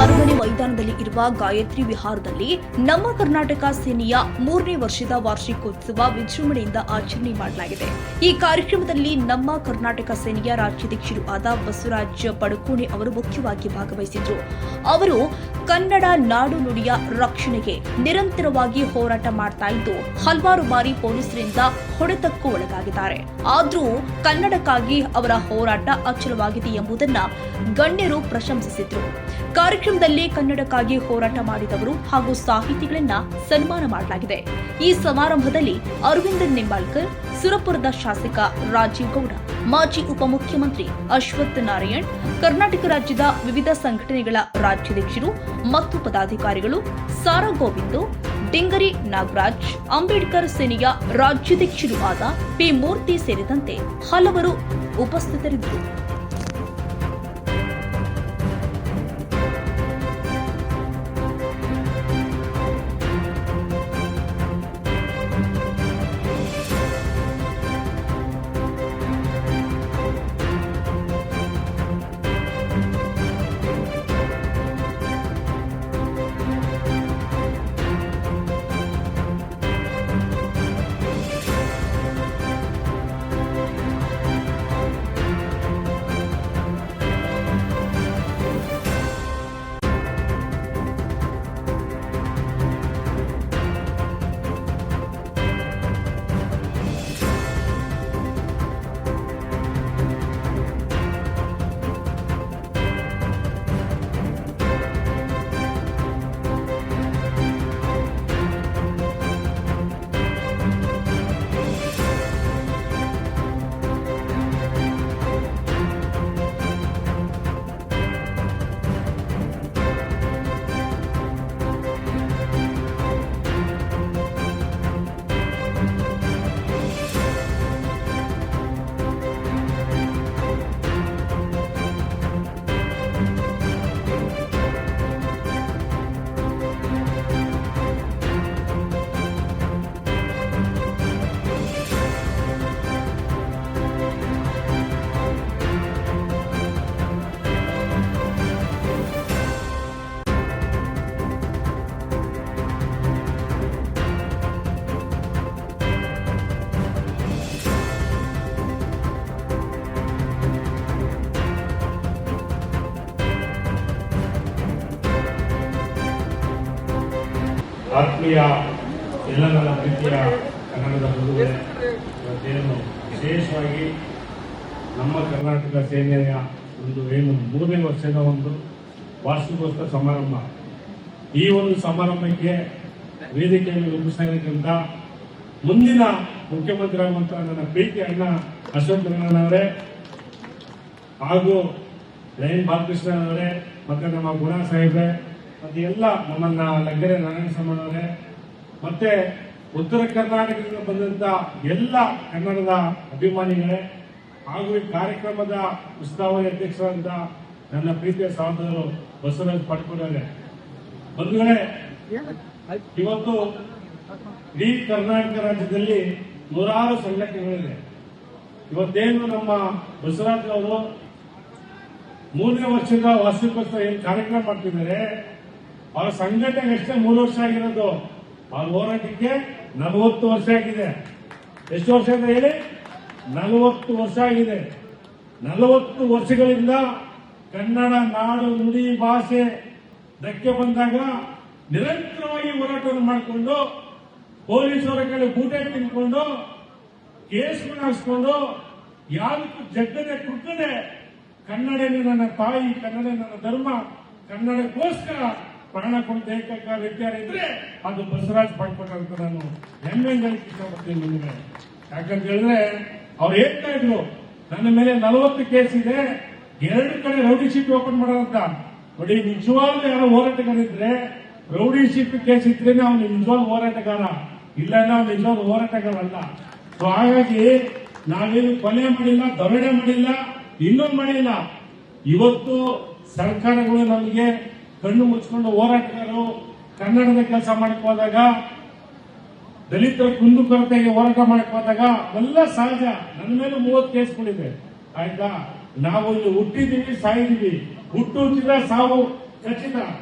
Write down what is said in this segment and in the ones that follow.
ಅರಮನೆ ಮೈದಾನದಲ್ಲಿ ಇರುವ ಗಾಯತ್ರಿ ವಿಹಾರದಲ್ಲಿ ನಮ್ಮ ಕರ್ನಾಟಕ ಸೇನೆಯ 3ನೇ ವರ್ಷದ ವಾರ್ಷಿಕೋತ್ಸವ ವಿಜೃಂಭಣೆಯಿಂದ ಆಚರಣೆ ಮಾಡಲಾಗಿದೆ. ಈ ಕಾರ್ಯಕ್ರಮದಲ್ಲಿ ನಮ್ಮ ಕರ್ನಾಟಕ ಸೇನೆಯ ರಾಜ್ಯಾಧ್ಯಕ್ಷರು ಆದ ಬಸವರಾಜ ಪಡುಕೋಣೆ ಅವರು ಮುಖ್ಯವಾಗಿ ಭಾಗವಹಿಸಿದ್ರು. ಅವರು ಕನ್ನಡ ನಾಡು ನುಡಿಯ ರಕ್ಷಣೆಗೆ ನಿರಂತರವಾಗಿ ಹೋರಾಟ ಮಾಡ್ತಾ ಇದ್ದು ಹಲವಾರು ಬಾರಿ ಪೊಲೀಸರಿಂದ ಹೊಡೆತಕ್ಕೂ ಒಳಗಾಗಿದ್ದಾರೆ. ಆದರೂ ಕನ್ನಡಕ್ಕಾಗಿ ಅವರ ಹೋರಾಟ ಅಚಲವಾಗಿದೆ ಎಂಬುದನ್ನು ಗಣ್ಯರು ಪ್ರಶಂಸಿಸಿದ್ರು. ಕಾರ್ಯಕ್ರಮದಲ್ಲಿ ಕನ್ನಡಕ್ಕಾಗಿ ಹೋರಾಟ ಮಾಡಿದವರು ಹಾಗೂ ಸಾಹಿತಿಗಳನ್ನ ಸನ್ಮಾನ ಮಾಡಲಾಗಿದೆ. ಈ ಸಮಾರಂಭದಲ್ಲಿ ಅರವಿಂದ ನಿಂಬಾಳ್ಕರ್, ಸುರಪುರದ ಶಾಸಕ ರಾಜೀವ್ ಗೌಡ, ಮಾಜಿ ಉಪಮುಖ್ಯಮಂತ್ರಿ ಅಶ್ವಥ್ ನಾರಾಯಣ್, ಕರ್ನಾಟಕ ರಾಜ್ಯದ ವಿವಿಧ ಸಂಘಟನೆಗಳ ರಾಜ್ಯಾಧ್ಯಕ್ಷರು ಮತ್ತು ಪದಾಧಿಕಾರಿಗಳು, ಸಾರಾ ಗೋವಿಂದು, ಡಿಂಗರಿ ನಾಗರಾಜ್, ಅಂಬೇಡ್ಕರ್ ಸೇನೆಯ ರಾಜ್ಯಾಧ್ಯಕ್ಷರು ಆದ ಪಿ ಮೂರ್ತಿ ಸೇರಿದಂತೆ ಹಲವರು ಉಪಸ್ಥಿತರಿದ್ದರು. ಆತ್ಮೀಯ ಎಲ್ಲ ನನ್ನ ಪ್ರೀತಿಯ ಕನ್ನಡದ ಬಂಧುಗಳೇ, ಇವತ್ತೇನು ವಿಶೇಷವಾಗಿ ನಮ್ಮ ಕರ್ನಾಟಕ ಸೇನೆಯ ಒಂದು 3ನೇ ವರ್ಷದ ಒಂದು ವಾರ್ಷಿಕೋತ್ಸವ ಸಮಾರಂಭ. ಈ ಒಂದು ಸಮಾರಂಭಕ್ಕೆ ವೇದಿಕೆಯನ್ನು ರೂಪಿಸೋದಕ್ಕಿಂತ ಮುಂದಿನ ಮುಖ್ಯಮಂತ್ರಿ ಆಗುವಂತ ನನ್ನ ಪ್ರೀತಿ ಅಣ್ಣ ಅಶ್ವಥ್ ನಾರಾಯಣವರೇ ಹಾಗೂ ಲೈನ್ ಬಾಲಕೃಷ್ಣನವರೇ ಮತ್ತೆ ನಮ್ಮ ಗುಣ ಸಾಹೇಬ್ರೆ ಮತ್ತೆ ಎಲ್ಲ ನಮ್ಮನ್ನ ಲಗ್ಗೆರೆ ನಾರಾಯಣ ಸ್ವಾಮಿಯವರೇ ಮತ್ತೆ ಉತ್ತರ ಕರ್ನಾಟಕದಿಂದ ಬಂದಂತ ಎಲ್ಲ ಕನ್ನಡದ ಅಭಿಮಾನಿಗಳೇ ಹಾಗೂ ಈ ಕಾರ್ಯಕ್ರಮದ ಉತ್ಸವದ ಅಧ್ಯಕ್ಷರಾದ ನನ್ನ ಪ್ರೀತಿಯ ಸಹೋದರರು ಬಸವರಾಜ ಪಡ್ಕೊಂಡವರೇ, ಬಂಧುಗಳೇ, ಇವತ್ತು ಇಡೀ ಕರ್ನಾಟಕ ರಾಜ್ಯದಲ್ಲಿ 106 ಸಂಘಟನೆಗಳಿದೆ. ಇವತ್ತೇನು ನಮ್ಮ ಬಸವರಾಜ್ ಅವರು 3ನೇ ವರ್ಷದ ವಾರ್ಷಿಕೋತ್ಸವ ಏನು ಕಾರ್ಯಕ್ರಮ ಮಾಡ್ತಿದ್ದಾರೆ, ಅವರ ಸಂಘಟನೆಗೆ ಅಷ್ಟೇ 3 ವರ್ಷ ಆಗಿರೋದು. ಅವ್ರ ಹೋರಾಟಕ್ಕೆ 40 ವರ್ಷ ಆಗಿದೆ. ಎಷ್ಟು ವರ್ಷ ಅಂತ ಹೇಳಿ? 40 ವರ್ಷ ಆಗಿದೆ. 40 ವರ್ಷಗಳಿಂದ ಕನ್ನಡ ನಾಡು ನುಡಿ ಭಾಷೆ ಧಕ್ಕೆ ಬಂದಾಗ ನಿರಂತರವಾಗಿ ಹೋರಾಟವನ್ನು ಮಾಡಿಕೊಂಡು ಪೊಲೀಸರ ಕಡೆ ಬೂಟೆ ತಿನ್ಕೊಂಡು ಕೇಸ್ಗಳು ಹಾಕ್ಸ್ಕೊಂಡು ಯಾವುದಕ್ಕೂ ಜಗ್ಗದೆ ಕುಕ್ಕದೆ ಕನ್ನಡನೇ ನನ್ನ ತಾಯಿ, ಕನ್ನಡ ನನ್ನ ಧರ್ಮ, ಕನ್ನಡಕ್ಕೋಸ್ಕರ ಪ್ರಾಣ ಕೊಡ್ತಾ ಏಕೈಕ ವ್ಯಕ್ತಿಯಾರಿದ್ರೆ ಅದು ಬಸವರಾಜ ಪಡ್ಕೊಂಡ ಅಂತ ನಾನು ಹೆಮ್ಮೆಂಗೆ ಇಷ್ಟಪಡ್ತೀನಿ ನಿಮಗೆ. ಯಾಕಂತ ಹೇಳಿದ್ರೆ ಅವ್ರು ಹೇಳ್ತಾ ಇದ್ರು, ನನ್ನ ಮೇಲೆ 40 ಕೇಸ್ ಇದೆ, 2 ಕಡೆ ರೌಡಿ ಶೀಟ್ ಓಪನ್ ಮಾಡೋದಂತ. ನೋಡಿ, ನಿಜವಾಗ್ಲೂ ಯಾರೋ ಹೋರಾಟಗಾರಿದ್ರೆ ರೌಡಿ ಶೀಟ್ ಕೇಸ್ ಇದ್ರೇನೆ ಅವ್ನು ನಿಜವಾದ ಹೋರಾಟಗಾರ, ಇಲ್ಲ ನಾವು ನಿಜವಾದ ಹೋರಾಟಗಾರಲ್ಲ. ಸೊ ಹಾಗಾಗಿ ನಾವೇನು ಕೊಲೆ ಮಾಡಿಲ್ಲ, ದರೋಡೆ ಮಾಡಿಲ್ಲ, ಇನ್ನೊಂದು ಮಾಡಿಲ್ಲ. ಇವತ್ತು ಸರ್ಕಾರಗಳು ನಮಗೆ ಕಣ್ಣು ಮುಚ್ಚಿಕೊಂಡು ಹೋರಾಟಗಾರರು ಕನ್ನಡದ ಕೆಲಸ ಮಾಡಕ್ ಹೋದಾಗ, ದಲಿತರ ಕುಂದುಕೊರತೆಗೆ ಹೋರಾಟ ಮಾಡಕ್ ಹೋದಾಗ ಎಲ್ಲ ಸಹಜ. ನನ್ನ ಮೇಲೆ 30 ಕೇಸ್ಗಳಿವೆ, ಆಯ್ತಾ. ನಾವು ಇಲ್ಲಿ ಹುಟ್ಟಿದೀವಿ, ಸಾಯಿದೀವಿ. ಹುಟ್ಟಿದ್ರೆ ಸಾವು ಖಚಿತ.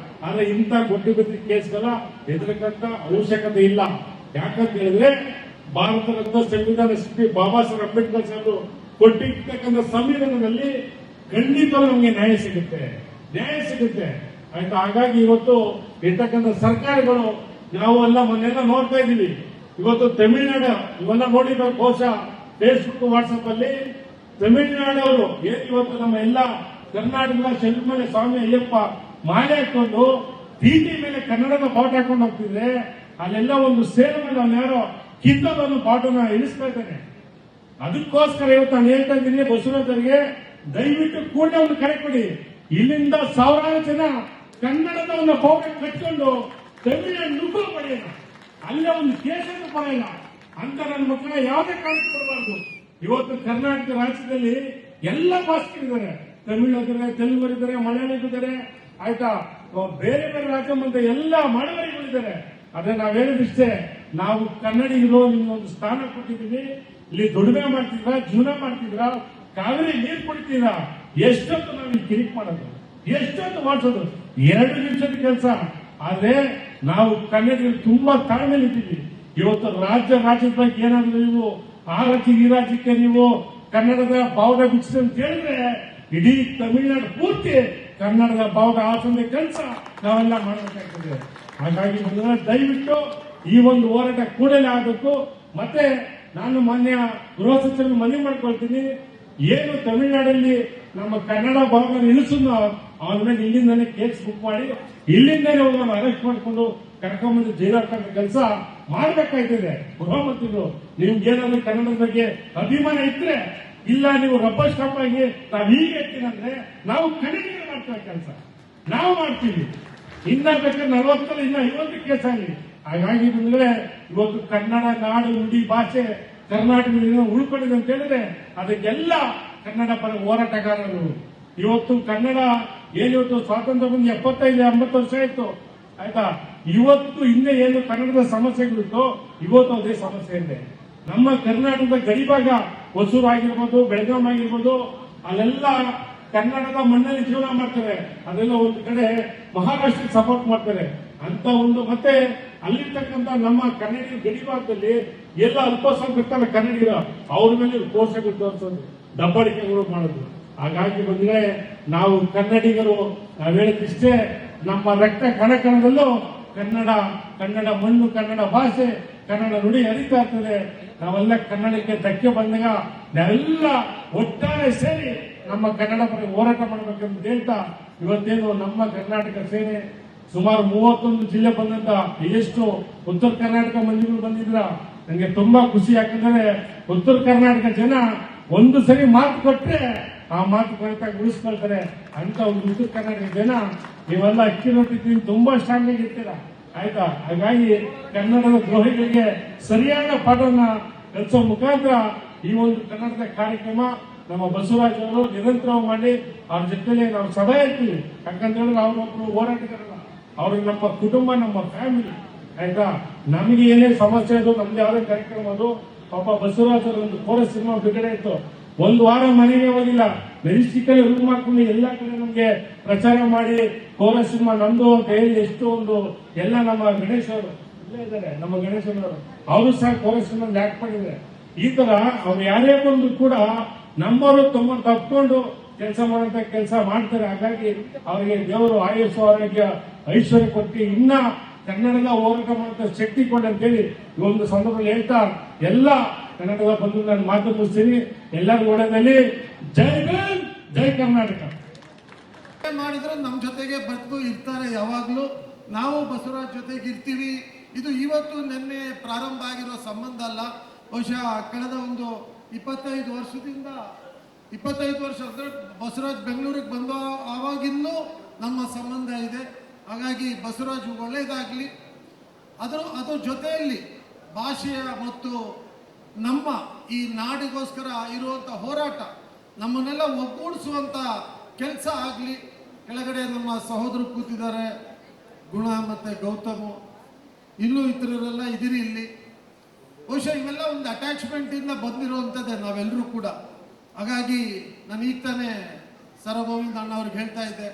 ಆದ್ರೆ ಇಂಥ ಗೊಡ್ಡಿ ಕೇಸ್ಗಳ ಹೆದರಕ್ಕಂತ ಅವಶ್ಯಕತೆ ಇಲ್ಲ. ಯಾಕಂತ ಹೇಳಿದ್ರೆ ಭಾರತ ರತ್ನ ಸಂವಿಧಾನ ಶಿಲ್ಪಿ ಬಾಬಾ ಸಾಹೇಬ್ ಅಂಬೇಡ್ಕರ್ ಸಾಹೇಬರು ಕೊಟ್ಟಿರ್ತಕ್ಕಂಥ ಸಂವಿಧಾನದಲ್ಲಿ ಖಂಡಿತ ನಮಗೆ ನ್ಯಾಯ ಸಿಗುತ್ತೆ ಆಯ್ತಾ. ಹಾಗಾಗಿ ಇವತ್ತು ಇರ್ತಕ್ಕಂಥ ಸರ್ಕಾರಗಳು ನಾವು ಎಲ್ಲ ಮೊನ್ನೆಲ್ಲ ನೋಡ್ತಾ ಇದೀವಿ. ಇವತ್ತು ತಮಿಳುನಾಡು ಇವೆಲ್ಲ ನೋಡಿದ ಬಹುಶಃ ಫೇಸ್ಬುಕ್ ವಾಟ್ಸ್ಆಪ್ ಅಲ್ಲಿ ತಮಿಳುನಾಡವರು ಏನ್ ಇವತ್ತು ನಮ್ಮ ಎಲ್ಲ ಕರ್ನಾಟಕದ ಶಬರಿಮಲೆ ಸ್ವಾಮಿ ಅಯ್ಯಪ್ಪ ಮಾಲೆ ಹಾಕೊಂಡು ಟಿಟಿ ಮೇಲೆ ಕನ್ನಡದ ಬಾವುಟ ಹಾಕೊಂಡು ಹೋಗ್ತಿದ್ರೆ ಅಲ್ಲೆಲ್ಲ ಒಂದು ಸೇವೆ ಮೇಲೆ ಅವ್ನು ಯಾರೋ ಕಿತ್ತದನ್ನು ಬಾವುಟನ ಇಳಿಸ್ತಾ ಇದ್ದಾನೆ. ಅದಕ್ಕೋಸ್ಕರ ಇವತ್ತು ನಾನು ಹೇಳ್ತಾ ಇದ್ದೀನಿ ಬಸವರಾಜರಿಗೆ, ದಯವಿಟ್ಟು ಕೂಡಲೇ ಒಂದು ಕರೆ ಕೊಡಿ. ಇಲ್ಲಿಂದ ಸಾವಿರಾರು ಜನ ಕನ್ನಡದ ಒಂದು ಬಾವುಟ ಕಟ್ಕೊಂಡು ತಮಿಳುನಾಡು ನುಗ್ಗೋ ಪಡೆಯೋಣ, ಅಲ್ಲೇ ಒಂದು ಕೇಸನ್ನು ಪಡೆಯಲ್ಲ ಅಂತ ನನ್ನ ಮಕ್ಕಳ ಯಾವುದೇ ಕಾರಣಕ್ಕೆ ಕೊಡಬಾರ್ದು. ಇವತ್ತು ಕರ್ನಾಟಕ ರಾಜ್ಯದಲ್ಲಿ ಎಲ್ಲ ಭಾಷೆಗಳಿದ್ದಾರೆ, ತಮಿಳಿದ್ದಾರೆ, ತೆಲುಗರಿದ್ದಾರೆ, ಮಲಯಾಳಿಗಳಿದ್ದಾರೆ, ಆಯ್ತಾ, ಬೇರೆ ಬೇರೆ ರಾಜ್ಯ ಬಂದ ಎಲ್ಲ ಮಾಡವರಿಗಳಿದ್ದಾರೆ. ಅದೇ ನಾವ್ ಹೇಳಿದಿಷ್ಟೇ, ನಾವು ಕನ್ನಡಿಗರು ನಿಮ್ಗೊಂದು ಸ್ಥಾನ ಕೊಟ್ಟಿದ್ದೀವಿ. ಇಲ್ಲಿ ದುಡಿಮೆ ಮಾಡ್ತಿದ್ರ, ಜೀವನ ಮಾಡ್ತಿದ್ರ, ಕಾವೇರಿ ನೀರು ಕುಡಿತೀರಾ, ಎಷ್ಟೊತ್ತು ನಾವು ಇಲ್ಲಿ ಕಿರಿಕ್ ಮಾಡೋದು, ಎಷ್ಟೊತ್ತು ಮಾಡಿಸೋದು, 2 ನಿಮಿಷದ ಕೆಲಸ. ಆದ್ರೆ ನಾವು ಕನ್ನಡಿಗರು ತುಂಬಾ ತಾಳ್ಮೆಯಲ್ಲಿ ಇದ್ದೀವಿ. ಇವತ್ತು ರಾಜ್ಯದ ಬಗ್ಗೆ ಏನಾದ್ರು ನೀವು ಆ ರಾಜ್ಯಕ್ಕೆ ಈ ರಾಜ್ಯಕ್ಕೆ ನೀವು ಕನ್ನಡದ ಬಾವುಟ ಬಿಡಿಸಿ ಅಂತ ಹೇಳಿದ್ರೆ ಇಡೀ ತಮಿಳುನಾಡು ಪೂರ್ತಿ ಕನ್ನಡದ ಬಾವುಟ ಹಾಸನ ಕೆಲಸ ನಾವೆಲ್ಲ ಮಾಡಬೇಕಾಗ್ತದೆ. ಹಾಗಾಗಿ ದಯವಿಟ್ಟು ಈ ಒಂದು ಹೋರಾಟ ಕೂಡಲೇ ಆಗಬೇಕು. ಮತ್ತೆ ನಾನು ಮಾನ್ಯ ಗೃಹ ಸಚಿವರಿಗೆ ಮನವಿ ಮಾಡ್ಕೊಳ್ತೀನಿ, ಏನು ತಮಿಳುನಾಡಲ್ಲಿ ನಮ್ಮ ಕನ್ನಡ ಬಾವುಟ ನಿಲ್ಲಿಸೋದು ಅವನ ಮೇಲೆ ಇಲ್ಲಿಂದಾನೆ ಕೇಸ್ ಬುಕ್ ಮಾಡಿ ಇಲ್ಲಿಂದಾನೆ ಅವರನ್ನು ಅರೆಸ್ಟ್ ಮಾಡಿಕೊಂಡು ಕರ್ಕೊಂಡ್ಬಂದು ಜೈಲು ಹಾಕೋ ಕೆಲಸ ಮಾಡಬೇಕಾಯ್ತದೆ. ಗೃಹ ಮಂತ್ರಿಗಳು ನಿಮ್ಗೆ ಏನಾದ್ರು ಕನ್ನಡದ ಬಗ್ಗೆ ಅಭಿಮಾನ ಇದ್ರೆ, ಇಲ್ಲ ನೀವು ರಬ್ಬರ್ ಸ್ಟಾಂಪ್ ಆಗಿ ನಾವು ಹೀಗೆ ಹೇಳ್ತೀನಿ ಅಂದ್ರೆ ನಾವು ಕನ್ನಡಿಗರು ಮಾಡ್ತೀವಿ ಕೆಲಸ, ನಾವು ಮಾಡ್ತೀವಿ. ಇನ್ನ ಬೇಕಾದ್ರೆ 40 ಇನ್ನ 50 ಕೇಸ್ ಆಗಲಿ. ಹಾಗಾಗಿ ಬಂದ್ರೆ ಇವತ್ತು ಕನ್ನಡ ನಾಡು ನುಡಿ ಭಾಷೆ ಕರ್ನಾಟಕದಿಂದ ಉಳ್ಕೊಂಡಿದೆ ಅಂತ ಹೇಳಿದ್ರೆ ಅದಕ್ಕೆಲ್ಲ ಕನ್ನಡ ಪರ ಹೋರಾಟಗಾರರು. ಇವತ್ತು ಕನ್ನಡ ಏನಿವತ್ತು ಸ್ವಾತಂತ್ರ್ಯ ಬಂದು 75-80 ವರ್ಷ ಆಯ್ತು, ಆಯ್ತಾ. ಇವತ್ತು ಹಿಂದೆ ಏನು ಕನ್ನಡದ ಸಮಸ್ಯೆಗಳಿತ್ತು, ಇವತ್ತು ಅದೇ ಸಮಸ್ಯೆ ಇದೆ. ನಮ್ಮ ಕರ್ನಾಟಕದ ಗಡಿಭಾಗ ಹೊಸೂರು ಆಗಿರ್ಬೋದು, ಬೆಳಗಾಂ ಆಗಿರ್ಬೋದು, ಅಲ್ಲೆಲ್ಲ ಕನ್ನಡದ ಮಣ್ಣಲ್ಲಿ ಜೀವನ ಮಾಡ್ತಾರೆ. ಅದೆಲ್ಲ ಒಂದು ಕಡೆ ಮಹಾರಾಷ್ಟ್ರಕ್ಕೆ ಸಪೋರ್ಟ್ ಮಾಡ್ತಾರೆ ಅಂತ ಒಂದು. ಮತ್ತೆ ಅಲ್ಲಿರ್ತಕ್ಕಂಥ ನಮ್ಮ ಕನ್ನಡಿಗರ ಗಡಿಭಾಗದಲ್ಲಿ ಎಲ್ಲ ಅಲ್ಪಸಂಖ್ಯಾತರ ಕನ್ನಡಿಗರ ಅವ್ರ ಮೇಲೆ ಕೋರ್ಸ್ಗಳು ತೋರಿಸೋದು, ದಬ್ಬಾಳಿಕೆಗಳು ಮಾಡೋದು. ಹಾಗಾಗಿ ಬಂದ್ರೆ ನಾವು ಕನ್ನಡಿಗರು ನಾವು ಹೇಳಿದಿಷ್ಟೇ, ನಮ್ಮ ರಕ್ತ ಕಣಕಣದಲ್ಲೂ ಕನ್ನಡ ಮಣ್ಣು, ಕನ್ನಡ ಭಾಷೆ, ಕನ್ನಡ ನುಡಿ ಹರಿತಾ ಇರ್ತದೆ. ನಾವೆಲ್ಲ ಕನ್ನಡಕ್ಕೆ ಧಕ್ಕೆ ಬಂದಾಗ ನಾವೆಲ್ಲ ಒಟ್ಟಾರೆ ಸೇರಿ ನಮ್ಮ ಕನ್ನಡ ಬಗ್ಗೆ ಹೋರಾಟ ಮಾಡಬೇಕಂತ ಹೇಳ್ತಾ, ಇವತ್ತೇನು ನಮ್ಮ ಕರ್ನಾಟಕ ಸೇನೆ ಸುಮಾರು 31 ಜಿಲ್ಲೆ ಬಂದಂತ ಎಷ್ಟು ಉತ್ತರ ಕರ್ನಾಟಕ ಮಂದಿಗಳು ಬಂದಿದ್ರ, ನಂಗೆ ತುಂಬಾ ಖುಷಿ. ಯಾಕಂದ್ರೆ ಉತ್ತರ ಕರ್ನಾಟಕ ಜನ ಒಂದು ಸರಿ ಮಾತು ಕೊಟ್ರೆ ಆ ಮಾತು ಕರೆಕ್ಟಾಗಿ ಉಳಿಸ್ಕೊಳ್ತಾರೆ ಅಂತ ಒಂದು ಉತ್ತರ ಕರ್ನಾಟಕ ಜನ ನೀವೆಲ್ಲ ಅಕ್ಕಿ ರೊಟ್ಟಿ ತಿಂದು ತುಂಬಾ ಸ್ಟ್ರಾಂಗ್ ಆಗಿರ್ತೀರ, ಆಯ್ತಾ. ಹಾಗಾಗಿ ಕನ್ನಡದ ದ್ರೋಹಿಗಳಿಗೆ ಸರಿಯಾದ ಪಾಠವನ್ನ ಕಲಿಸೋ ಮುಖಾಂತರ ಈ ಒಂದು ಕನ್ನಡದ ಕಾರ್ಯಕ್ರಮ ನಮ್ಮ ಬಸವರಾಜ್ ಅವರು ನಿರಂತರವಾಗಿ ಮಾಡಿ ಅವ್ರ ಜೊತೆಲಿ ನಾವು ಸದಾ ಇರ್ತೀವಿ. ಯಾಕಂತ ಹೇಳಿದ್ರೆ ಅವರೊಬ್ರು ಹೋರಾಟಗಾರಲ್ಲ, ಅವ್ರಿಗೆ ನಮ್ಮ ಕುಟುಂಬ, ನಮ್ಮ ಫ್ಯಾಮಿಲಿ, ಆಯ್ತಾ. ನಮಗೆ ಏನೇ ಸಮಸ್ಯೆ ಇದು, ನಮ್ದು ಯಾವುದೇ ಕಾರ್ಯಕ್ರಮ ಅದು, ಪಾಪ ಬಸವರಾಜ್ ಅವರು ಒಂದು ಕೋರಸ್ ಸಿನಿಮಾ ಬಿಡುಗಡೆ ಇತ್ತು, 1 ವಾರ ಮನೆಗೆ ಹೋಗಿಲ್ಲ, ಮೆಜೆಸ್ಟಿಕಲ್ಲಿ ರೂಮ್ ಹಾಕೊಂಡು ಎಲ್ಲಾ ಕಡೆ ನಮ್ಗೆ ಪ್ರಚಾರ ಮಾಡಿ ಕೋರಸ್ ಸಿನಿಮಾ ನಮ್ದು ಅಂತ ಹೇಳಿ ಎಷ್ಟು ಒಂದು ಎಲ್ಲ ನಮ್ಮ ಗಣೇಶ್ ಅವರು ಇಲ್ಲೇ ಇದ್ದಾರೆ, ನಮ್ಮ ಗಣೇಶನವರು ಅವರು ಸಹ ಕೋರಸ್ ಸಿನಿಮಾ ಆಕ್ಟ್ ಮಾಡಿದ್ದಾರೆ. ಈ ತರ ಅವ್ರು ಯಾರೇ ಬಂದು ಕೂಡ ನಮ್ಮವರು ತಪ್ಪಿಕೊಂಡು ಕೆಲಸ ಮಾಡುವಂತ ಕೆಲಸ ಮಾಡ್ತಾರೆ. ಹಾಗಾಗಿ ಅವರಿಗೆ ದೇವರು ಆಯುಷ್ ಆರೋಗ್ಯ ಐಶ್ವರ್ಯ ಕೊಟ್ಟು ಇನ್ನ ಕನ್ನಡದ ಹೋರಾಟ ಮಾಡುವಂತ ಶಕ್ತಿ ಕೊಡಿ ಅಂತೇಳಿ ಈ ಒಂದು ಸಂದರ್ಭದಲ್ಲಿ ಹೇಳ್ತಾ ಎಲ್ಲ ಕನ್ನಡದ ಬಂದು ನಾನು ಮಾತು ಮುಗಿಸ್ತೀನಿ. ಎಲ್ಲರಿಗೂ ಒಳ್ಳೆಯದಲ್ಲಿ. ಜೈ ಹಿಂದ್, ಜೈ ಕರ್ನಾಟಕ. ಮಾಡಿದ್ರೆ ನಮ್ಮ ಜೊತೆಗೆ ಬಂದು ಇರ್ತಾರೆ ಯಾವಾಗ್ಲೂ. ನಾವು ಬಸವರಾಜ್ ಜೊತೆಗೆ ಇರ್ತೀವಿ. ಇದು ಇವತ್ತು ನಿನ್ನೆ ಪ್ರಾರಂಭ ಆಗಿರೋ ಸಂಬಂಧ ಅಲ್ಲ. ಬಹುಶಃ ಕಳೆದ ಒಂದು 25 ವರ್ಷದಿಂದ 25 ವರ್ಷ ಅಂದ್ರೆ ಬಸವರಾಜ್ ಬೆಂಗಳೂರಿಗೆ ಬಂದ ಆವಾಗಿನ್ನೂ ನಮ್ಮ ಸಂಬಂಧ ಇದೆ. ಹಾಗಾಗಿ ಬಸವರಾಜ್ ಒಳ್ಳೇದಾಗ್ಲಿ. ಅದರ ಜೊತೆಯಲ್ಲಿ ಭಾಷೆಯ ಮತ್ತು ನಮ್ಮ ಈ ನಾಡಿಗೋಸ್ಕರ ಇರುವಂತ ಹೋರಾಟ ನಮ್ಮನ್ನೆಲ್ಲ ಒಗ್ಗೂಡಿಸುವಂತ ಕೆಲಸ ಆಗಲಿ. ಕೆಳಗಡೆ ನಮ್ಮ ಸಹೋದರರು ಕೂತಿದ್ದಾರೆ, ಗುಣ ಮತ್ತೆ ಗೌತಮ್, ಇನ್ನೂ ಇತರರೆಲ್ಲ ಇದಿರಿ ಇಲ್ಲಿ. ಬಹುಶಃ ಇವೆಲ್ಲ ಒಂದು ಅಟ್ಯಾಚ್ಮೆಂಟ್ ಇಂದ ಬಂದಿರುವಂಥದ್ದೇ ನಾವೆಲ್ಲರೂ ಕೂಡ. ಹಾಗಾಗಿ ನಾನು ಈಗ ತಾನೇ ಸರಗೋವಿಂದ ಅಣ್ಣ ಅವ್ರಿಗೆ ಹೇಳ್ತಾ ಇದ್ದೆ,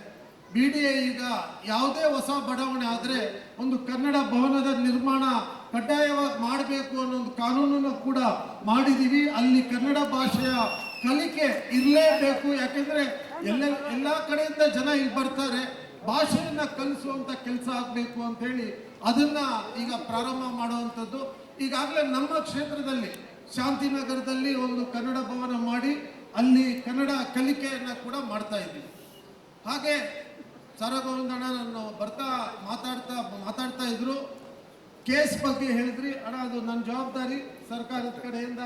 BDA ಈಗ ಯಾವುದೇ ಹೊಸ ಬಡಾವಣೆ ಆದರೆ ಒಂದು ಕನ್ನಡ ಭವನದ ನಿರ್ಮಾಣ ಕಡ್ಡಾಯವಾಗಿ ಮಾಡಬೇಕು ಅನ್ನೋ ಒಂದು ಕಾನೂನನ್ನು ಕೂಡ ಮಾಡಿದ್ದೀವಿ. ಅಲ್ಲಿ ಕನ್ನಡ ಭಾಷೆಯ ಕಲಿಕೆ ಇರಲೇಬೇಕು. ಯಾಕೆಂದರೆ ಎಲ್ಲ ಕಡೆಯಿಂದ ಜನ ಇಲ್ಲಿ ಬರ್ತಾರೆ, ಭಾಷೆಯನ್ನು ಕಲಿಸುವಂಥ ಕೆಲಸ ಆಗಬೇಕು ಅಂತೇಳಿ ಅದನ್ನ ಈಗ ಪ್ರಾರಂಭ ಮಾಡುವಂಥದ್ದು. ಈಗಾಗಲೇ ನಮ್ಮ ಕ್ಷೇತ್ರದಲ್ಲಿ ಶಾಂತಿನಗರದಲ್ಲಿ ಒಂದು ಕನ್ನಡ ಭವನ ಮಾಡಿ ಅಲ್ಲಿ ಕನ್ನಡ ಕಲಿಕೆಯನ್ನು ಕೂಡ ಮಾಡ್ತಾ ಇದ್ದೀವಿ. ಹಾಗೆ ಸರಗೋವಿಂದಣ್ಣ ನಾನು ಮಾತಾಡ್ತಾ ಇದ್ರು, ಕೇಸ್ ಬಗ್ಗೆ ಹೇಳಿದ್ರಿ ಅಣ್ಣ, ಅದು ನನ್ನ ಜವಾಬ್ದಾರಿ. ಸರ್ಕಾರದ ಕಡೆಯಿಂದ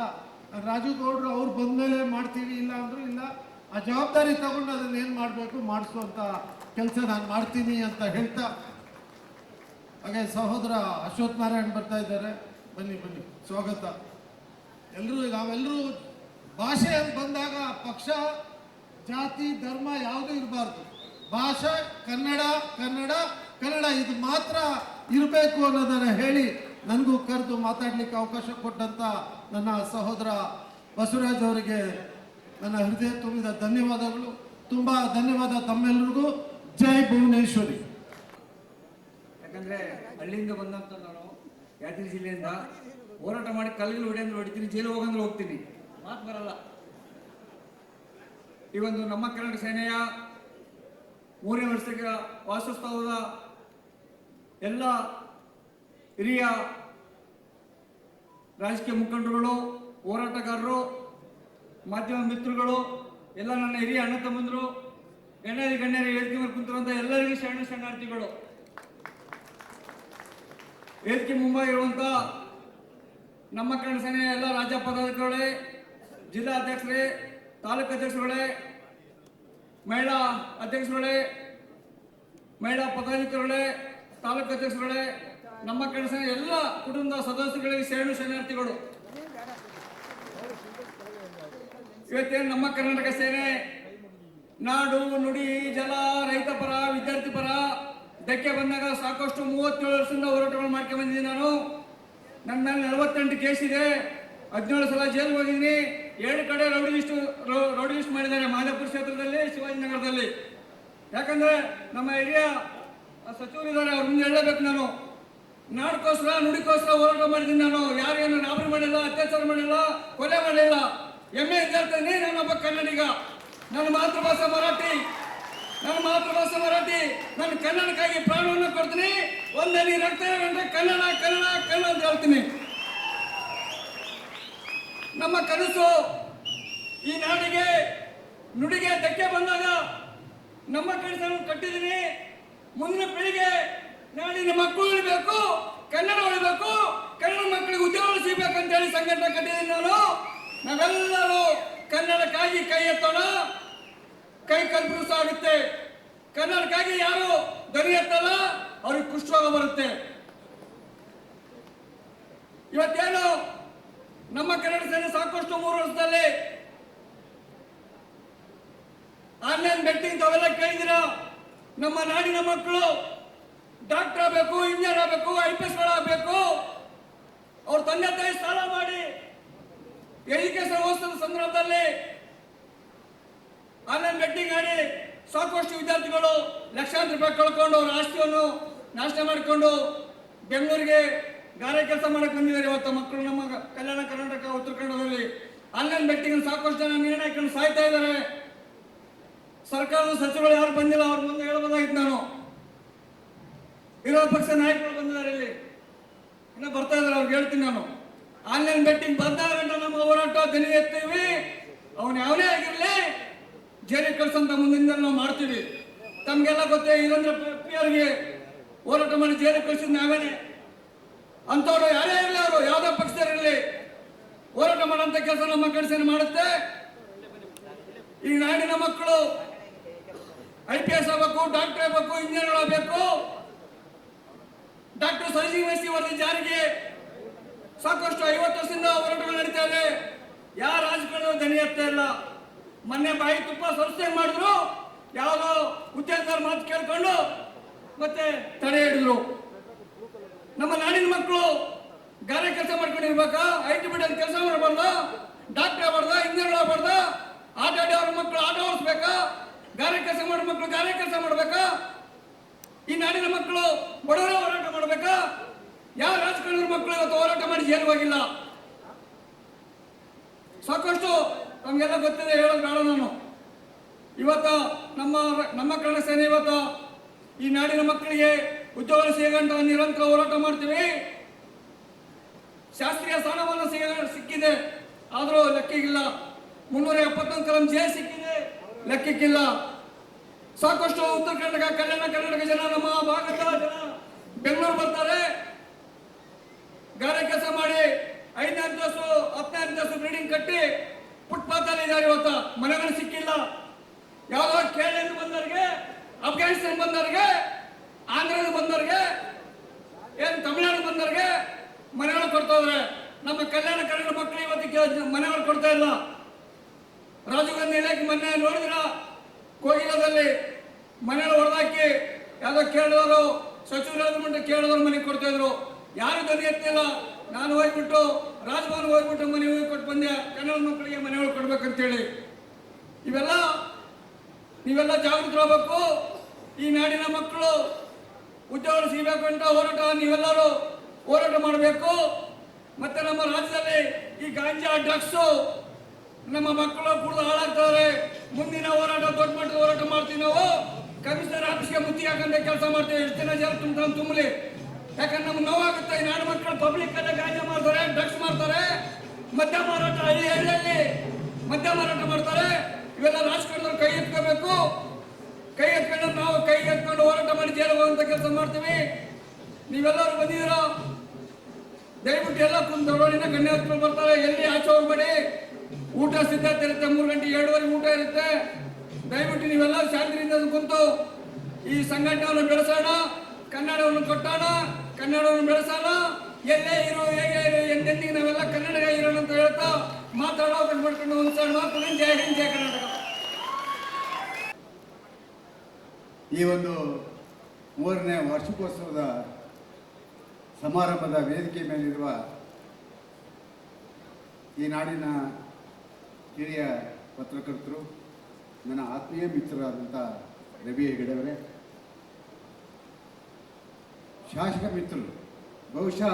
ರಾಜು ಗೌಡ್ರು ಅವ್ರು ಬಂದಮೇಲೆ ಮಾಡ್ತೀವಿ, ಇಲ್ಲ ಅಂದ್ರು ಇಲ್ಲ, ಆ ಜವಾಬ್ದಾರಿ ತಗೊಂಡು ಅದನ್ನ ಏನು ಮಾಡಬೇಕು ಮಾಡಿಸುವಂಥ ಕೆಲಸ ನಾನು ಮಾಡ್ತೀನಿ ಅಂತ ಹೇಳ್ತಾ, ಹಾಗೆ ಸಹೋದರ ಅಶ್ವಥ್ ನಾರಾಯಣ್ ಬರ್ತಾ ಇದ್ದಾರೆ, ಬನ್ನಿ ಸ್ವಾಗತ. ನಾವೆಲ್ಲರೂ ಭಾಷೆ ಅಂತ ಬಂದಾಗ ಪಕ್ಷ ಜಾತಿ ಧರ್ಮ ಯಾವುದೂ ಇರಬಾರ್ದು. ಭಾಷೆ ಕನ್ನಡ ಕನ್ನಡ ಕನ್ನಡ ಇದು ಮಾತ್ರ ಇರಬೇಕು ಅನ್ನೋದನ್ನು ಹೇಳಿ ನನಗೂ ಕರೆದು ಮಾತಾಡಲಿಕ್ಕೆ ಅವಕಾಶ ಕೊಟ್ಟಂತ ನನ್ನ ಸಹೋದರ ಬಸವರಾಜ್ ಅವರಿಗೆ ನನ್ನ ಹೃದಯ ತುಂಬಿದ ಧನ್ಯವಾದಗಳು. ತುಂಬ ಧನ್ಯವಾದ ತಮ್ಮೆಲ್ಲರಿಗೂ. ಜೈ ಭುವನೇಶ್ವರಿ. ಯಾಕಂದರೆ ಹಳ್ಳಿಯಿಂದ ಬಂದಂಥ ನಾನು ಯಾದಗಿರಿ ಜಿಲ್ಲೆಯಿಂದ ಹೋರಾಟ ಮಾಡಿ ಕಲ್ಲಿಗೆ ಹೊಡಿ ಅಂದ್ರೆ ಹೊಡಿತೀನಿ, ಜೈಲು ಹೋಗಂದ್ರೆ ಹೋಗ್ತೀನಿ, ಮಾತು ಬರಲ್ಲ. ಈ ಒಂದು ನಮ್ಮ ಕನ್ನಡ ಸೇನೆಯ 3ನೇ ವರ್ಷದ ವಾರ್ಷಿಕೋತ್ಸವದ ಎಲ್ಲ ಹಿರಿಯ ರಾಜಕೀಯ ಮುಖಂಡರುಗಳು, ಹೋರಾಟಗಾರರು, ಮಾಧ್ಯಮ ಮಿತ್ರಗಳು, ಎಲ್ಲ ನನ್ನ ಹಿರಿಯ ಅಣ್ಣ ತಮ್ಮಂದರು, ಗಣ್ಯರು ವೇದಿಕೆ ಮೇಲೆ ಕುಂತಿರುವಂಥ ಎಲ್ಲರಿಗೂ ಶರಣಾರ್ಥಿಗಳು. ವೇದಿಕೆ ಮುಂಭಾಗಿರುವಂಥ ನಮ್ಮ ಕನ್ನಡ ಸೇನೆಯ ಎಲ್ಲ ರಾಜ್ಯ ಪದಾಧಿಕಾರಿಗಳೇ, ಜಿಲ್ಲಾ ಅಧ್ಯಕ್ಷರೇ, ತಾಲೂಕು ಅಧ್ಯಕ್ಷರುಗಳೇ, ಮಹಿಳಾ ಅಧ್ಯಕ್ಷರುಗಳೇ, ಮಹಿಳಾ ಪದಾಧಿಕಾರಿಗಳೇ, ತಾಲೂಕು ಅಧ್ಯಕ್ಷರುಗಳೇ, ನಮ್ಮ ಕನ್ನಡ ಸೇನೆ ಎಲ್ಲ ಕುಟುಂಬದ ಸದಸ್ಯಗಳಿಗೆ ಶರಣಾರ್ಥಿಗಳು. ಇವತ್ತೇನು ನಮ್ಮ ಕರ್ನಾಟಕ ಸೇನೆ ನಾಡು ನುಡಿ ಜಲ ರೈತ ಪರ ವಿದ್ಯಾರ್ಥಿ ಪರ ಧಕ್ಕೆ ಬಂದಾಗ ಸಾಕಷ್ಟು 37 ವರ್ಷದಿಂದ ಹೋರಾಟಗಳು ಮಾಡ್ಕೊಂಡು ಬಂದಿದ್ದೀನಿ. ನನ್ನ ಮೇಲೆ 48 ಕೇಸ್ ಇದೆ, 17 ಸಲ ಜೈಲಿಗೆ ಹೋಗಿದ್ದೀನಿ. 2 ಕಡೆ ರೌಡಿ ಲಿಸ್ಟ್ ಮಾಡಿದ್ದಾರೆ, ಮಾದೇಪುರ ಕ್ಷೇತ್ರದಲ್ಲಿ, ಶಿವಾಜಿನಗರದಲ್ಲಿ. ಯಾಕಂದ್ರೆ ನಮ್ಮ ಹಿರಿಯ ಸಚಿವರಿದ್ದಾರೆ, ಅವ್ರ ಮುಂದೆ ಹೇಳಬೇಕು. ನಾನು ನಾಡಕೋಸ್ಕರ ನುಡಿಗೋಸ್ಕರ ಹೋರಾಟ ಮಾಡಿದ್ದೀನಿ. ನಾನು ಯಾರೇನು ರಾಬರಿ ಮಾಡಿಲ್ಲ, ಅತ್ಯಾಚಾರ ಮಾಡಿಲ್ಲ, ಕೊಲೆ ಮಾಡಿಲ್ಲ. ಹೆಮ್ಮೆ ಹೇಳ್ತೀನಿ, ನಾನೊಬ್ಬ ಕನ್ನಡಿಗ. ನನ್ನ ಮಾತೃಭಾಷೆ ಮರಾಠಿ. ನಾನು ಕನ್ನಡಕ್ಕಾಗಿ ಪ್ರಾಣವನ್ನು ಕೊಡ್ತೀನಿ. ಒಂದಲ್ಲಿ ರಕ್ತ ಕನ್ನಡ ಕನ್ನಡ ಕನ್ನಡ ಅಂತ ಹೇಳ್ತೀನಿ. ನಮ್ಮ ಕನಸು ಈ ನಾಡಿಗೆ ನುಡಿಗೆ ಧಕ್ಕೆ ಬಂದಾಗ ನಮ್ಮ ಕನಸನ್ನು ಕಟ್ಟಿದ್ದೀನಿ. ಮುಂದಿನ ಪೀಳಿಗೆ ನಾಡಿನ ಮಕ್ಕಳು ಉಳಿಬೇಕು, ಕನ್ನಡ ಉಳಿಬೇಕು, ಕನ್ನಡ ಮಕ್ಕಳಿಗೆ ಉದ್ಯೋಗ ಸಿಗಬೇಕು ಅಂತ ಹೇಳಿ ಸಂಘಟನೆ ಕಟ್ಟಿದ್ದೀನಿ. ನಾವೆಲ್ಲರೂ ಕನ್ನಡಕ್ಕಾಗಿ ಕೈ ಎತ್ತೋಣ, ಕೈ ಕಲ್ಪಿಸ ಆಗುತ್ತೆ. ಕನ್ನಡಕ್ಕಾಗಿ ಯಾರು ಧ್ವನಿ ಎತ್ತಲ್ಲ ಅವ್ರಿಗೆ ಕುಷ್ಠರೋಗ ಬರುತ್ತೆ. ಇವತ್ತೇನು ನಮ್ಮ ಕನ್ನಡ ಸೇನೆ ಸಾಕಷ್ಟು 3 ವರ್ಷದಲ್ಲಿ ಆನ್ಲೈನ್ ಬೆಟ್ಟಿಂಗ್ ತಾವೆಲ್ಲ ಕೇಳಿದಿರ. ನಮ್ಮ ನಾಡಿನ ಮಕ್ಕಳು ಡಾಕ್ಟರ್ ಆಗಬೇಕು, ಇಂಜಿನಿಯರ್ ಆಗಬೇಕು, IPS ಆಗಬೇಕು. ಅವ್ರ ತಂದೆ ತಾಯಿ ಸಾಲ ಮಾಡಿ ಎಜುಕೇಶನ್ ಓದಿಸಿದ ಸಂದರ್ಭದಲ್ಲಿ ಆನ್ಲೈನ್ ಬೆಟ್ಟಿಂಗ್ ಆಡಿ ಸಾಕಷ್ಟು ವಿದ್ಯಾರ್ಥಿಗಳು ಲಕ್ಷಾಂತರ ರೂಪಾಯಿ ಕಳ್ಕೊಂಡು ಅವ್ರ ಆಸ್ತಿಯನ್ನು ನಾಶ ಮಾಡಿಕೊಂಡು ಬೆಂಗಳೂರಿಗೆ ಗಾರೆ ಕೆಲಸ ಮಾಡಕ್ಕೆ ಬಂದಿದ್ದಾರೆ. ಇವತ್ತು ಮಕ್ಕಳು ನಮ್ಮ ಕಲ್ಯಾಣ ಕರ್ನಾಟಕ, ಉತ್ತರ ಕನ್ನಡದಲ್ಲಿ ಆನ್ಲೈನ್ ಬೆಟ್ಟಿಂಗ್ ಸಾಕಷ್ಟು ಜನ ನಿರ್ಣಯಕೊಂಡು ಸಾಯ್ತಾ ಇದ್ದಾರೆ. ಸರ್ಕಾರದ ಸಚಿವರು ಯಾರು ಬಂದಿಲ್ಲ, ಅವ್ರ ಮುಂದೆ ಹೇಳಬಹುದಾಗಿತ್ತು. ನಾನು ವಿರೋಧ ಪಕ್ಷ ನಾಯಕರು ಬಂದಿದ್ದಾರೆ, ಇಲ್ಲಿ ಇನ್ನು ಬರ್ತಾ ಇದ್ದಾರೆ, ಅವ್ರಿಗೆ ಹೇಳ್ತೀನಿ. ನಾನು ಆನ್ಲೈನ್ ಬೆಟ್ಟಿಂಗ್ ಬಂದಾಗ ನಮ್ಮ ಹೋರಾಟ ಧ್ವನಿ ಎತ್ತೀವಿ. ಅವನು ಯಾವನೇ ಆಗಿರಲಿ ಜೈಲಿಗೆ ಕಳ್ಸಂತ ಮುಂದಿನ ನಾವು ಮಾಡ್ತೀವಿ. ತಮ್ಗೆಲ್ಲ ಗೊತ್ತೇ, ಇದೊಂದು ಪ್ರಿಯರಿಗೆ ಹೋರಾಟ ಮಾಡಿ ಜೈಲಿಗೆ ಕಳಿಸಿದ್ ನಾವೇನೆ. ಅಂಥವ್ರು ಯಾರೇ ಇರಲಿ, ಅವರು ಯಾವುದೇ ಪಕ್ಷದಲ್ಲಿರಲಿ, ಹೋರಾಟ ಮಾಡೋಂಥ ಕೆಲಸ ನಮ್ಮ ಕಡೆ ಮಾಡುತ್ತೆ. ಈ ನಾಡಿನ ಮಕ್ಕಳು IPS ಆಗಬೇಕು, ಡಾಕ್ಟರ್ ಆಗಬೇಕು, ಇಂಜಿನಿಯರ್ ಆಗಬೇಕು. ಡಾಕ್ಟರ್ ಸಂಜೀವ್ ಮೆಸ್ಸಿ ವರದಿ ಜಾರಿಗೆ ಸಾಕಷ್ಟು 50 ವರ್ಷದಿಂದ ಹೋರಾಟಗಳು ನಡೀತಾ ಇದೆ. ಯಾರ ರಾಜಕಾರಣ ಧ್ವನಿ ಎತ್ತಾ ಇಲ್ಲ. ಮೊನ್ನೆ ಬಾಯಿ ತುಪ್ಪ ಸಂಸ್ಥೆ ಮಾಡಿದ್ರು, ಯಾವುದೋ ಉದ್ಯೋಗದಾರ ಮಾತು ಕೇಳ್ಕೊಂಡು ಮತ್ತೆ ತಡೆ ಹಿಡಿದ್ರು. ನಮ್ಮ ನಾಡಿನ ಮಕ್ಕಳು ಗಾರೆ ಕೆಲಸ ಮಾಡ್ಕೊಂಡಿರ್ಬೇಕಾ? IT ಬಿಡೋದು ಕೆಲಸ ಮಾಡಬಾರ್ದ? ಡಾಕ್ಟರ್ ಆಗಬಾರ್ದ? ಇಂಜಿನಿಯರ್ ಆಗಬಾರ್ದ? ಆಟ ಆಡಿ ಅವ್ರ ಮಕ್ಕಳು ಆಟ ಓಡಿಸ್ಬೇಕಾ? ಗಾರೆ ಕೆಲಸ ಮಾಡೋ ಮಕ್ಕಳು ಗಾರೆ ಕೆಲಸ ಮಾಡಬೇಕಾ? ಈ ನಾಡಿನ ಮಕ್ಕಳು ಬಡವರ ಹೋರಾಟ ಮಾಡಬೇಕಾ? ಯಾವ ರಾಜಕಾರಣದ ಮಕ್ಕಳು ಇವತ್ತು ಹೋರಾಟ ಮಾಡಿ ಜೈಲು ಹೋಗಿಲ್ಲ? ಸಾಕಷ್ಟು ನಮಗೆಲ್ಲ ಗೊತ್ತಿದೆ, ಹೇಳೋದು ಬೇಡ ನಾನು. ಇವತ್ತು ನಮ್ಮ ಕನ್ನಡ ಸೇನೆ ಇವತ್ತು ಈ ನಾಡಿನ ಮಕ್ಕಳಿಗೆ ಉದ್ಯೋಗ ಸಿಗಂತ ನಿರಂತರ ಹೋರಾಟ ಮಾಡ್ತೀವಿ. ಶಾಸ್ತ್ರೀಯ ಸ್ಥಾನಮಾನ ಸಿಕ್ಕಿದೆ, ಆದರೂ ಲೆಕ್ಕಿಗಿಲ್ಲ. 371 ಕಲಂ ಜೆ ಸಿಕ್ಕಿದೆ, ಲೆಕ್ಕಕ್ಕಿಲ್ಲ. ಸಾಕಷ್ಟು ಉತ್ತರ ಕರ್ನಾಟಕ, ಕಲ್ಯಾಣ ಕರ್ನಾಟಕ ಜನ, ನಮ್ಮ ಭಾಗದ ಜನ ಬೆಂಗಳೂರು ಬರ್ತಾರೆ, ಗಾರೆ ಕೆಲಸ ಮಾಡಿ 5ನೇ ಅಂತಸ್ತು 10ನೇ ಅಂತಸ್ತು ಬಿಲ್ಡಿಂಗ್ ಕಟ್ಟಿ ಫುಟ್ಪಾತ್ ಅಲ್ಲಿ ಇದ್ದಾರೆ. ಇವತ್ತು ಮನೆಗಳು ಸಿಕ್ಕಿಲ್ಲ. ಯಾವುದೋ ಕೇರಳದಿಂದ ಬಂದವರಿಗೆ, ಅಫ್ಘಾನಿಸ್ತಾನ ಬಂದವರಿಗೆ, ಆಂಧ್ರದ ಬಂದವರಿಗೆ, ಏನು ತಮಿಳುನಾಡು ಬಂದವರಿಗೆ ಮನೆಗಳು ಕೊಡ್ತಾ ಇದ್ದಾರೆ. ನಮ್ಮ ಕಲ್ಯಾಣ ಕರ್ನಾಟಕ ಮಕ್ಕಳು ಇವತ್ತಿಗೆ ಮನೆಗಳು ಕೊಡ್ತಾ ಇಲ್ಲ. ರಾಜೀವ್ ಗಾಂಧಿ ಇಲಾಖೆ ಮೊನ್ನೆ ನೋಡಿದ್ರ, ಕೋಗಿಲದಲ್ಲಿ ಮನೆಗಳು ಹೊಡೆದಾಕಿ ಯಾವುದೋ ಕೇರಳದವರು ಸಚಿವರಾದ ಮುಂದೆ ಕೇರಳದವ್ರು ಮನೆಗೆ ಕೊಡ್ತಾ ಇದ್ರು. ಯಾರು ಧ್ವನಿ ಎತ್ತಿಲ್ಲ. ನಾನು ಹೋಗ್ಬಿಟ್ಟು ರಾಜಭವನ್ ಹೋಗ್ಬಿಟ್ಟು ಮನೆ ಹೋಗಿ ಕೊಟ್ಟು ಬಂದೆ, ಕನ್ನಡ ಮಕ್ಕಳಿಗೆ ಮನೆಗಳು ಕೊಡ್ಬೇಕಂತೇಳಿ. ನೀವೆಲ್ಲ ಜಾಗೃತರಾಗಬೇಕು. ಈ ನಾಡಿನ ಮಕ್ಕಳು ಉದ್ಯೋಗ ಸಿಗಬೇಕು ಅಂತ ಹೋರಾಟ ನೀವೆಲ್ಲರೂ ಹೋರಾಟ ಮಾಡಬೇಕು. ಮತ್ತೆ ನಮ್ಮ ರಾಜ್ಯದಲ್ಲಿ ಈ ಗಾಂಜಾ ಡ್ರಗ್ಸು ನಮ್ಮ ಮಕ್ಕಳು ಕುಡಿದು ಹಾಳಾಗ್ತಾರೆ. ಮುಂದಿನ ಹೋರಾಟ ದೊಡ್ಡ ಮಟ್ಟದ ಹೋರಾಟ ಮಾಡ್ತೀವಿ ನಾವು. ಕಮಿಷನರ್ ಆಫೀಸ್ಗೆ ಮುತ್ತಿ ಹಾಕಂತ ಕೆಲಸ ಮಾಡ್ತೀವಿ. ಎಷ್ಟು ಜನ ಜನ ತುಂಬಲಿ. ಯಾಕಂದ್ರೆ ನಮ್ಗೆ ನೋವಾಗುತ್ತೆ. ಈ ನಾಡು ಮಕ್ಕಳು ಪಬ್ಲಿಕ್ ಅಲ್ಲೇ ಗಾಂಜಾ ಮಾಡ್ತಾರೆ, ಡ್ರಗ್ಸ್ ಮಾಡ್ತಾರೆ, ಮದ್ಯ ಮಾರಾಟ ಹಳ್ಳಿಯಲ್ಲಿ ಮದ್ಯ ಮಾರಾಟ ಮಾಡ್ತಾರೆ. ಇವೆಲ್ಲ ರಾಜಕಾರಣದವ್ರು ಕೈ ಎತ್ಕೋಬೇಕು. ಕೈ ಎತ್ಕೊಂಡು ನಾವು ಕೈ ಎತ್ಕೊಂಡು ಹೋರಾಟ ಮಾಡಿ ಜೈಲಿಗೆ ಹೋಗುವಂತ ಕೆಲಸ ಮಾಡ್ತೀವಿ. ನೀವೆಲ್ಲರೂ ಬಂದಿದ್ದೀರಾ, ದಯವಿಟ್ಟು ಎಲ್ಲ ಕುಂದು ದೊಡ್ಡವರಿನ ಗಣ್ಯ ಹೊತ್ಕೊಂಡು ಬರ್ತಾರೆ. ಎಲ್ಲಿ ಆಚೆ ಹೋಗ್ಬೇಡಿ. ಊಟ ಸಿದ್ಧತೆ ಇರುತ್ತೆ, 3 ಗಂಟೆ 2:30 ಊಟ ಇರುತ್ತೆ. ದಯವಿಟ್ಟು ನೀವೆಲ್ಲ ಶಾಂತಿಯಿಂದ ಕುಂತು ಈ ಸಂಘಟನೆಯನ್ನು ಬೆಳೆಸೋಣ, ಕನ್ನಡವನ್ನು ಕೊಟ್ಟೋಣ, ಕನ್ನಡವನ್ನು ಬೆಳೆಸೋಣ. ಎಲ್ಲೇ ಇರೋ ಹೇಗೆ ಇರೋ ಎಂದೆಂದಿಗೆ ನಾವೆಲ್ಲ ಕನ್ನಡ ಇರೋಣ ಅಂತ ಹೇಳ್ತಾ ಮಾತಾಡೋ ಮಾಡ್ಕೊಂಡು ಒಂದು ಮಾತು. ಜಯ ಹಿಂದ್, ಜಯ ಕರ್ನಾಟಕ. ಈ ಒಂದು 3ನೇ ವಾರ್ಷಿಕೋತ್ಸವದ ಸಮಾರಂಭದ ವೇದಿಕೆ ಮೇಲಿರುವ ಈ ನಾಡಿನ ಹಿರಿಯ ಪತ್ರಕರ್ತರು, ನನ್ನ ಆತ್ಮೀಯ ಮಿತ್ರರಾದಂಥ ರವಿ ಹೆಗಡೆಯವರೇ, ಶಾಸಕ ಮಿತ್ರರು, ಬಹುಶಃ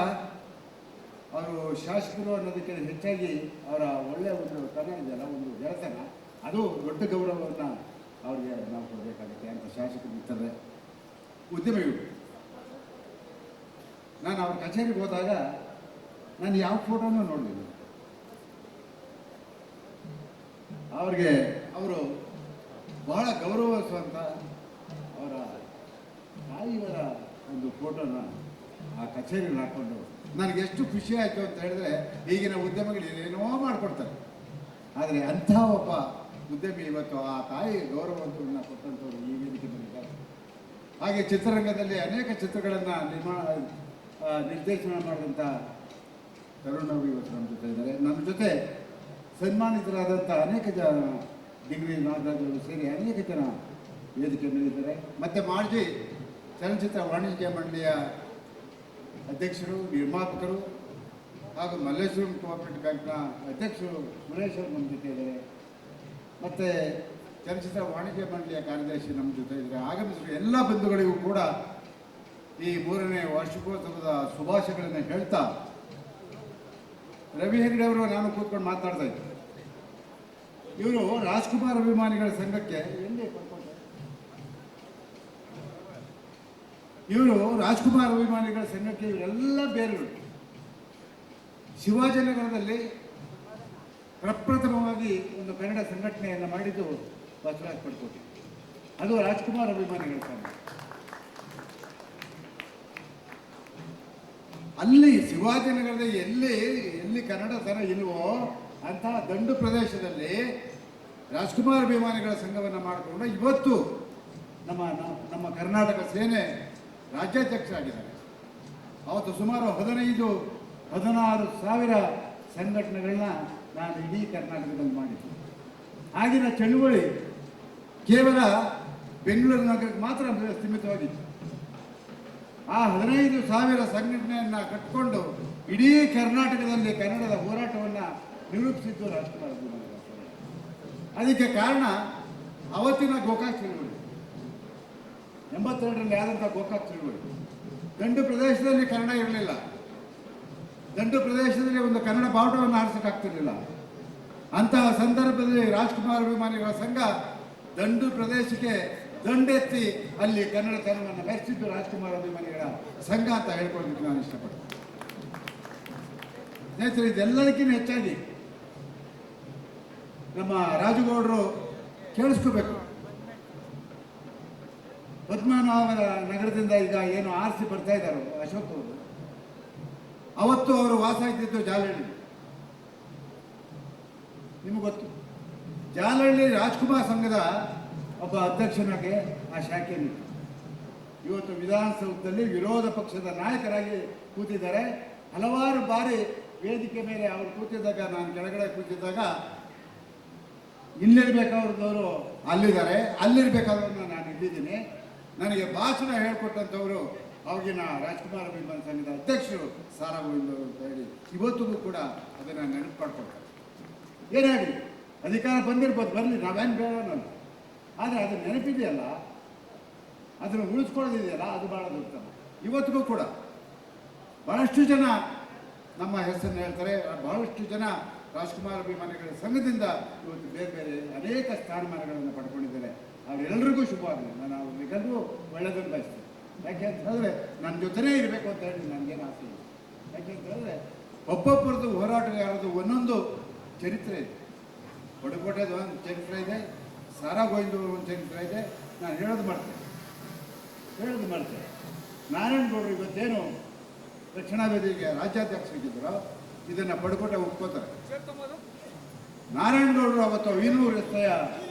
ಅವರು ಶಾಸಕರು ಅನ್ನೋದಕ್ಕೆ ಹೆಚ್ಚಾಗಿ ಅವರ ಒಳ್ಳೆಯ ಒಂದು ತನ ಇದೆಯಲ್ಲ, ಒಂದು ಗೆಳೆತನ, ಅದು ದೊಡ್ಡ ಗೌರವವನ್ನು ಅವ್ರಿಗೆ ನಾವು ಕೊಡಬೇಕಾಗುತ್ತೆ ಅಂತ ಶಾಸಕ ಮಿತ್ರರೇ. ಉದ್ಯಮಿಗಳು, ನಾನು ಅವ್ರ ಕಚೇರಿಗೆ ಹೋದಾಗ ನಾನು ಯಾವ ಫೋಟೋನೂ ನೋಡಲಿಲ್ಲ. ಅವರು ಬಹಳ ಗೌರವಿಸುವಂಥ ಅವರ ತಾಯಿಯವರ ಒಂದು ಫೋಟೋನ ಆ ಕಚೇರಿಯಲ್ಲಿ ಹಾಕ್ಕೊಂಡು ನನಗೆ ಎಷ್ಟು ಖುಷಿ ಆಯಿತು ಅಂತ ಹೇಳಿದ್ರೆ, ಈಗಿನ ಉದ್ಯಮಿಗಳು ಏನೇನೋ ಮಾಡಿಕೊಡ್ತಾರೆ, ಆದರೆ ಅಂಥ ಒಬ್ಬ ಉದ್ಯಮಿ ಇವತ್ತು ಆ ತಾಯಿ ಗೌರವವನ್ನು ಕೊಟ್ಟಂಥವ್ರು ಈ ವೇದಿಕೆ ಬಂದಿದ್ದಾರೆ. ಹಾಗೆ ಚಿತ್ರರಂಗದಲ್ಲಿ ಅನೇಕ ಚಿತ್ರಗಳನ್ನು ನಿರ್ದೇಶನ ಮಾಡಿದಂಥ ತರುಣ್ ಅವರು ಇವತ್ತು ನಮ್ಮ ಜೊತೆ ಇದ್ದಾರೆ. ನಮ್ಮ ಜೊತೆ ಸನ್ಮಾನಿತರಾದಂಥ ಅನೇಕ ಜನ ಡಿಗ್ರಿ ನಾಗರಾಜರು ಸೇರಿ ಅನೇಕ ಜನ ವೇದಿಕೆ ಮೇಲಿದ್ದಾರೆ. ಮತ್ತು ಮಾಜಿ ಚಲನಚಿತ್ರ ವಾಣಿಜ್ಯ ಮಂಡಳಿಯ ಅಧ್ಯಕ್ಷರು, ನಿರ್ಮಾಪಕರು ಹಾಗೂ ಮಲ್ಲೇಶ್ವರಂ ಕೋಆಪರೇಟಿವ್ ಬ್ಯಾಂಕ್ನ ಅಧ್ಯಕ್ಷರು ಸುರೇಶ್ ಅವರು ನಮ್ಮ ಜೊತೆ ಇದ್ದಾರೆ. ಮತ್ತು ಚಲನಚಿತ್ರ ವಾಣಿಜ್ಯ ಮಂಡಳಿಯ ಕಾರ್ಯದರ್ಶಿ ನಮ್ಮ ಜೊತೆ ಇದ್ದಾರೆ. ಆಗಮಿಸಿದ ಎಲ್ಲ ಬಂಧುಗಳಿಗೂ ಕೂಡ ಈ 3ನೇ ವಾರ್ಷಿಕೋತ್ಸವದ ಶುಭಾಶಯಗಳನ್ನು ಹೇಳ್ತಾ, ರವಿ ಹೆಗಡೆ ಅವರು ನಾನು ಕೂತ್ಕೊಂಡು ಮಾತನಾಡ್ತಾ ಇದ್ದೆ. ಇವರು ರಾಜ್ಕುಮಾರ್ ಅಭಿಮಾನಿಗಳ ಸಂಘಕ್ಕೆ ಇವರೆಲ್ಲ ಬೇರೆಗಳು. ಶಿವಾಜಿನಗರದಲ್ಲಿ ಪ್ರಪ್ರಥಮವಾಗಿ ಒಂದು ಕನ್ನಡ ಸಂಘಟನೆಯನ್ನು ಮಾಡಿದ್ದು ಬಸವರಾಜ ಪಡ್ಕೋಟಿ, ಅದು ರಾಜ್ಕುಮಾರ್ ಅಭಿಮಾನಿಗಳ ಸಂಘ. ಅಲ್ಲಿ ಶಿವಾಜಿನಗರದ ಎಲ್ಲಿ ಕನ್ನಡ ತನ ಇಲ್ವೋ ಅಂತಹ ದಂಡು ಪ್ರದೇಶದಲ್ಲಿ ರಾಜ್ಕುಮಾರ್ ಅಭಿಮಾನಿಗಳ ಸಂಘವನ್ನು ಮಾಡಿಕೊಂಡು ಇವತ್ತು ನಮ್ಮ ಕರ್ನಾಟಕ ಸೇನೆ ರಾಜ್ಯಾಧ್ಯಕ್ಷರಾಗಿದ್ದಾರೆ. ಅವತ್ತು ಸುಮಾರು 15-16 ಸಾವಿರ ಸಂಘಟನೆಗಳನ್ನ ನಾನು ಇಡೀ ಕರ್ನಾಟಕದಲ್ಲಿ ಮಾಡಿದ್ದೆ. ಆಗಿನ ಚಳುವಳಿ ಕೇವಲ ಬೆಂಗಳೂರು ನಗರಕ್ಕೆ ಮಾತ್ರ ಸೀಮಿತವಾಗಿತ್ತು. ಆ 15,000 ಸಂಘಟನೆಯನ್ನು ಕಟ್ಟಿಕೊಂಡು ಇಡೀ ಕರ್ನಾಟಕದಲ್ಲಿ ಕನ್ನಡದ ಹೋರಾಟವನ್ನು ನಿರೂಪಿಸಿದ್ದು ರಾಜ್ಕುಮಾರ್ ಅಭಿಮಾನಿಗಳು. ಅದಕ್ಕೆ ಕಾರಣ ಅವತ್ತಿನ ಗೋಕಾಕ್ ಚಳುವಳಿ 82ರಲ್ಲಿ ಆದಂಥ ಗೋಕಾಕ್ ಚಳುವಳಿ. ದಂಡು ಪ್ರದೇಶದಲ್ಲಿ ಕನ್ನಡ ಇರಲಿಲ್ಲ. ದಂಡು ಪ್ರದೇಶದಲ್ಲಿ ಒಂದು ಕನ್ನಡ ಬಾವುಟವನ್ನು ಹಾರಿಸೋಕ್ಕಾಗ್ತಿರ್ಲಿಲ್ಲ. ಅಂತಹ ಸಂದರ್ಭದಲ್ಲಿ ರಾಜ್ಕುಮಾರ್ ಅಭಿಮಾನಿಗಳ ಸಂಘ ದಂಡು ಪ್ರದೇಶಕ್ಕೆ ದಂಡೆತ್ತಿ ಅಲ್ಲಿ ಕನ್ನಡತನವನ್ನು ಮೆರೆಸಿದ್ದು ರಾಜ್ಕುಮಾರ್ ಅಭಿಮಾನಿಗಳ ಸಂಘ ಅಂತ ಹೇಳ್ಕೊಳ್ಳೋದಕ್ಕೆ ನಾನು ಇಷ್ಟಪಡ್ತೀನಿ. ಸ್ನೇಹಿತರೆ, ಇದೆಲ್ಲದಕ್ಕಿಂತ ಹೆಚ್ಚಾಗಿ ನಮ್ಮ ರಾಜುಗೌಡರು ಕೇಳಿಸ್ಕೋಬೇಕು. ಪದ್ಮನಾಭರ ನಗರದಿಂದ ಈಗ ಏನು ಆರಿಸಿ ಬರ್ತಾ ಇದ್ದಾರೋ ಅಶೋಕ್ ಅವರು, ಅವತ್ತು ಅವರು ವಾಸ ಇದ್ದಿದ್ದು ಜಾಲಹಳ್ಳಿ. ನಿಮಗೆ ಗೊತ್ತು, ಜಾಲಹಳ್ಳಿ ರಾಜ್ಕುಮಾರ್ ಸಂಘದ ಒಬ್ಬ ಅಧ್ಯಕ್ಷನಾಗಿ ಆ ಶಾಖೆ ನಿಂತು ಇವತ್ತು ವಿಧಾನಸೌಧದಲ್ಲಿ ವಿರೋಧ ಪಕ್ಷದ ನಾಯಕರಾಗಿ ಕೂತಿದ್ದಾರೆ. ಹಲವಾರು ಬಾರಿ ವೇದಿಕೆ ಮೇಲೆ ಅವರು ಕೂತಿದ್ದಾಗ, ನಾನು ಕೆಳಗಡೆ ಕೂತಿದ್ದಾಗ ಇಲ್ಲಿರ್ಬೇಕಾದವರು ಅಲ್ಲಿದ್ದಾರೆ, ಅಲ್ಲಿರ್ಬೇಕಾದವ್ರನ್ನ ನಾನು ಇಲ್ಲಿದ್ದೀನಿ. ನನಗೆ ಭಾಷಣ ಹೇಳ್ಕೊಟ್ಟಂಥವರು ಅವಾಗಿನ ರಾಜ್ಕುಮಾರ್ ಅಭಿಮಾನ ಸಂಘದ ಅಧ್ಯಕ್ಷರು ಸಾರಾ ಗೋವಿಂದ್ ಅವರು ಅಂತ ಹೇಳಿ ಇವತ್ತಿಗೂ ಕೂಡ ಅದನ್ನು ನೆನಪು ಮಾಡ್ಕೊಳ್ತಾರೆ. ಏನಾಗಲಿ, ಅಧಿಕಾರ ಬಂದಿರ್ಬೋದು, ಬರಲಿ, ನಾವೇನು ಬೇಡನಲ್ಲ. ಆದರೆ ಅದು ನೆನಪಿದೆಯಲ್ಲ, ಅದನ್ನು ಉಳಿಸ್ಕೊಳ್ಳೋದಿದೆಯಲ್ಲ, ಅದು ಭಾಳ ಉತ್ತಮ. ಇವತ್ತಿಗೂ ಕೂಡ ಭಾಳಷ್ಟು ಜನ ನಮ್ಮ ಹೆಸರನ್ನು ಹೇಳ್ತಾರೆ. ಭಾಳಷ್ಟು ಜನ ರಾಜ್ಕುಮಾರ್ ಅಭಿಮಾನಿಗಳ ಸಂಘದಿಂದ ಇವತ್ತು ಬೇರೆ ಬೇರೆ ಅನೇಕ ಸ್ಥಾನಮಾನಗಳನ್ನು ಪಡ್ಕೊಂಡಿದ್ದಾರೆ. ಅವರೆಲ್ಲರಿಗೂ ಶುಭವಾಗಲಿ. ನಾನು ಅವರಿಗೆಲ್ಲರೂ ಒಳ್ಳೆಯದನ್ನು ಬಯಸ್ತೇನೆ. ಯಾಕೆ ಅಂತ ಹೇಳಿದ್ರೆ ನನ್ನ ಜೊತೆನೇ ಇರಬೇಕು ಅಂತ ಹೇಳಿ ನನಗೇನು ಆಸೆ ಇದೆ. ಯಾಕೆ ಅಂತ ಹೇಳಿದ್ರೆ ಒಬ್ಬೊಬ್ಬರದ್ದು ಹೋರಾಟಗಾರದ್ದು ಒಂದೊಂದು ಚರಿತ್ರೆ ಇದೆ. ಬಡಕೋಟೆದು ಒಂದು ಚರಿತ್ರೆ ಇದೆ, ಸಾರಾ ಗೋವಿಂದ್ ಒಂದು ಚರಿತ್ರೆ ಇದೆ. ನಾನು ಹೇಳೋದು ಮಾಡ್ತೇನೆ. ನಾರಾಯಣಗೌಡರು ಇವತ್ತೇನು ರಕ್ಷಣಾ ವೇದಿಕೆಗೆ ರಾಜ್ಯಾಧ್ಯಕ್ಷರಿಗಿದ್ದರೋ ಇದನ್ನು ಬಡಕೋಟೆ ಒಪ್ಕೋತಾರೆ. ನಾರಾಯಣಗೌಡರು ಅವತ್ತು ವೀನೂರು ರಸ್ತೆಯ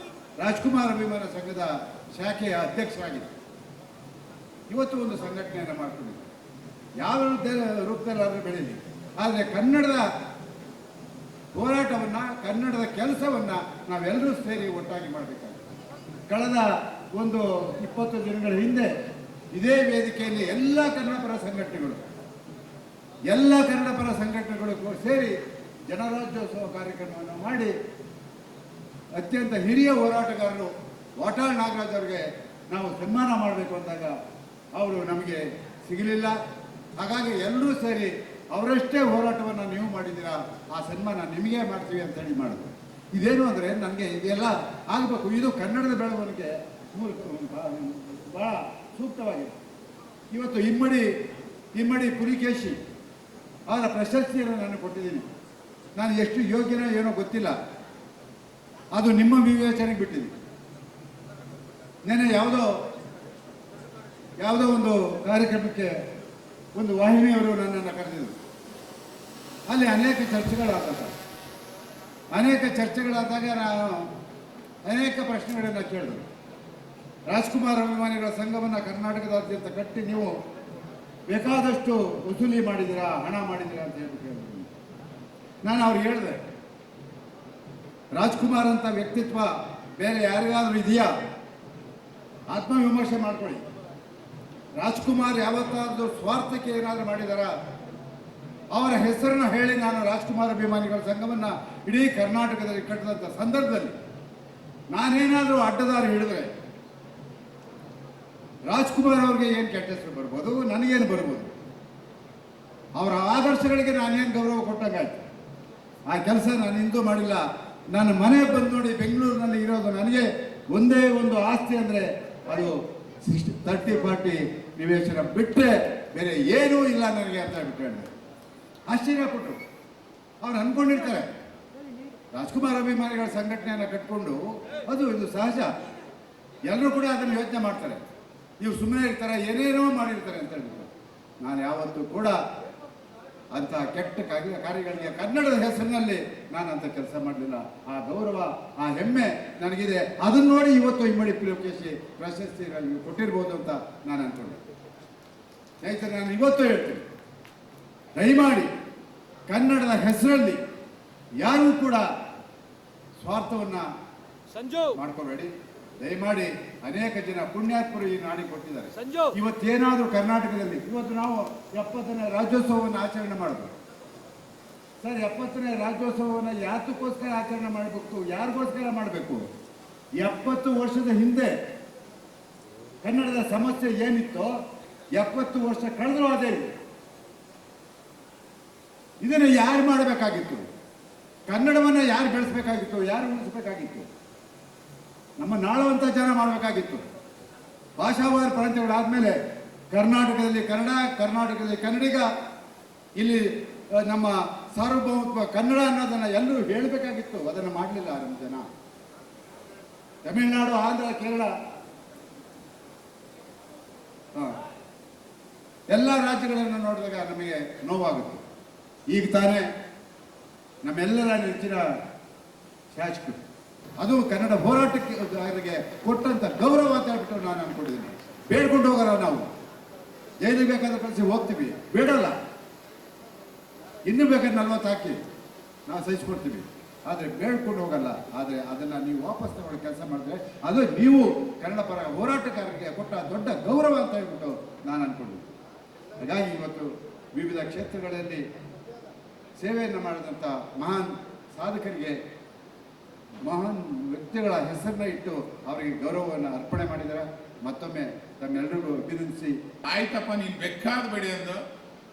ರಾಜ್ಕುಮಾರ್ ಅಭಿಮಾನ ಸಂಘದ ಶಾಖೆಯ ಅಧ್ಯಕ್ಷರಾಗಿದ್ದರು. ಇವತ್ತು ಒಂದು ಸಂಘಟನೆಯನ್ನು ಮಾಡಿಕೊಂಡಿದ್ದಾರೆ. ಯಾವ ರೂಪದಲ್ಲಾದರೂ ಬೆಳೀಲಿ, ಆದರೆ ಕನ್ನಡದ ಹೋರಾಟವನ್ನು, ಕನ್ನಡದ ಕೆಲಸವನ್ನು ನಾವೆಲ್ಲರೂ ಸೇರಿ ಒಟ್ಟಾಗಿ ಮಾಡಬೇಕಾಗಿದೆ. ಕಳೆದ ಒಂದು 20 ದಿನಗಳ ಹಿಂದೆ ಇದೇ ವೇದಿಕೆಯಲ್ಲಿ ಎಲ್ಲ ಕನ್ನಡಪರ ಸಂಘಟನೆಗಳು ಸೇರಿ ಜನರಾಜ್ಯೋತ್ಸವ ಕಾರ್ಯಕ್ರಮವನ್ನು ಮಾಡಿ ಅತ್ಯಂತ ಹಿರಿಯ ಹೋರಾಟಗಾರರು ವಾಟಾಳ್ ನಾಗರಾಜ್ ಅವರಿಗೆ ನಾವು ಸನ್ಮಾನ ಮಾಡಬೇಕು ಅಂದಾಗ ಅವರು ನಮಗೆ ಸಿಗಲಿಲ್ಲ. ಹಾಗಾಗಿ ಎಲ್ಲರೂ ಸೇರಿ ಅವರಷ್ಟೇ ಹೋರಾಟವನ್ನು ನೀವು ಮಾಡಿದ್ದೀರಾ, ಆ ಸನ್ಮಾನ ನಿಮಗೆ ಮಾಡ್ತೀವಿ ಅಂತೇಳಿ ಮಾಡಿದ್ರು. ಇದೇನು ಅಂದರೆ ನನಗೆ ಇದೆಲ್ಲ ಆಗಬೇಕು, ಇದು ಕನ್ನಡದ ಬೆಳವಣಿಗೆ ಭಾಳ ಸೂಕ್ತವಾಗಿದೆ. ಇವತ್ತು ಇಮ್ಮಡಿ ಪುಲಿಕೇಶಿ ಅವರ ಪ್ರಶಸ್ತಿಯನ್ನು ನಾನು ಕೊಟ್ಟಿದ್ದೀನಿ. ನಾನು ಎಷ್ಟು ಯೋಗ್ಯನೋ ಏನೋ ಗೊತ್ತಿಲ್ಲ, ಅದು ನಿಮ್ಮ ವಿವೇಚನೆಗೆ ಬಿಟ್ಟಿದ್ದೀನಿ. ನೆನೆ ಯಾವುದೋ ಒಂದು ಕಾರ್ಯಕ್ರಮಕ್ಕೆ ಒಂದು ವಾಹಿನಿಯವರು ನನ್ನನ್ನು ಕರೆದಿದ್ದರು. ಅಲ್ಲಿ ಅನೇಕ ಚರ್ಚೆಗಳಾದಾಗ ನಾನು ಅನೇಕ ಪ್ರಶ್ನೆಗಳನ್ನು ಕೇಳಿದ್ರು. ರಾಜ್ಕುಮಾರ್ ಅಭಿಮಾನಿಗಳ ಸಂಘವನ್ನು ಕರ್ನಾಟಕದಾದ್ಯಂತ ಕಟ್ಟಿ ನೀವು ಬೇಕಾದಷ್ಟು ವಸೂಲಿ ಮಾಡಿದ್ದೀರಾ, ಹಣ ಮಾಡಿದ್ದೀರಾ ಅಂತ ಹೇಳಿ ಕೇಳಿದ್ರು. ನಾನು ಅವ್ರಿಗೆ ಹೇಳಿದೆ, ರಾಜ್ಕುಮಾರ್ ಅಂತ ವ್ಯಕ್ತಿತ್ವ ಬೇರೆ ಯಾರಿಗಾದ್ರೂ ಇದೆಯಾ? ಆತ್ಮವಿಮರ್ಶೆ ಮಾಡ್ಕೊಳ್ಳಿ. ರಾಜ್ಕುಮಾರ್ ಯಾವತ್ತಾದ್ರೂ ಸ್ವಾರ್ಥಕ್ಕೆ ಏನಾದರೂ ಮಾಡಿದಾರ? ಅವರ ಹೆಸರನ್ನು ಹೇಳಿ ನಾನು ರಾಜ್ಕುಮಾರ್ ಅಭಿಮಾನಿಗಳ ಸಂಘವನ್ನು ಇಡೀ ಕರ್ನಾಟಕದಲ್ಲಿ ಕಟ್ಟಿದಂಥ ಸಂದರ್ಭದಲ್ಲಿ ನಾನೇನಾದರೂ ಅಡ್ಡದಾರಿ ಹಿಡಿದ್ರೆ ರಾಜ್ಕುಮಾರ್ ಅವ್ರಿಗೆ ಏನು ಕೆಟ್ಟ ಹೆಸರು ಬರ್ಬೋದು, ನನಗೇನು ಬರ್ಬೋದು? ಅವರ ಆದರ್ಶಗಳಿಗೆ ನಾನೇನು ಗೌರವ ಕೊಟ್ಟಂಗಾಯ್ತು. ಆ ಕೆಲಸ ನಾನು ಇಂದೂ ಮಾಡಿಲ್ಲ. ನನ್ನ ಮನೆ ಬಂದು ನೋಡಿ, ಬೆಂಗಳೂರಿನಲ್ಲಿ ಇರೋದು ನನಗೆ ಒಂದೇ ಒಂದು ಆಸ್ತಿ ಅಂದರೆ ಅದು 30-40 ನಿವೇಶನ ಬಿಟ್ಟರೆ ಬೇರೆ ಏನೂ ಇಲ್ಲ ನನಗೆ ಅಂತ ಹೇಳ್ಬಿಟ್ಟು ಹೇಳಿದೆ. ಆಶ್ಚರ್ಯಪಟ್ಟರು. ಅವ್ರು ಅಂದ್ಕೊಂಡಿರ್ತಾರೆ ರಾಜ್ಕುಮಾರ್ ಅಭಿಮಾನಿಗಳ ಸಂಘಟನೆಯನ್ನು ಕಟ್ಕೊಂಡು ಇದು ಸಹಜ, ಎಲ್ಲರೂ ಕೂಡ ಅದನ್ನು ಯೋಚನೆ ಮಾಡ್ತಾರೆ. ಇವ್ರು ಸುಮ್ಮನೆ ಇರ್ತಾರೆ, ಏನೇನೋ ಮಾಡಿರ್ತಾರೆ ಅಂತ ಹೇಳ್ಬಿಟ್ಟು. ನಾನು ಯಾವತ್ತೂ ಕೂಡ ಅಂಥ ಕೆಟ್ಟ ಕಾರ್ಯಗಳಿಗೆ ಕನ್ನಡದ ಹೆಸರಿನಲ್ಲಿ ನಾನು ಅಂಥ ಕೆಲಸ ಮಾಡಲಿಲ್ಲ. ಆ ಗೌರವ, ಆ ಹೆಮ್ಮೆ ನನಗಿದೆ. ಅದನ್ನು ನೋಡಿ ಇವತ್ತು ಇಮ್ಮಡಿ ಪುಲಿಕೇಶಿ ಪ್ರಶಸ್ತಿ ಕೊಟ್ಟಿರ್ಬೋದು ಅಂತ ನಾನು ಅಂದ್ಕೊಂಡೆ. ಸ್ನೇಹಿತರೆ, ನಾನು ಇವತ್ತು ಹೇಳ್ತೀನಿ, ದಯಮಾಡಿ ಕನ್ನಡದ ಹೆಸರಲ್ಲಿ ಯಾರೂ ಕೂಡ ಸ್ವಾರ್ಥವನ್ನು ಮಾಡ್ಕೋಬೇಡಿ. ದಯಮಾಡಿ ಅನೇಕ ಜನ ಪುಣ್ಯಾತ್ಮರು ಈ ನಾಡಿಗೆ ಕೊಟ್ಟಿದ್ದಾರೆ. ಇವತ್ತೇನಾದರೂ ಕರ್ನಾಟಕದಲ್ಲಿ ಇವತ್ತು ನಾವು 70ನೇ ರಾಜ್ಯೋತ್ಸವವನ್ನು ಆಚರಣೆ ಮಾಡಿದ್ವಿ. ಸರ್, 70ನೇ ರಾಜ್ಯೋತ್ಸವವನ್ನು ಯಾತಕ್ಕೋಸ್ಕರ ಆಚರಣೆ ಮಾಡಬೇಕು? ಯಾರಿಗೋಸ್ಕರ ಮಾಡಬೇಕು? 70 ವರ್ಷದ ಹಿಂದೆ ಕನ್ನಡದ ಸಮಸ್ಯೆ ಏನಿತ್ತೋ 70 ವರ್ಷ ಕಳೆದರೂ ಅದೇ ಇದೆ. ಇದನ್ನು ಯಾರು ಮಾಡಬೇಕಾಗಿತ್ತು? ಕನ್ನಡವನ್ನು ಯಾರು ಬೆಳೆಸಬೇಕಾಗಿತ್ತು? ಯಾರು ಉಳಿಸಬೇಕಾಗಿತ್ತು? ನಮ್ಮ ನಾಳುವಂಥ ಜನ ಮಾಡಬೇಕಾಗಿತ್ತು. ಭಾಷಾವಾರ ಪ್ರಾಂತ್ಯಗಳಾದಮೇಲೆ ಕರ್ನಾಟಕದಲ್ಲಿ ಕನ್ನಡ, ಕರ್ನಾಟಕದಲ್ಲಿ ಕನ್ನಡಿಗ, ಇಲ್ಲಿ ನಮ್ಮ ಸಾರ್ವಭೌಮತ್ವ ಕನ್ನಡ ಅನ್ನೋದನ್ನು ಎಲ್ಲರೂ ಹೇಳಬೇಕಾಗಿತ್ತು. ಅದನ್ನು ಮಾಡಲಿಲ್ಲ ನಮ್ಮ ಜನ. ತಮಿಳುನಾಡು, ಆಂಧ್ರ, ಕೇರಳ ಎಲ್ಲ ರಾಜ್ಯಗಳನ್ನು ನೋಡಿದಾಗ ನಮಗೆ ನೋವಾಗುತ್ತೆ. ಈಗ ತಾನೇ ನಮ್ಮೆಲ್ಲರ ನೆಚ್ಚಿನ ಶಾಸಕರು ಅದು ಕನ್ನಡ ಹೋರಾಟಕ್ಕೆ ಕೊಟ್ಟಂತ ಗೌರವ ಅಂತ ಹೇಳ್ಬಿಟ್ಟು ನಾನು ಅನ್ಕೊಂಡಿದ್ದೀನಿ. ಬೇಡ್ಕೊಂಡು ಹೋಗಲ್ಲ ನಾವು. ಜೈಲಿಗೆ ಬೇಕಾದ ಕಳಿಸಿ ಹೋಗ್ತೀವಿ, ಬೇಡಲ್ಲ. ಇನ್ನೂ ಬೇಕಾದ್ರೆ 40 ಹಾಕಿ ನಾವು ಸಹಿಸ್ಕೊಡ್ತೀವಿ, ಆದರೆ ಬೇಡ್ಕೊಂಡು ಹೋಗಲ್ಲ. ಆದರೆ ಅದನ್ನು ನೀವು ವಾಪಸ್ ತಗೊಳ್ಳೋ ಕೆಲಸ ಮಾಡಿದ್ರೆ ಅದು ನೀವು ಕನ್ನಡ ಪರ ಹೋರಾಟಗಾರರಿಗೆ ಕೊಟ್ಟ ದೊಡ್ಡ ಗೌರವ ಅಂತ ಹೇಳ್ಬಿಟ್ಟು ನಾನು ಅನ್ಕೊಂಡಿದ್ದೀನಿ. ಹಾಗಾಗಿ ಇವತ್ತು ವಿವಿಧ ಕ್ಷೇತ್ರಗಳಲ್ಲಿ ಸೇವೆಯನ್ನು ಮಾಡಿದಂಥ ಮಹಾನ್ ಸಾಧಕರಿಗೆ, ಮಹಾನ್ ವ್ಯಕ್ತಿಗಳ ಹೆಸರನ್ನ ಇಟ್ಟು ಅವರಿಗೆ ಗೌರವವನ್ನು ಅರ್ಪಣೆ ಮಾಡಿದ್ದಾರೆ. ಮತ್ತೊಮ್ಮೆ ತಮ್ಮೆಲ್ಲರಿಗೂ ಅಭಿನಂದಿಸಿ, ಆಯ್ತಪ್ಪ ನೀನು ಬೇಕಾದ ಬೇಡಿ ಅಂದು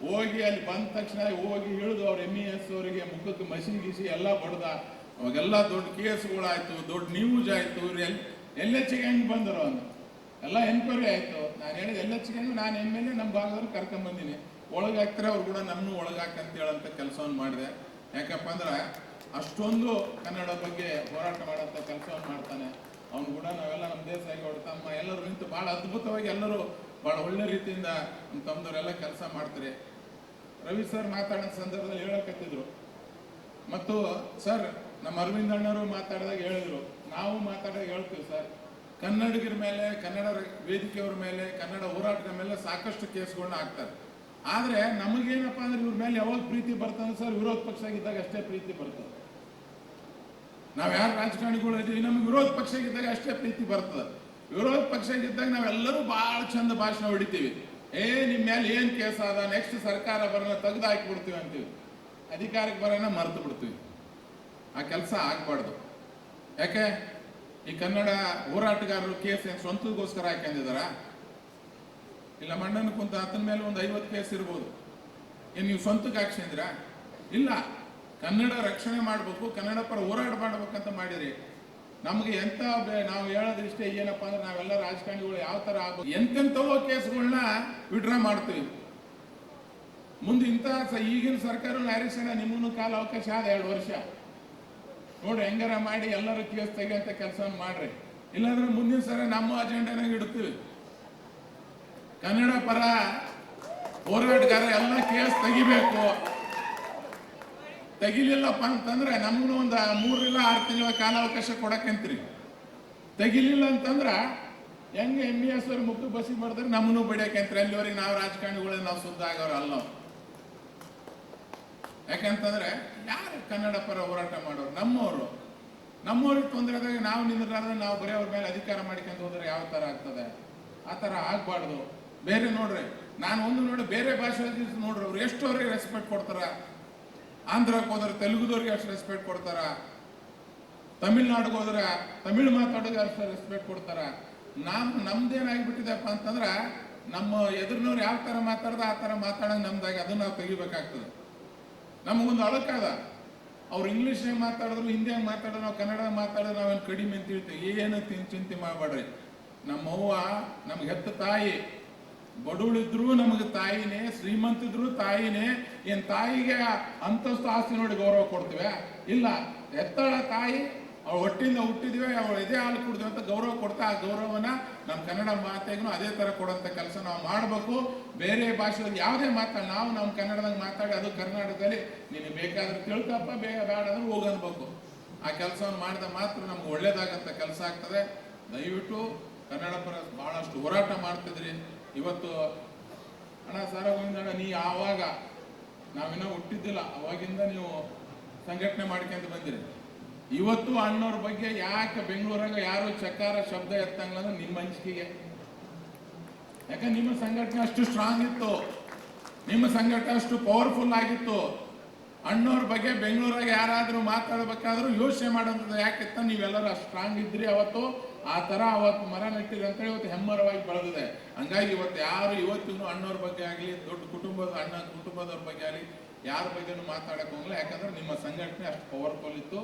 ಹೋಗಿ ಅಲ್ಲಿ ಬಂದ ತಕ್ಷಣ ಹೋಗಿ ಇಳಿದು ಅವ್ರ MES ಅವರಿಗೆ ಮುಖಕ್ಕೆ ಮಸಿ ಗಿಸಿ ಎಲ್ಲ ಬಡ್ದ. ಅವಾಗೆಲ್ಲ ದೊಡ್ಡ ಕೇಸ್ಗಳಾಯ್ತು, ದೊಡ್ಡ ನ್ಯೂಸ್ ಆಯ್ತು. ಇವ್ರು LHಗೆ ಹೆಂಗೆ ಬಂದರು ಅಂತ ಎಲ್ಲ ಎನ್ಕ್ವೈರಿ ಆಯ್ತು. ನಾನು ಹೇಳಿದ LHಗೆ ನಾನು MLA ನಮ್ಮ ಭಾಗದಲ್ಲಿ ಕರ್ಕೊಂಬಂದಿನಿ, ಒಳಗಾಗ್ತಾರೆ ಅವ್ರು ಕೂಡ ನಮ್ಮನ್ನು ಒಳಗಾಕಂತ ಹೇಳಂತ ಕೆಲಸವನ್ನು ಮಾಡಿದೆ. ಯಾಕಪ್ಪ ಅಂದ್ರೆ ಅಷ್ಟೊಂದು ಕನ್ನಡ ಬಗ್ಗೆ ಹೋರಾಟ ಮಾಡೋಂಥ ಕೆಲಸವನ್ನು ಮಾಡ್ತಾನೆ ಅವನು ಕೂಡ. ನಾವೆಲ್ಲ ನಮ್ಮ ದೇಶಾಗಿ ತಮ್ಮ ಎಲ್ಲರೂ ನಿಂತು ಭಾಳ ಅದ್ಭುತವಾಗಿ ಎಲ್ಲರೂ ಭಾಳ ಒಳ್ಳೆ ರೀತಿಯಿಂದ ನಮ್ಮ ತಮ್ಮದವರೆಲ್ಲ ಕೆಲಸ ಮಾಡ್ತಾರೆ. ರವಿ ಸರ್ ಮಾತಾಡೋ ಸಂದರ್ಭದಲ್ಲಿ ಹೇಳಕತ್ತಿದ್ರು, ಮತ್ತು ಸರ್ ನಮ್ಮ ಅರವಿಂದ್ ಅಣ್ಣವರು ಮಾತಾಡಿದಾಗ ಹೇಳಿದ್ರು, ನಾವು ಮಾತಾಡಿದಾಗ ಹೇಳ್ತೀವಿ ಸರ್, ಕನ್ನಡಿಗರ ಮೇಲೆ, ಕನ್ನಡ ವೇದಿಕೆಯವ್ರ ಮೇಲೆ, ಕನ್ನಡ ಹೋರಾಟದ ಮೇಲೆ ಸಾಕಷ್ಟು ಕೇಸ್ಗಳನ್ನ ಹಾಕ್ತಾರೆ. ಆದರೆ ನಮಗೇನಪ್ಪ ಅಂದ್ರೆ ಇವ್ರ ಮೇಲೆ ಯಾವಾಗ ಪ್ರೀತಿ ಬರ್ತದೆ ಸರ್, ವಿರೋಧ ಪಕ್ಷ ಇದ್ದಾಗ ಅಷ್ಟೇ ಪ್ರೀತಿ ಬರ್ತದೆ. ನಾವು ಯಾರು ರಾಜಕಾರಣಿಗಳು ಇದ್ದೀವಿ, ನಮ್ಗೆ ವಿರೋಧ ಪಕ್ಷ ಇದ್ದಾಗ ಅಷ್ಟೇ ಪ್ರೀತಿ ಬರ್ತದೆ. ವಿರೋಧ ಪಕ್ಷ ಇದ್ದಾಗ ನಾವೆಲ್ಲರೂ ಭಾಳ ಚಂದ ಭಾಷಣ ಹೊಡಿತೀವಿ. ನಿಮ್ಮ ಮೇಲೆ ಏನು ಕೇಸ್ ಅದ, ನೆಕ್ಸ್ಟ್ ಸರ್ಕಾರ ಬರೋಣ ತೆಗೆದು ಹಾಕಿಬಿಡ್ತೀವಿ ಅಂತೀವಿ. ಅಧಿಕಾರಕ್ಕೆ ಬರೋಣ ಮರೆತು ಬಿಡ್ತೀವಿ. ಆ ಕೆಲಸ ಆಗಬಾರ್ದು. ಯಾಕೆ ಈ ಕನ್ನಡ ಹೋರಾಟಗಾರರು ಕೇಸ್ ಏನು ಸ್ವಂತಗೋಸ್ಕರ ಹಾಕೊಂಡಿದಾರ? ಇಲ್ಲ ಮಂಡನ ಕುಂತ ಆತನ ಮೇಲೆ ಒಂದು 50 ಕೇಸ್ ಇರ್ಬೋದು. ಏನು ನೀವು ಸ್ವಂತಕ್ಕೆ ಹಾಕ್ಸಿದ್ರ? ಇಲ್ಲ, ಕನ್ನಡ ರಕ್ಷಣೆ ಮಾಡಬೇಕು, ಕನ್ನಡ ಪರ ಹೋರಾಟ ಮಾಡ್ಬೇಕಂತ ಮಾಡಿರಿ. ನಮಗೆ ಎಂತ ನಾವು ಹೇಳೋದಿಷ್ಟೇ ಏನಪ್ಪ ಅಂದ್ರೆ ನಾವೆಲ್ಲ ರಾಜಕಾರಣಿಗಳು ಯಾವ ಥರ ಆಗ್ಬೋದು, ಎಂತೆಂಥವೋ ಕೇಸ್ಗಳನ್ನ ವಿಡ್ರಾ ಮಾಡ್ತೀವಿ. ಮುಂದೆ ಇಂಥ ಈಗಿನ ಸರ್ಕಾರ ನ್ಯಾರಿಸೇನ ನಿಮ್ಮನ್ನು ಕಾಲ ಅವಕಾಶ ಆದ 2 ವರ್ಷ ನೋಡ್ರಿ, ಹೆಂಗಾರ ಮಾಡಿ ಎಲ್ಲರೂ ಕೇಸ್ ತೆಗಿಯಂತ ಕೆಲಸವನ್ನು ಮಾಡ್ರಿ. ಇಲ್ಲಾಂದ್ರೆ ಮುಂದಿನ ಸಲ ನಮ್ಮ ಅಜೆಂಡಾನಾಗ ಇಡ್ತೀವಿ. ಕನ್ನಡ ಪರ ಹೋರಾಟಗಾರ ಎಲ್ಲ ಕೇಸ್ ತೆಗಿಬೇಕು. ತೆಗಿಲಿಲ್ಲಪ್ಪ ಅಂತಂದ್ರೆ ನಮಗೂ ಒಂದು 3 ಇಲ್ಲ 6 ತಿಂಗಳ ಕಾಲಾವಕಾಶ ಕೊಡಕ್ಕಂತ್ರಿ. ತೆಗಿಲಿಲ್ಲ ಅಂತಂದ್ರೆ ಹೆಂಗೆ MES ಅವ್ರ ಮುಖ ಬಸಿ ಮಾಡಿದ್ರೆ ನಮ್ಮನ್ನು ಬಡಿಯಕಂತ್ರಿ. ಅಲ್ಲಿವರೆಗೆ ನಾವು ರಾಜಕಾರಣಿಗಳೇ ನಾವು ಶುದ್ಧ ಆಗೋರು ಅಲ್ಲ. ಯಾಕಂತಂದ್ರೆ ಯಾರು ಕನ್ನಡ ಪರ ಹೋರಾಟ ಮಾಡೋರು? ನಮ್ಮವ್ರಿಗೆ ತೊಂದರೆದಾಗ ನಾವು ನಿಂದ್ರಾದ್ರೆ ನಾವು ಬರೀ ಅವ್ರ ಮೇಲೆ ಅಧಿಕಾರ ಮಾಡ್ಕೊಂಡು ಹೋದ್ರೆ ಯಾವ ಥರ ಆಗ್ತದೆ? ಆ ಥರ ಆಗ್ಬಾರ್ದು. ಬೇರೆ ನೋಡ್ರಿ, ನಾನು ಒಂದು ನೋಡಿ ಬೇರೆ ಭಾಷೆ ನೋಡ್ರಿ, ಅವ್ರು ಎಷ್ಟು ಅವ್ರಿಗೆ ರೆಸ್ಪೆಕ್ಟ್ ಕೊಡ್ತಾರ. ಆಂಧ್ರಕ್ಕೆ ಹೋದ್ರೆ ತೆಲುಗುದವ್ರಿಗೆ ಅಷ್ಟು ರೆಸ್ಪೆಕ್ಟ್ ಕೊಡ್ತಾರ, ತಮಿಳ್ನಾಡಿಗೆ ಹೋದ್ರೆ ತಮಿಳು ಮಾತಾಡೋರಿಗೆ ಅಷ್ಟು ರೆಸ್ಪೆಕ್ಟ್ ಕೊಡ್ತಾರ. ನಮ್ದೇನಾಗಿಬಿಟ್ಟಿದೆಪ್ಪ ಅಂತಂದ್ರೆ ನಮ್ಮ ಎದುರಿನವ್ರು ಯಾವ ಥರ ಮಾತಾಡ್ದ ಆ ಥರ ಮಾತಾಡೋಂಗೆ ನಮ್ದಾಗಿ ಅದನ್ನ ನಾವು ತೆಗಿಬೇಕಾಗ್ತದೆ. ನಮಗೊಂದು ಅಳಕಾದ, ಅವ್ರು ಇಂಗ್ಲೀಷ್ನಾಗ ಮಾತಾಡಿದ್ರು, ಹಿಂದಿಯಾಗ ಮಾತಾಡಿದ್ರು, ನಾವು ಕನ್ನಡ ಮಾತಾಡಿದ್ರೆ ನಾವೇನು ಕಡಿಮೆ ಅಂತ ಹೇಳ್ತೀವಿ. ಏನು ಚಿಂತೆ ಮಾಡಬೇಡ್ರಿ. ನಮ್ಮವ್ವ ನಮ್ಗೆ ಹೆತ್ತ ತಾಯಿ, ಬಡವಳಿದ್ರು ನಮಗೆ ತಾಯಿನೇ, ಶ್ರೀಮಂತಿದ್ರು ತಾಯಿನೇ. ಏನು ತಾಯಿಗೆ ಅಂತಸ್ತು ಆಸ್ತಿ ನೋಡಿ ಗೌರವ ಕೊಡ್ತೀವಿ? ಇಲ್ಲ. ಹೆತ್ತಳ ತಾಯಿ, ಅವಳು ಹೊಟ್ಟಿಂದ ಹುಟ್ಟಿದ್ವಿ, ಅವಳು ಎದೆ ಹಾಲು ಕುಡಿದ್ವಿ ಅಂತ ಗೌರವ ಕೊಡ್ತಾ, ಆ ಗೌರವನ ನಮ್ಮ ಕನ್ನಡ ಮಾತೆಗೂ ಅದೇ ಥರ ಕೊಡೋಂಥ ಕೆಲಸ ನಾವು ಮಾಡಬೇಕು. ಬೇರೆ ಭಾಷೆಯಲ್ಲಿ ಯಾವುದೇ ಮಾತಾಡಿ ನಾವು ನಮ್ಮ ಕನ್ನಡದಾಗ ಮಾತಾಡಿ ಅದು ಕರ್ನಾಟಕದಲ್ಲಿ ನೀನು ಬೇಕಾದ್ರೆ ತಿಳ್ಕಪ್ಪ, ಬೇಡ ಅಂದ್ರೆ ಹೋಗನ್ಬೇಕು. ಆ ಕೆಲಸವನ್ನು ಮಾಡಿದ ಮಾತ್ರ ನಮ್ಗೆ ಒಳ್ಳೇದಾಗಂಥ ಕೆಲಸ ಆಗ್ತದೆ. ದಯವಿಟ್ಟು ಕನ್ನಡ ಪರ ಭಾಳಷ್ಟು ಹೋರಾಟ ಮಾಡ್ತಿದ್ರಿ. ಇವತ್ತು ಅಣ್ಣ ಸಾರಗೋವಿಂದಣ್ಣ, ನೀ ಆವಾಗ ನಾವಿನ್ನೂ ಹುಟ್ಟಿದ್ದಿಲ್ಲ, ಅವಾಗಿಂದ ನೀವು ಸಂಘಟನೆ ಮಾಡ್ಕೊಂತ ಬಂದಿರಿ. ಇವತ್ತು ಅಣ್ಣವ್ರ ಬಗ್ಗೆ ಯಾಕೆ ಬೆಂಗಳೂರಾಗ ಯಾರು ಚಕಾರ ಶಬ್ದ ಎತ್ತಂಗಿಲ್ಲ ಅಂದ್ರೆ ನಿಮ್ಮ ಹಂಚಿಕೆಗೆ. ಯಾಕಂದ್ರೆ ನಿಮ್ಮ ಸಂಘಟನೆ ಅಷ್ಟು ಸ್ಟ್ರಾಂಗ್ ಇತ್ತು, ನಿಮ್ಮ ಸಂಘಟನೆ ಅಷ್ಟು ಪವರ್ಫುಲ್ ಆಗಿತ್ತು. ಅಣ್ಣವ್ರ ಬಗ್ಗೆ ಬೆಂಗಳೂರಾಗ ಯಾರಾದರೂ ಮಾತಾಡ್ಬೇಕಾದ್ರೂ ಯೋಚನೆ ಮಾಡೋಂಥದ್ದು ಯಾಕೆತ್ತ ನೀವೆಲ್ಲರೂ ಅಷ್ಟು ಸ್ಟ್ರಾಂಗ್ ಇದ್ರಿ ಅವತ್ತು, ಆ ಥರ ಅವತ್ತು ಮರ ನೆಟ್ಟಿರಿ ಅಂತೇಳಿ ಇವತ್ತು ಹೆಮ್ಮರವಾಗಿ ಬೆಳೆದಿದೆ. ಹಂಗಾಗಿ ಇವತ್ತು ಯಾರು ಇವತ್ತಿಗೂ ಅಣ್ಣವ್ರ ಬಗ್ಗೆ ಆಗಲಿ, ದೊಡ್ಡ ಕುಟುಂಬದ ಕುಟುಂಬದವ್ರ ಬಗ್ಗೆ ಆಗಲಿ ಯಾರ ಬಗ್ಗೆನೂ ಮಾತಾಡಕ್ಕೆ ಹೋಗಲ್ಲ. ಯಾಕಂದ್ರೆ ನಿಮ್ಮ ಸಂಘಟನೆ ಅಷ್ಟು ಪವರ್ಫುಲ್ ಇತ್ತು.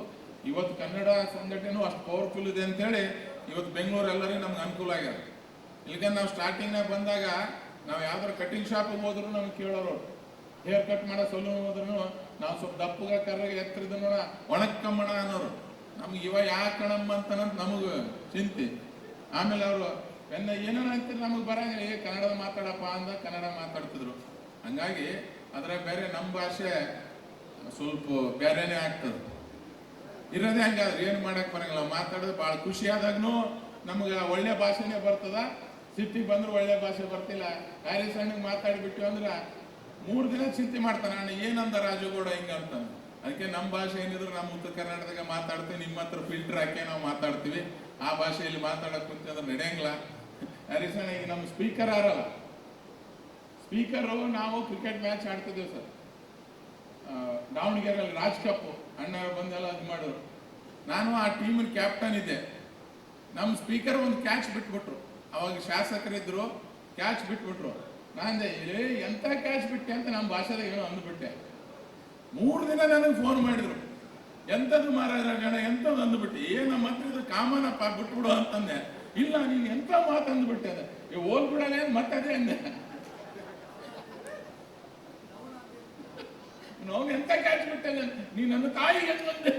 ಇವತ್ತು ಕನ್ನಡ ಸಂಘಟನೆನೂ ಅಷ್ಟು ಪವರ್ಫುಲ್ ಇದೆ ಅಂತೇಳಿ ಇವತ್ತು ಬೆಂಗಳೂರು ಎಲ್ಲರಿಗೂ ನಮ್ಗೆ ಅನುಕೂಲ ಆಗ್ಯದ. ಇಲ್ಲಿಗೆ ನಾವು ಸ್ಟಾರ್ಟಿಂಗ್ನಾಗ ಬಂದಾಗ ನಾವು ಯಾವ್ದಾರು ಕಟಿಂಗ್ ಶಾಪಿಗೆ ಹೋದ್ರು ನಮ್ಗೆ ಕೇಳೋರು, ಹೇರ್ ಕಟ್ ಮಾಡೋ ಸಲೂನ್ ಹೋದ್ರು ನಾವು ಸ್ವಲ್ಪ ದಪ್ಪಗ ಕರ್ರಗೆ ಎತ್ತರಿದ ನೋಡ ಒಣಕ್ಕಮ್ಮಣ ಅನ್ನೋರು. ನಮ್ಗೆ ಇವ ಯಾಕೆ ಕಣಮ್ಮ ಅಂತನಂತ ನಮಗೆ ಚಿಂತೆ. ಆಮೇಲೆ ಅವರು ಏನೋ ಅಂತೀರಿ ನಮಗೆ ಬರಂಗಿಲ್ಲ, ಕನ್ನಡದ ಮಾತಾಡಪ್ಪ ಅಂದ ಕನ್ನಡ ಮಾತಾಡ್ತಿದ್ರು. ಹಂಗಾಗಿ ಅದ್ರ ಬೇರೆ ನಮ್ಮ ಭಾಷೆ ಸ್ವಲ್ಪ ಬೇರೆನೇ ಆಗ್ತದೆ. ಇರೋದೇ ಹಂಗಾದ್ರೆ ಏನು ಮಾಡಕ್ ಬರಂಗಿಲ್ಲ. ಮಾತಾಡೋದು ಭಾಳ ಖುಷಿ ಆದಾಗ್ನು ನಮ್ಗೆ ಒಳ್ಳೆ ಭಾಷೆನೇ ಬರ್ತದ. ಸಿಟ್ಟಿಗೆ ಬಂದ್ರೆ ಒಳ್ಳೆ ಭಾಷೆ ಬರ್ತಿಲ್ಲ. ಕಾರ್ಯ ಸಣ್ಣಗೆ ಮಾತಾಡ್ಬಿಟ್ಟು ಅಂದ್ರೆ 3 ದಿನ ಚಿಂತೆ ಮಾಡ್ತಾನೆ, ಅಣ್ಣ ಏನಂದ ರಾಜುಗೌಡ ಹಿಂಗ ಅಂತಾನೆ. ಅದಕ್ಕೆ ನಮ್ಮ ಭಾಷೆ ಏನಿದ್ರು ನಮ್ಮ ಉತ್ತರ ಕರ್ನಾಟಕದಾಗ ಮಾತಾಡ್ತೀವಿ, ನಿಮ್ಮ ಹತ್ರ ಫಿಲ್ಟರ್ ಹಾಕಿ ನಾವು ಮಾತಾಡ್ತೀವಿ. ಆ ಭಾಷೆಯಲ್ಲಿ ಮಾತಾಡಕ್ ಕುಂತ ಅಂದ್ರೆ ನಡೆಯಂಗಿಲ್ಲ. ಹರಿಸಣ್ಣ ಈಗ ನಮ್ಮ ಸ್ಪೀಕರ್ ಆರಲ್ಲ, ಸ್ಪೀಕರು ನಾವು ಕ್ರಿಕೆಟ್ ಮ್ಯಾಚ್ ಆಡ್ತಿದ್ದೇವೆ ಸರ್ ದಾವಣಗೆರೆಯಲ್ಲಿ, ರಾಜ್ ಕಪ್ ಅಣ್ಣ ಬಂದೆಲ್ಲ ಅದು ಮಾಡಿದ್ರು. ನಾನು ಆ ಟೀಮಿನ ಕ್ಯಾಪ್ಟನ್ ಇದ್ದೆ. ನಮ್ಮ ಸ್ಪೀಕರ್ ಒಂದು ಕ್ಯಾಚ್ ಬಿಟ್ಬಿಟ್ರು. ಅವಾಗ ಶಾಸಕರಿದ್ರು, ಕ್ಯಾಚ್ ಬಿಟ್ಬಿಟ್ರು. ನಾಂದೆ ಎಂತ ಕ್ಯಾಚ್ ಬಿಟ್ಟೆ ಅಂತ ನಮ್ಮ ಭಾಷೆದಾಗ ಏನೋ ಅಂದ್ಬಿಟ್ಟೆ. 3 ದಿನ ನನಗೆ ಫೋನ್ ಮಾಡಿದ್ರು, ಎಂಥದ್ದು ಮಹಾರಾಜ ಎಂಥದ್ದು ಅಂದ್ಬಿಟ್ಟೆ. ನಮ್ಮ ಹತ್ರ ಇದು ಕಾಮನಪ್ಪ ಬಿಟ್ಬಿಡು ಅಂತಂದೆ. ಇಲ್ಲ ನೀನು ಎಂಥ ಮಾತು ಅಂದ್ಬಿಟ್ಟೆ, ಅದ ಹೋಗ್ಬಿಡಲ್ಲ ಮತ್ತೆ ಅದೇ ಅಂದೆ. ನಾವು ಎಂತ ಕ್ಯಾಚ್ ಬಿಟ್ಟೆ, ನೀ ನನ್ನ ತಾಯಿಗೆ ಅಂದೆ.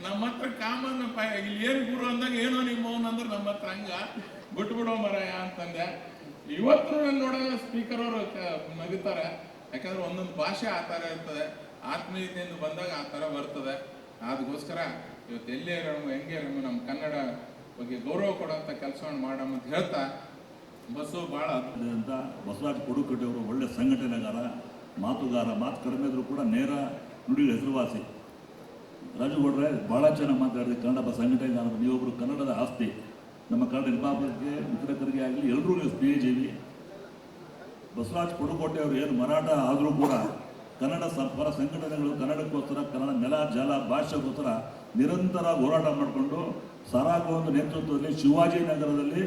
ನಮ್ಮ ಹತ್ರ ಕಾಮನಪ್ಪ, ಇಲ್ಲಿ ಏನು ಗುರು ಅಂದಾಗ ಏನೋ ನಿಮ್ಮ ಮೌನ ಅಂದ್ರೆ ನಮ್ಮ ಹತ್ರ ಹಂಗ ಬಿಟ್ಬಿಡೋ ಮರಾಯ ಅಂತಂದೆ. ಇವತ್ತು ನಾನು ನೋಡೋಣ ಸ್ಪೀಕರ್ ಅವರು ನಗುತ್ತಾರೆ. ಯಾಕಂದ್ರೆ ಒಂದೊಂದು ಭಾಷೆ ಆ ಥರ ಇರ್ತದೆ, ಆತ್ಮೀಯತೆಯಿಂದ ಬಂದಾಗ ಆ ಥರ ಬರ್ತದೆ. ಅದಕ್ಕೋಸ್ಕರ ಇವತ್ತು ಎಲ್ಲೇ ಇರೋಣ ಹೆಂಗೆ ಇರೋಣ ನಮ್ಮ ಕನ್ನಡ ಬಗ್ಗೆ ಗೌರವ ಕೊಡೋಂಥ ಕೆಲಸವನ್ನು ಮಾಡೋಣ ಅಂತ ಹೇಳ್ತಾ ಬಸ್ಸು ಭಾಳ ಅಂತ ಬಸವರಾಜ ಪಡುಕಟ್ಟೆಯವರು ಒಳ್ಳೆ ಸಂಘಟನೆಗಾರ, ಮಾತುಗಾರ, ಮಾತು ಕಡಿಮೆ ಇದ್ರೂ ಕೂಡ ನೇರ ನುಡಿಗೆ ಹೆಸರುವಾಸಿ. ರಾಜುಗೌಡ್ರೆ ಭಾಳ ಚೆನ್ನಾಗಿ ಮಾತಾಡಿದೆ. ಕನ್ನಡ ಸಂಘಟನೆಗಾರ, ನೀವೊಬ್ಬರು ಕನ್ನಡದ ಆಸ್ತಿ. ನಮ್ಮ ಕನ್ನಡ ನಿರ್ಮಾಪಕರಿಗೆ, ವಿತರಕರಿಗೆ ಆಗಲಿ ಎಲ್ಲರೂ ನೀವು ಸ್ನೇಹಜೀವಿ. ಬಸವರಾಜ ಪಡುಕೋಟೆ ಅವರು ಏನು ಮರಾಠ ಆದರೂ ಕೂಡ ಕನ್ನಡ ಪರ ಸಂಘಟನೆಗಳು ಕನ್ನಡಕ್ಕೋಸ್ಕರ, ಕನ್ನಡ ನೆಲ ಜಲ ಭಾಷೆಗೋಸ್ಕರ ನಿರಂತರ ಹೋರಾಟ ಮಾಡಿಕೊಂಡು ಸಾರಾಗೊಂದು ನೇತೃತ್ವದಲ್ಲಿ ಶಿವಾಜಿನಗರದಲ್ಲಿ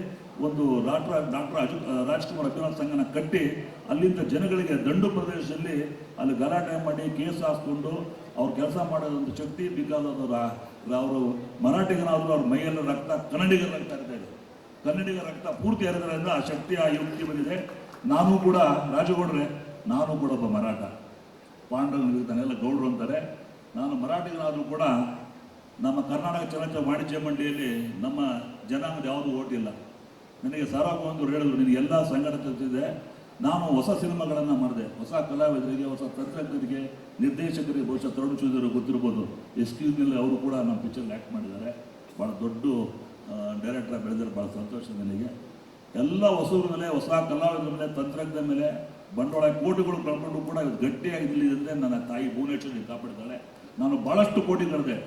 ಒಂದು ಡಾಕ್ಟರ್ ರಾಜ್ಕುಮಾರ್ ಅಭಿಮಾನ ಸಂಘನ ಕಟ್ಟಿ ಅಲ್ಲಿಂದ ಜನಗಳಿಗೆ ದಂಡು ಪ್ರದೇಶದಲ್ಲಿ ಅಲ್ಲಿ ಗಲಾಟೆ ಮಾಡಿ ಕೇಸ್ ಹಾಕ್ಕೊಂಡು ಅವ್ರು ಕೆಲಸ ಮಾಡೋದೊಂದು ಶಕ್ತಿ. ಬಿಕಾಸ್ ಅವರು ಮರಾಠಿಗನಾದರೂ ಅವ್ರ ಮೈಯಲ್ಲಿ ರಕ್ತ ಕನ್ನಡಿಗರ ರಕ್ತ ಇರ್ತಾ ಇದೆ. ಕನ್ನಡಿಗರ ರಕ್ತ ಪೂರ್ತಿ ಹರಿದ್ರಿಂದ ಆ ಶಕ್ತಿ, ಆ ಯುಕ್ತಿ ಬಂದಿದೆ. ನಾನು ಕೂಡ ರಾಜಗೌಡ್ರೆ, ನಾನು ಕೂಡ ಒಬ್ಬ ಮರಾಠ. ಪಾಂಡವನಿರ್ತಾನೆಲ್ಲ ಗೌಡ್ರು ಅಂತಾರೆ. ನಾನು ಮರಾಠಿಗನಾದರೂ ಕೂಡ ನಮ್ಮ ಕರ್ನಾಟಕ ಚಲನಚಿತ್ರ ವಾಣಿಜ್ಯ ಮಂಡಳಿಯಲ್ಲಿ ನಮ್ಮ ಜನಾಂಗದ ಯಾವುದೂ ಓಟಿಲ್ಲ. ನನಗೆ ಸಾರಾಗೊಂದು ಹೇಳಿದ್ರು, ನಿನಗೆ ಎಲ್ಲ ಸಂಘಟನೆ. ನಾನು ಹೊಸ ಸಿನಿಮಾಗಳನ್ನು ಮಾಡಿದೆ, ಹೊಸ ಕಲಾವಿದರಿಗೆ, ಹೊಸ ತಂತ್ರಜ್ಞರಿಗೆ, ನಿರ್ದೇಶಕರಿಗೆ. ಬಹುಶಃ ತರುಣ್ ಚೌಧರಿ ಗೊತ್ತಿರ್ಬೋದು, ಎಸ್ಕ್ಯೂಸ್ನಲ್ಲಿ ಅವರು ಕೂಡ ನಮ್ಮ ಪಿಕ್ಚರ್ಲಿ ಆ್ಯಕ್ಟ್ ಮಾಡಿದ್ದಾರೆ. ಭಾಳ ದೊಡ್ಡ ಡೈರೆಕ್ಟರ್ ಬೆಳೆದಿರೋ ಭಾಳ ಸಂತೋಷ ನನಗೆ. ಎಲ್ಲ ಹೊಸವ್ರ ಮೇಲೆ, ಹೊಸ ಕಲಾವಿದರ ಮೇಲೆ, ತಂತ್ರಜ್ಞರ ಮೇಲೆ ಬಂಡವಾಳ ಕೋಟಿಗಳು ಕಳ್ಕೊಂಡು ಕೂಡ ಇವತ್ತು ಗಟ್ಟಿಯಾಗಿದ್ದಲ್ಲಿ ಅಂದರೆ ನನ್ನ ತಾಯಿ ಭುವನೇಶ್ವರಿ ಕಾಪಾಡಿದ್ದಾಳೆ. ನಾನು ಭಾಳಷ್ಟು ಕೋಟಿ ಕಳೆದೆ.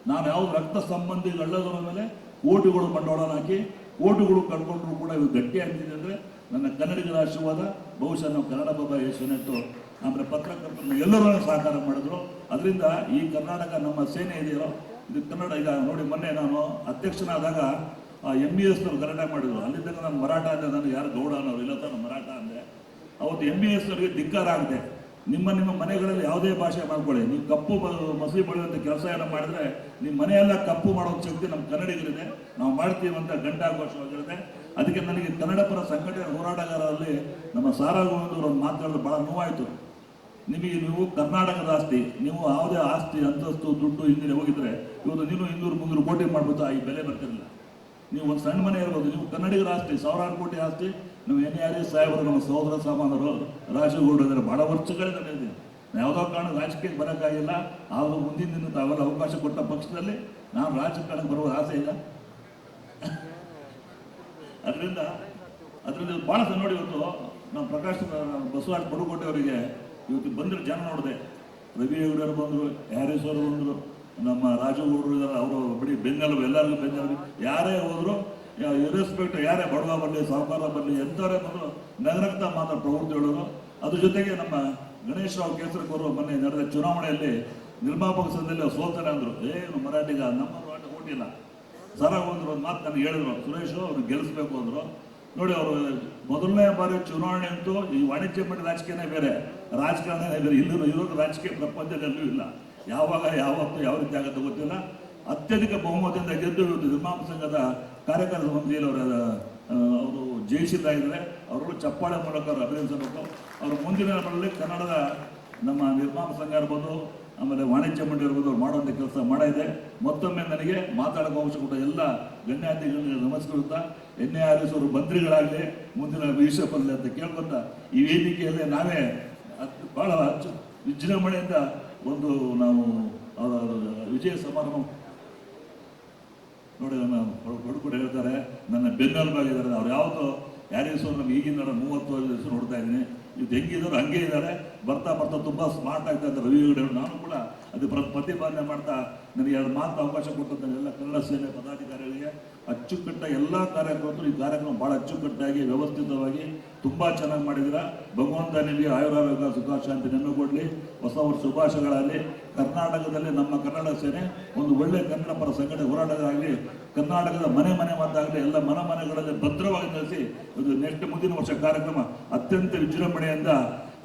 ನಾನು ಯಾವುದು ರಕ್ತ ಸಂಬಂಧಿಗಳಲ್ಲದರ ಮೇಲೆ ಕೋಟಿಗಳು ಬಂಡವಾಳ ಹಾಕಿ ಕೋಟಿಗಳು ಕಳ್ಕೊಂಡ್ರು ಕೂಡ ಇವತ್ತು ಗಟ್ಟಿಯಾಗಿದ್ದೀನಿ ಅಂದರೆ ನನ್ನ ಕನ್ನಡಿಗರ ಆಶೀರ್ವಾದ. ಬಹುಶಃ ನಾವು ಕನ್ನಡ ಬಾಬಾ ಯಶವನೆಟ್ಟು ಆಮೇಲೆ ಪತ್ರಕರ್ತರನ್ನ ಎಲ್ಲರೂ ಸಹಕಾರ ಮಾಡಿದ್ರು. ಅದರಿಂದ ಈ ಕರ್ನಾಟಕ ನಮ್ಮ ಸೇನೆ ಇದೆಯೋ ಇದು ಕನ್ನಡ. ಈಗ ನೋಡಿ, ಮೊನ್ನೆ ನಾನು ಅಧ್ಯಕ್ಷನಾದಾಗ MES ಅವ್ರು ಗಲಾಟೆ ಮಾಡಿದ್ರು. ಅಲ್ಲಿದ್ದಾಗ ನಾನು ಮರಾಠ ಅಂದೆ, ನಾನು ಯಾರು ಗೌಡ ಅನ್ನೋರು ಇಲ್ಲ ನಾನು ಮರಾಠ ಅಂದೆ. ಅವತ್ತು MES ಅವರಿಗೆ ಧಿಕ್ಕಾರ ಆಗಿದೆ. ನಿಮ್ಮ ಮನೆಗಳಲ್ಲಿ ಯಾವುದೇ ಭಾಷೆ ಮಾಡ್ಕೊಳ್ಳಿ, ನೀವು ಕಪ್ಪು ಮಸೂರಿ ಬಳಿಯುವಂಥ ಕೆಲಸ ಏನೋ ಮಾಡಿದ್ರೆ ನಿಮ್ಮ ಮನೆಯೆಲ್ಲ ಕಪ್ಪು ಮಾಡೋ ಶಕ್ತಿ ನಮ್ಮ ಕನ್ನಡಿಗರಿದೆ, ನಾವು ಮಾಡ್ತೀವಿ ಅಂತ ಗಂಟಾಘೋಷವಾಗಿರುತ್ತೆ. ಅದಕ್ಕೆ ನನಗೆ ಕನ್ನಡ ಪರ ಸಂಘಟನೆ ಹೋರಾಟಗಾರರಲ್ಲಿ ನಮ್ಮ ಸಾರಾಗೊಂದು ಮಾತಾಡೋದು ಭಾಳ ನೋವಾಯಿತು. ನೀವು ಕರ್ನಾಟಕದ ಆಸ್ತಿ, ನೀವು ಯಾವುದೇ ಆಸ್ತಿ, ಅಂತಸ್ತು, ದುಡ್ಡು ಹಿಂದಿನ ಹೋಗಿದ್ರೆ ಇವತ್ತು ನೀನು 200-300 ಕೋಟಿ ಮಾಡ್ಬೋದು, ಈ ಬೆಲೆ ಬರ್ತಿರಲಿಲ್ಲ. ನೀವು ಒಂದು ಸಣ್ಣ ಮನೆ ಇರ್ಬೋದು, ನೀವು ಕನ್ನಡಿಗರ ಆಸ್ತಿ, ಸಾವಿರಾರು ಕೋಟಿ ಆಸ್ತಿ. ನಾವು NRE ಸಾಹೇಬರು, ನಮ್ಮ ಸಹೋದರ ಸಾಮಾನರು ರಾಜಗೌಡರು ಭಾಳ ವರ್ಷಗಳಿಂದ ನಡೆದಿದೆ. ಯಾವುದೋ ಕಾರಣ ರಾಜಕೀಯಕ್ಕೆ ಬರೋಕ್ಕಾಗಿಲ್ಲ. ಆದರೂ ಮುಂದಿನ ದಿನ ತಾವೆಲ್ಲ ಅವಕಾಶ ಕೊಟ್ಟ ಪಕ್ಷದಲ್ಲಿ ನಾನು ರಾಜಕಾರಣಕ್ಕೆ ಬರುವ ಆಸೆ ಇಲ್ಲ. ಅದರಿಂದ ಭಾಳ ನೋಡಿ, ಇವತ್ತು ನಮ್ಮ ಪ್ರಕಾಶ್ ಬಸವರಾಜ ಪಡುಕೋಟೆ ಅವರಿಗೆ ಇವತ್ತು ಬಂದಿರೋ ಜನ ನೋಡಿದೆ. ರವಿ ಅವರು ಬಂದರು, ಹ್ಯಾರಿಸ್ ಅವರು ಬಂದರು, ನಮ್ಮ ರಾಜಗೌಡರು ಇದ್ದಾರೆ, ಅವರು ಬಿಡಿ ಬೆನ್ನೆಲುಬು, ಎಲ್ಲರಿಗೂ ಬೆನ್ನೆಲುಬು. ಯಾರೇ ಹೋದ್ರು ಇರೆಸ್ಪೆಕ್ಟ್, ಯಾರೇ ಬಡವ ಬರಲಿ, ಸಾಹುಕಾರ ಬರಲಿ, ಎಂಥವರೇ ಬಂದರು ನಗರಕ್ತ ಮಾತ್ರ ಪ್ರವೃತ್ತಿ ಹೇಳೋರು. ಅದ್ರ ಜೊತೆಗೆ ನಮ್ಮ ಗಣೇಶ್ ರಾವ್ ಕೇಸರಕರು ಮೊನ್ನೆ ನಡೆದ ಚುನಾವಣೆಯಲ್ಲಿ ನಿರ್ಮಾಪಕ ಸಂಘದಲ್ಲಿ ಅವ್ರು ಸೋಲ್ತಾರೆ ಅಂದರು. ಏನು ಮರಾಠಿಗ ನಮ್ಮ ಆಟ ಓಟಿಲ್ಲ ಸರಾಗೊಂಡ್ರು ಒಂದು ಮಾತು ನನಗೆ ಹೇಳಿದ್ರು, ಸುರೇಶ್ ಅವ್ರು ಗೆಲ್ಲಿಸ್ಬೇಕು ಅಂದರು. ನೋಡಿ ಅವರು ಮೊದಲನೇ ಬಾರಿ ಚುನಾವಣೆ ಅಂತೂ ಈ ವಾಣಿಜ್ಯ ಮಟ್ಟ ರಾಜಕೀಯನೇ ಬೇರೆ, ರಾಜಕಾರಣನೇ ಬೇರೆ. ಇರೋದು ರಾಜಕೀಯ ಪ್ರಪಂಚದಲ್ಲೂ ಇಲ್ಲ. ಯಾವಾಗ ಯಾವತ್ತು ಯಾವ ರೀತಿ ಆಗುತ್ತೆ ಗೊತ್ತಿಲ್ಲ. ಅತ್ಯಧಿಕ ಬಹುಮತದಿಂದ ಗೆದ್ದು ಇವತ್ತು ನಿರ್ಮಾಪಕ ಸಂಘದ ಕಾರ್ಯಕಾರಿ ಸಮಿತಿಯಲ್ಲಿ ಅವರು ಜಯಿಸಿದ್ದಾಗಿದ್ದಾರೆ. ಅವರು ಚಪ್ಪಾಳೆ ಮೂಲಕ ಅವರು ಅಭಿನಂದಿಸಬೇಕು. ಅವರು ಮುಂದಿನ ದಿನಗಳಲ್ಲಿ ಕನ್ನಡದ ನಮ್ಮ ನಿರ್ಮಾಪಕ ಸಂಘ ಇರ್ಬೋದು, ಆಮೇಲೆ ವಾಣಿಜ್ಯ ಮಂಡಳಿ ಇರ್ಬೋದು, ಅವ್ರು ಮಾಡುವಂಥ ಕೆಲಸ ಮಾಡಿದೆ. ಮತ್ತೊಮ್ಮೆ ನನಗೆ ಮಾತಾಡೋಕೆ ಅವಶ್ಯ ಕೊಟ್ಟ ಎಲ್ಲ ಗಣ್ಯಾತಿಗಳಿಗೆ ನಮಸ್ಕರಿಸ್ತಾ, NARS ಅವರು ಮಂತ್ರಿಗಳಾಗಲಿ ಮುಂದಿನ ವಿಷಯ ಬರಲಿ ಅಂತ ಕೇಳ್ಕೊಂತ ಈ ವೇದಿಕೆಯಲ್ಲಿ ನಾವೇ ಭಾಳ ವಿಜೃಂಭಣೆಯಿಂದ ನಾವು ಅವರ ವಿಜಯ ಸಮಾರಂಭ ನೋಡಿ. ನನ್ನ ಹೊಡ್ಕೊಂಡು ಹೇಳ್ತಾರೆ, ನನ್ನ ಬೆನ್ನೆಲುಬಾಗಿದ್ದಾರೆ. ಅವ್ರು ಯಾವುದು ಯಾರ್ಯಾರು ನಮ್ಗೆ ಈಗಿನ 35 ದಿವಸ ನೋಡ್ತಾ ಇದ್ದೀನಿ. ಇದು ಹೆಂಗಿದ್ರು ಹಂಗೆ ಇದ್ದಾರೆ. ಬರ್ತಾ ಬರ್ತಾ ತುಂಬ ಸ್ಮಾರ್ಟ್ ಆಗ್ತಾ ಇದ್ದಾರೆ ರವಿ. ನಾನು ಕೂಡ ಅದು ಪ್ರತಿಪಾದನೆ ಮಾಡ್ತಾ ನನಗೆ 2 ಮಾತು ಅವಕಾಶ ಕೊಟ್ಟಂತ ಎಲ್ಲ ಕನ್ನಡ ಸೇನೆ ಪದಾಧಿಕಾರಿಗಳಿಗೆ ಅಚ್ಚುಕಟ್ಟಾಗಿ ಎಲ್ಲ ಕಾರ್ಯಕ್ರಮರು ಈ ಕಾರ್ಯಕ್ರಮ ಭಾಳ ಅಚ್ಚುಕಟ್ಟಾಗಿ ವ್ಯವಸ್ಥಿತವಾಗಿ ತುಂಬ ಚೆನ್ನಾಗಿ ಮಾಡಿದ್ದೀರಾ. ಭಗವಂತ ನಿಮಗೆ ಆಯುರಾರೋಗ್ಯ ಸುಖ ಶಾಂತಿ ನೆಮ್ಮದಿ ಕೊಡಲಿ. ಹೊಸ ವರ್ಷ ಶುಭಾಶಯಗಳಲ್ಲಿ ಕರ್ನಾಟಕದಲ್ಲಿ ನಮ್ಮ ಕನ್ನಡ ಸೇನೆ ಒಂದು ಒಳ್ಳೆಯ ಕನ್ನಡ ಪರ ಸಂಘಟನೆ ಹೋರಾಟಗಾರರಾಗಲಿ, ಕರ್ನಾಟಕದ ಮನೆ ಮಾತಾಗಲಿ ಎಲ್ಲ ಮನೆಗಳಲ್ಲಿ ಭದ್ರವಾಗಿ ನೆಲೆಸಿ ಇದು ನೆಕ್ಸ್ಟ್ ಮುಂದಿನ ವರ್ಷ ಕಾರ್ಯಕ್ರಮ ಅತ್ಯಂತ ವಿಜೃಂಭಣೆಯಿಂದ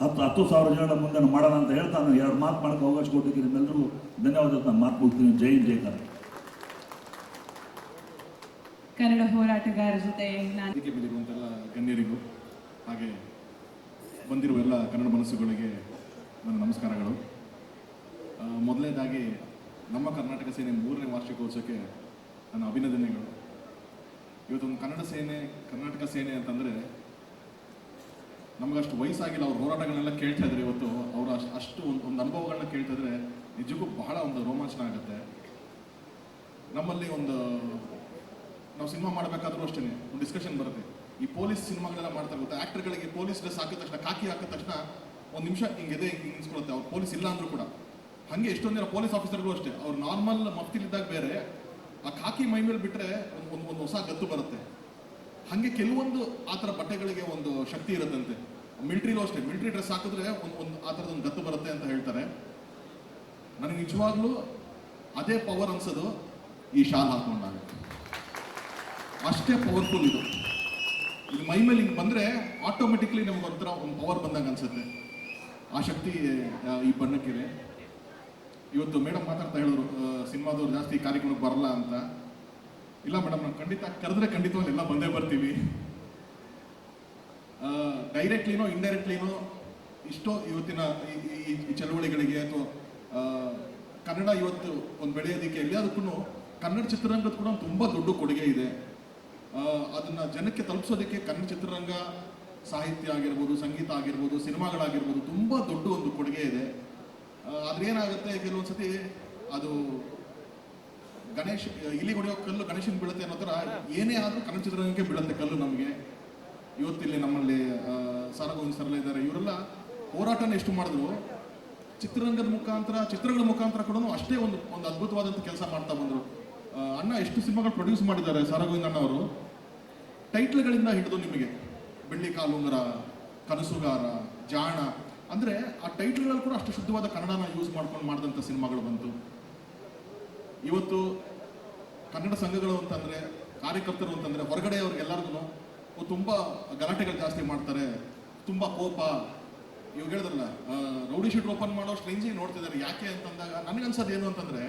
10,000 ಜನರ ಮುಂದೆ ಮಾಡೋಣ ಅಂತ ಹೇಳ್ತಾ ನಾನು 2 ಮಾತು ಮಾಡೋಕ್ಕೆ ಅವಕಾಶ ಕೊಟ್ಟಿದ್ದೀನಿ. ನಿಮ್ಮೆಲ್ಲರಿಗೂ ಧನ್ಯವಾದ. ನಾನು ಮಾತು ಮುಗ್ತೀನಿ. ಜೈ ಕನ್ನಡ. ಕನ್ನಡ ಹೋರಾಟಗಾರರ ಜೊತೆ ನಾನು ವೇದಿಕೆ ಮೇಲಿರುವಂತೆಲ್ಲ ಗಣ್ಯರಿಗೂ ಹಾಗೆ ಬಂದಿರುವ ಎಲ್ಲ ಕನ್ನಡ ಮನಸ್ಸುಗಳಿಗೆ ನನ್ನ ನಮಸ್ಕಾರಗಳು. ಮೊದಲನೇದಾಗಿ ನಮ್ಮ ಕರ್ನಾಟಕ ಸೇನೆ 3ನೇ ವಾರ್ಷಿಕೋತ್ಸವಕ್ಕೆ ನನ್ನ ಅಭಿನಂದನೆಗಳು. ಇವತ್ತೊಂದು ಕರ್ನಾಟಕ ಸೇನೆ ಅಂತಂದರೆ ನಮಗಷ್ಟು ವಯಸ್ಸಾಗಿಲ್ಲ. ಅವ್ರ ಹೋರಾಟಗಳನ್ನೆಲ್ಲ ಕೇಳ್ತಾ ಇದ್ದಾರೆ. ಇವತ್ತು ಅವರ ಅಷ್ಟು ಒಂದು ಅನುಭವಗಳನ್ನ ಕೇಳ್ತಾ ಇದ್ರೆ ನಿಜಕ್ಕೂ ಬಹಳ ಒಂದು ರೋಮಾಂಚನ ಆಗುತ್ತೆ. ನಮ್ಮಲ್ಲಿ ನಾವು ಸಿನಿಮಾ ಮಾಡಬೇಕಾದ್ರೂ ಅಷ್ಟೇ ಒಂದು ಡಿಸ್ಕಷನ್ ಬರುತ್ತೆ. ಈ ಪೊಲೀಸ್ ಸಿನಿಮಾಗಳೆಲ್ಲ ಮಾಡ್ತಾ ಇರುತ್ತೆ. ಆ್ಯಕ್ಟರ್ಗಳಿಗೆ ಪೊಲೀಸ್ ಡ್ರೆಸ್ ಹಾಕಿದ ತಕ್ಷಣ, ಕಾಕಿ ಹಾಕಿದ ತಕ್ಷಣ ಒಂದು ನಿಮಿಷ ಹಿಂಗೆ ನಿಲ್ಸ್ಕೊಳುತ್ತೆ. ಅವ್ರು ಪೊಲೀಸ್ ಇಲ್ಲ ಅಂದರೂ ಕೂಡ. ಹಾಗೆ ಎಷ್ಟೊಂದು ಜನ ಪೊಲೀಸ್ ಆಫೀಸರ್ಗಳು ಅಷ್ಟೇ, ಅವ್ರು ನಾರ್ಮಲ್ ಮಫ್ತಿಲಿದ್ದಾಗ ಬೇರೆ, ಆ ಕಾಕಿ ಮೈ ಮೇಲೆ ಬಿಟ್ಟರೆ ಒಂದು ಹೊಸ ಗತ್ತು ಬರುತ್ತೆ. ಹಾಗೆ ಕೆಲವೊಂದು ಆ ಥರ ಬಟ್ಟೆಗಳಿಗೆ ಒಂದು ಶಕ್ತಿ ಇರುತ್ತಂತೆ. ಮಿಲ್ಟ್ರಿಲೂ ಅಷ್ಟೇ, ಮಿಲ್ಟ್ರಿ ಡ್ರೆಸ್ ಹಾಕಿದ್ರೆ ಒಂದು ಆ ಥರದೊಂದು ಗತ್ತು ಬರುತ್ತೆ ಅಂತ ಹೇಳ್ತಾರೆ. ನನಗೆ ನಿಜವಾಗ್ಲೂ ಅದೇ ಪವರ್ ಅನ್ಸೋದು ಈ ಶಾಲ್ ಹಾಕೊಂಡಾಗ. ಅಷ್ಟೇ ಪವರ್ಫುಲ್ ಇದು ಮೈ ಮೇಲೆ ಹಿಂಗೆ ಬಂದರೆ ಆಟೋಮೆಟಿಕ್ಲಿ ನಮ್ಗೆ ಒಂಥರ ಒಂದು ಪವರ್ ಬಂದಂಗೆ ಅನ್ಸುತ್ತೆ. ಆ ಶಕ್ತಿ ಈ ಬಣ್ಣಕ್ಕಿದೆ. ಇವತ್ತು ಮೇಡಮ್ ಮಾತಾಡ್ತಾ ಹೇಳಿದ್ರು, ಸಿನಿಮಾದವ್ರು ಜಾಸ್ತಿ ಕಾರ್ಯಕ್ರಮಕ್ಕೆ ಬರಲ್ಲ ಅಂತ. ಇಲ್ಲ ಮೇಡಮ್, ನಾವು ಕರೆದ್ರೆ ಖಂಡಿತವಾಗಿ ಎಲ್ಲ ಬಂದೇ ಬರ್ತೀವಿ. ಡೈರೆಕ್ಟ್ಲಿನೋ ಇಂಡೈರೆಕ್ಟ್ಲಿನೋ ಇಷ್ಟೋ ಇವತ್ತಿನ ಈ ಚಳವಳಿಗಳಿಗೆ ಅಥವಾ ಕನ್ನಡ ಇವತ್ತು ಒಂದು ಬೆಳೆಯೋದಕ್ಕೆ ಎಲ್ಲದಕ್ಕೂ ಕನ್ನಡ ಚಿತ್ರರಂಗದ ಕೂಡ ತುಂಬ ದೊಡ್ಡ ಕೊಡುಗೆ ಇದೆ. ಅದನ್ನು ಜನಕ್ಕೆ ತಲುಪಿಸೋದಕ್ಕೆ ಕನ್ನಡ ಚಿತ್ರರಂಗ ಸಾಹಿತ್ಯ ಆಗಿರ್ಬೋದು, ಸಂಗೀತ ಆಗಿರ್ಬೋದು, ಸಿನಿಮಾಗಳಾಗಿರ್ಬೋದು ತುಂಬ ದೊಡ್ಡ ಒಂದು ಕೊಡುಗೆ ಇದೆ. ಆದ್ರೆ ಏನಾಗುತ್ತೆ, ಕೆಲವೊಂದ್ಸತಿ ಅದು ಇಲ್ಲಿ ಹೊಡೆಯೋ ಕಲ್ಲು ಗಣೇಶನ್ ಬೀಳುತ್ತೆ ಅನ್ನೋ ಥರ ಏನೇ ಆದರೂ ಕನ್ನಡ ಚಿತ್ರರಂಗಕ್ಕೆ ಬೀಳುತ್ತೆ ಕಲ್ಲು ನಮಗೆ. ಇವತ್ತಿಲ್ಲಿ ನಮ್ಮಲ್ಲಿ ಸಾರಗೋವಿಂದ ಸರಳ ಇದ್ದಾರೆ. ಇವರೆಲ್ಲ ಹೋರಾಟನ ಎಷ್ಟು ಮಾಡಿದ್ರು, ಚಿತ್ರರಂಗದ ಮುಖಾಂತರ ಚಿತ್ರಗಳ ಮುಖಾಂತರ ಕೂಡ ಅಷ್ಟೇ ಒಂದು ಅದ್ಭುತವಾದಂಥ ಕೆಲಸ ಮಾಡ್ತಾ ಬಂದರು. ಅಣ್ಣ ಎಷ್ಟು ಸಿನಿಮಾಗಳು ಪ್ರೊಡ್ಯೂಸ್ ಮಾಡಿದ್ದಾರೆ ಸಾರಗೋವಿಂದ ಅಣ್ಣ ಅವರು. ಟೈಟ್ಲ್ಗಳಿಂದ ಹಿಡಿದು ನಿಮಗೆ ಬೆಳ್ಳಿ ಕಾಲುಂಗರ, ಕನಸುಗಾರ, ಜಾಣ, ಅಂದರೆ ಆ ಟೈಟ್ಲ್ಗಳು ಕೂಡ ಅಷ್ಟು ಶುದ್ಧವಾದ ಕನ್ನಡನ ಯೂಸ್ ಮಾಡ್ಕೊಂಡು ಮಾಡಿದಂಥ ಸಿನಿಮಾಗಳು ಬಂತು. ಇವತ್ತು ಕನ್ನಡ ಸಂಘಗಳು ಅಂತಂದರೆ, ಕಾರ್ಯಕರ್ತರು ಅಂತಂದರೆ ಹೊರಗಡೆ ಅವ್ರಿಗೆಲ್ಲರಿಗೂ ತುಂಬ ಗಲಾಟೆಗಳು ಜಾಸ್ತಿ ಮಾಡ್ತಾರೆ, ತುಂಬ ಕೋಪ. ಇವಾಗ ಹೇಳಿದ್ರಲ್ಲ, ರೌಡಿ ಶೀಟ್ ಓಪನ್ ಮಾಡೋ ರೇಂಜಿಗೆ ನೋಡ್ತಿದ್ದಾರೆ. ಯಾಕೆ ಅಂತಂದಾಗ ನನಗನ್ಸೋದು ಏನು ಅಂತಂದರೆ,